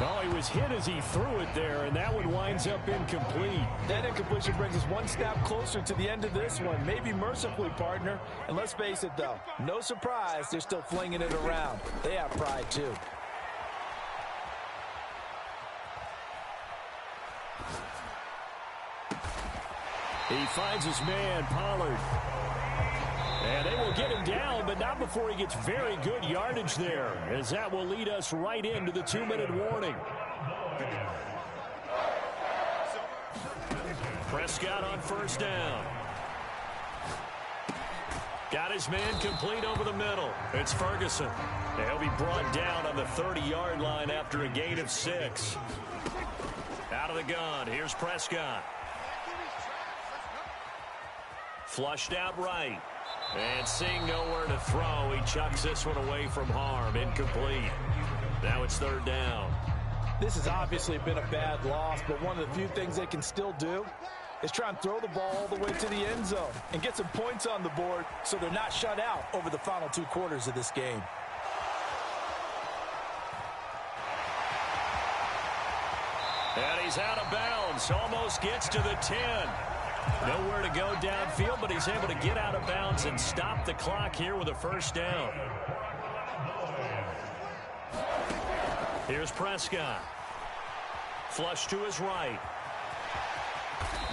[SPEAKER 4] Well, he was hit as he threw it there, and that one winds up incomplete.
[SPEAKER 3] That incompletion brings us one step closer to the end of this one. Maybe mercifully, partner. And let's face it, though, no surprise, they're still flinging it around. They have pride, too.
[SPEAKER 4] He finds his man, Pollard. And they will get him down, but not before he gets very good yardage there, as that will lead us right into the 2-minute warning. Prescott on 1st down.
[SPEAKER 1] Got his man complete over the middle. It's Ferguson. And he'll be brought down on the 30-yard line after a gain of 6. Out of the gun, here's Prescott. Flushed out right. And seeing nowhere to throw, he chucks this one away from harm. Incomplete. Now it's 3rd down.
[SPEAKER 3] This has obviously been a bad loss, but one of the few things they can still do is try and throw the ball all the way to the end zone and get some points on the board so they're not shut out over the final 2 quarters of this game.
[SPEAKER 1] And he's out of bounds. Almost gets to the 10. Nowhere to go downfield, but he's able to get out of bounds and stop the clock here with a 1st down. Here's Prescott. Flush to his right.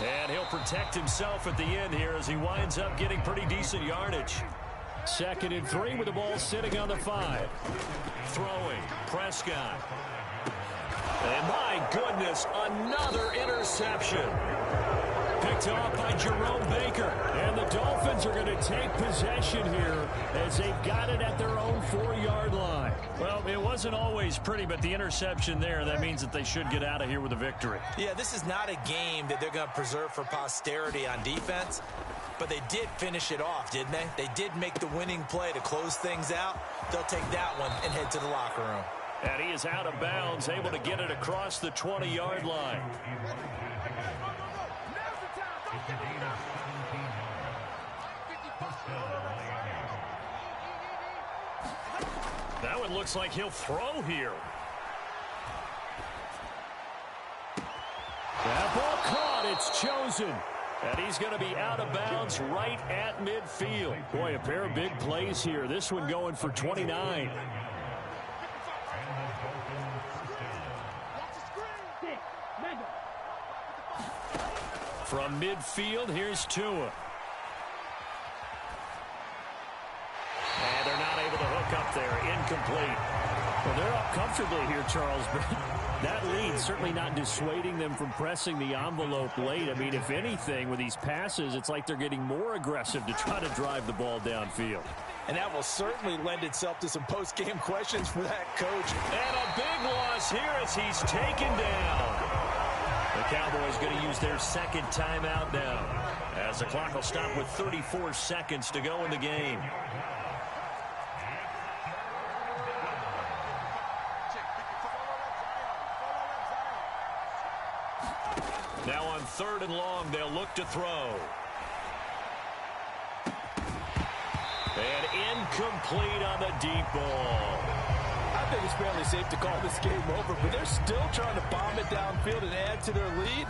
[SPEAKER 1] And he'll protect himself at the end here as he winds up getting pretty decent yardage. 2nd and 3 with the ball sitting on the 5. Throwing, Prescott. And my goodness, another interception. Picked off by Jerome Baker. And the Dolphins are going to take possession here as they've got it at their own 4-yard line. Well, it wasn't always pretty, but the interception there, that means that they should get out of here with a victory.
[SPEAKER 2] Yeah, this is not a game that they're going to preserve for posterity on defense, but they did finish it off, didn't they? They did make the winning play to close things out. They'll take that one and head to the locker room.
[SPEAKER 1] And he is out of bounds, able to get it across the 20-yard line. That one looks like he'll throw here. That ball caught. It's chosen. And he's going to be out of bounds right at midfield. Boy, a pair of big plays here. This one going for 29. From midfield, here's Tua. And they're not able to hook up there. Incomplete. Well, they're up comfortably here, Charles, but that lead certainly not dissuading them from pressing the envelope late. I mean, if anything, with these passes, it's like they're getting more aggressive to try to drive the ball downfield.
[SPEAKER 3] And that will certainly lend itself to some post-game questions for that coach.
[SPEAKER 1] And a big loss here as he's taken down. The Cowboys going to use their 2nd timeout now, as the clock will stop with 34 seconds to go in the game. Now on 3rd and long, they'll look to throw. And incomplete on the deep ball.
[SPEAKER 3] I think it's fairly safe to call this game over, but they're still trying to bomb it downfield and add to their lead.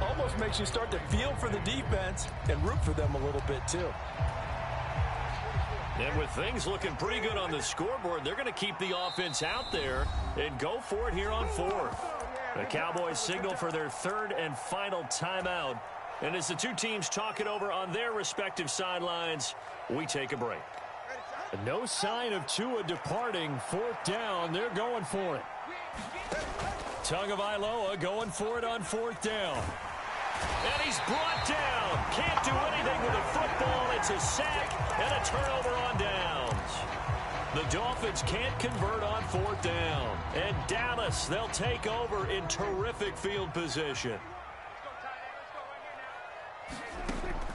[SPEAKER 3] Almost makes you start to feel for the defense and root for them a little bit too.
[SPEAKER 1] And with things looking pretty good on the scoreboard, they're going to keep the offense out there and go for it here on 4th. The Cowboys signal for their 3rd and final timeout. And as the two teams talk it over on their respective sidelines, we take a break. No sign of Tua departing. 4th down. They're going for it. Tagovailoa going for it on 4th down. And he's brought down. Can't do anything with the football. It's a sack and a turnover on downs. The Dolphins can't convert on 4th down. And Dallas, they'll take over in terrific field position.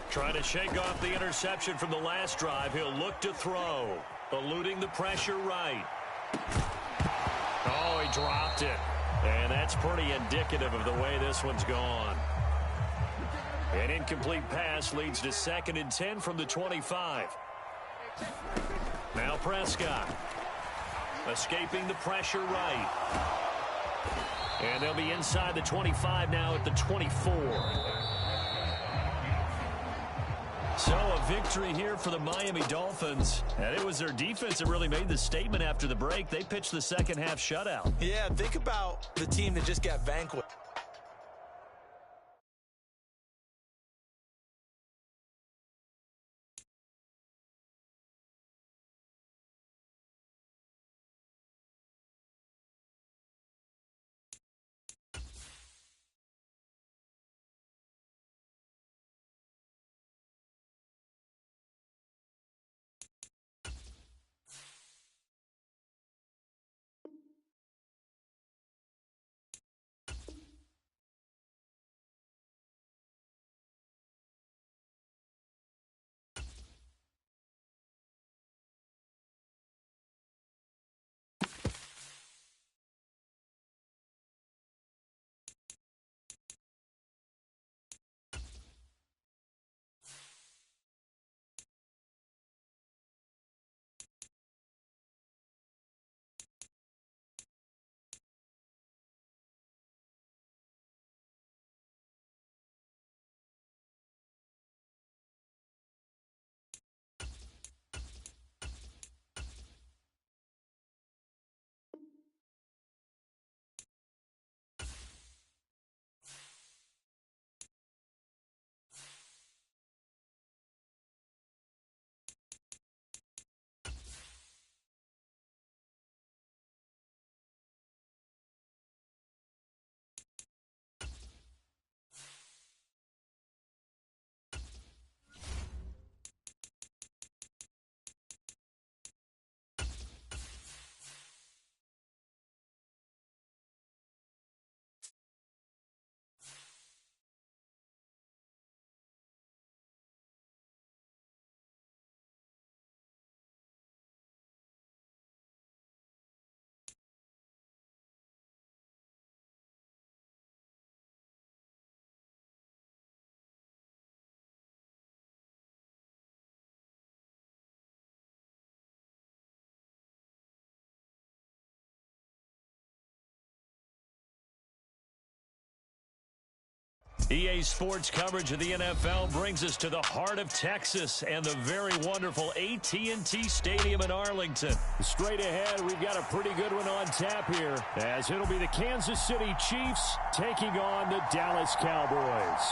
[SPEAKER 1] Trying to shake off the interception from the last drive. He'll look to throw. Eluding the pressure right. Oh, he dropped it. And that's pretty indicative of the way this one's gone. An incomplete pass leads to 2nd and 10 from the 25. Now Prescott. Escaping the pressure right. And they'll be inside the 25 now at the 24. So a victory here for the Miami Dolphins. And it was their defense that really made the statement after the break. They pitched the 2nd half shutout.
[SPEAKER 2] Yeah, think about the team that just got vanquished.
[SPEAKER 1] EA Sports coverage of the NFL brings us to the heart of Texas and the very wonderful AT&T Stadium in Arlington.
[SPEAKER 4] Straight ahead, we've got a pretty good one on tap here, as it'll be the Kansas City Chiefs taking on the Dallas Cowboys.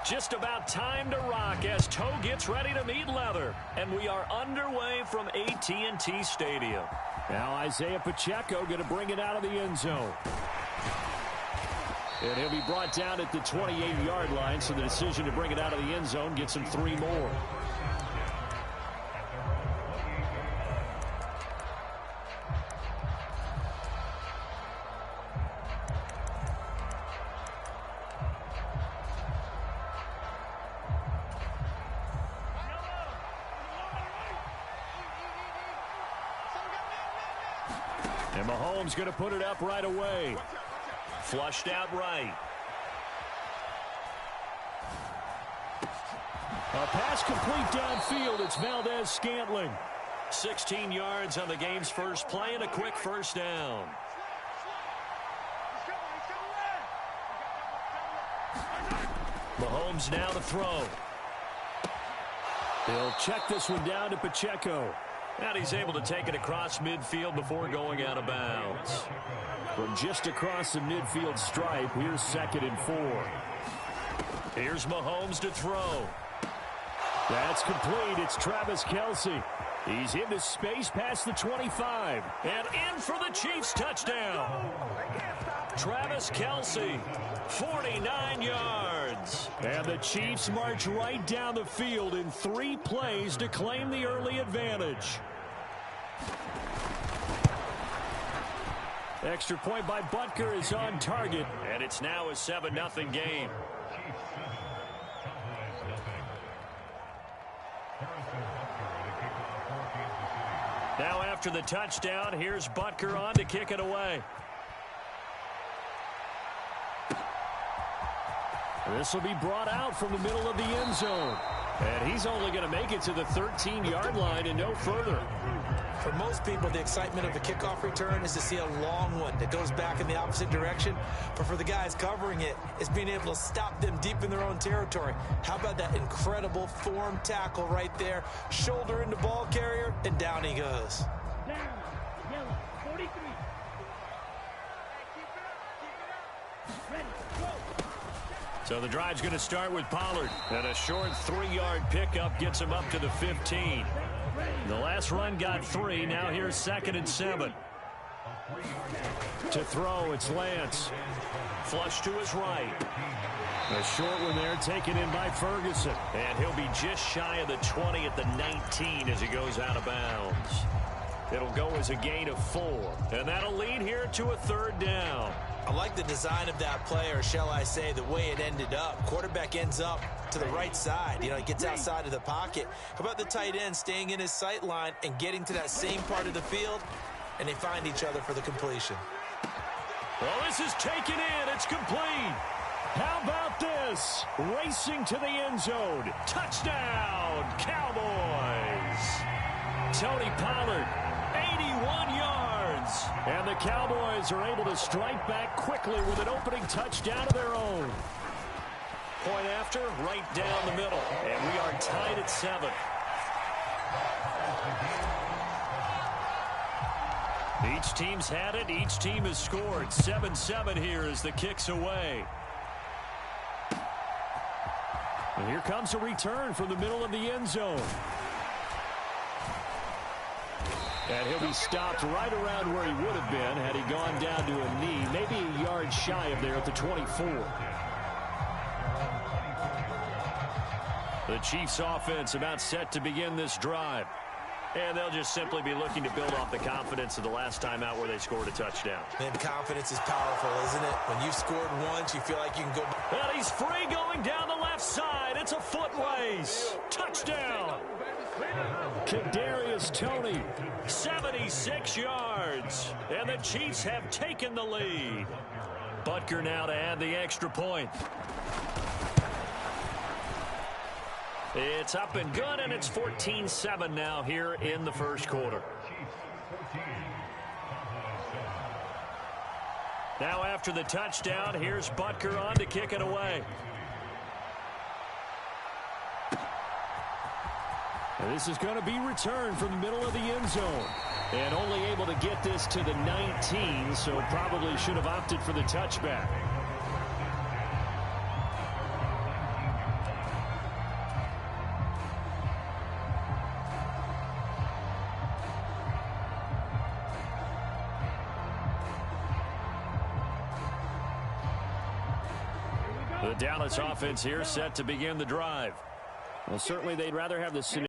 [SPEAKER 1] Just about time to rock as toe gets ready to meet leather. And we are underway from AT&T Stadium.
[SPEAKER 4] Now Isaiah Pacheco going to bring it out of the end zone. And he'll be brought down at the 28-yard line, so the decision to bring it out of the end zone gets him 3 more. And Mahomes going to put it up right away.
[SPEAKER 1] Flushed out right.
[SPEAKER 4] A pass complete downfield. It's Valdez-Scantling.
[SPEAKER 1] 16 yards on the game's first play and a quick first down. Mahomes now to throw.
[SPEAKER 4] He'll check this one down to Pacheco.
[SPEAKER 1] And he's able to take it across midfield before going out of bounds.
[SPEAKER 4] From just across the midfield stripe, here's 2nd and 4.
[SPEAKER 1] Here's Mahomes to throw.
[SPEAKER 4] That's complete. It's Travis Kelce. He's into space past the 25.
[SPEAKER 1] And in for the Chiefs touchdown. Travis Kelce, 49 yards.
[SPEAKER 4] And the Chiefs march right down the field in 3 plays to claim the early advantage. Extra point by Butker is on target.
[SPEAKER 1] And it's now a 7-0 game. Now after the touchdown, here's Butker on to kick it away.
[SPEAKER 4] This will be brought out from the middle of the end zone. And he's only going to make it to the 13-yard line and no further.
[SPEAKER 2] For most people, the excitement of a kickoff return is to see a long one that goes back in the opposite direction. But for the guys covering it, it's being able to stop them deep in their own territory. How about that incredible form tackle right there? Shoulder into ball carrier, and down he goes.
[SPEAKER 5] Yellow, 43.
[SPEAKER 1] So the drive's going to start with Pollard. And a short 3-yard pickup gets him up to the 15. The last run got 3. Now here's 2nd and 7.
[SPEAKER 4] To throw, it's Lance.
[SPEAKER 1] Flush to his right.
[SPEAKER 4] A short one there taken in by Ferguson.
[SPEAKER 1] And he'll be just shy of the 20 at the 19 as he goes out of bounds. It'll go as a gain of 4. And that'll lead here to a 3rd down.
[SPEAKER 2] I like the design of that play, or shall I say the way it ended up. Quarterback ends up to the right side. You know, he gets outside of the pocket. How about the tight end staying in his sight line and getting to that same part of the field, and they find each other for the completion.
[SPEAKER 1] Well, this is taken in. It's complete.
[SPEAKER 4] How about this? Racing to the end zone.
[SPEAKER 1] Touchdown, Cowboys. Tony Pollard, 81 yards.
[SPEAKER 4] And the Cowboys are able to strike back quickly with an opening touchdown of their own.
[SPEAKER 1] Point after, right down the middle. And we are tied at 7. Each team's had it. Each team has scored. 7-7 here as the kick's away.
[SPEAKER 4] And here comes a return from the middle of the end zone. And he'll be stopped right around where he would have been had he gone down to a knee, maybe a yard shy of there at the 24.
[SPEAKER 1] The Chiefs offense about set to begin this drive. And they'll just simply be looking to build off the confidence of the last time out where they scored a touchdown.
[SPEAKER 2] Man, confidence is powerful, isn't it? When you've scored once, you feel like you can go.
[SPEAKER 1] And he's free going down the left side. It's a foot race. Touchdown.
[SPEAKER 4] Kadarius Toney.
[SPEAKER 1] 76 yards. And the Chiefs have taken the lead. Butker now to add the extra point. It's up and good, and it's 14-7 now here in the first quarter. Now after the touchdown, here's Butker on to kick it away.
[SPEAKER 4] And this is going to be returned from the middle of the end zone. And only able to get this to the 19, so probably should have opted for the touchback. The Dallas offense here set to begin the drive. Well, certainly they'd rather have the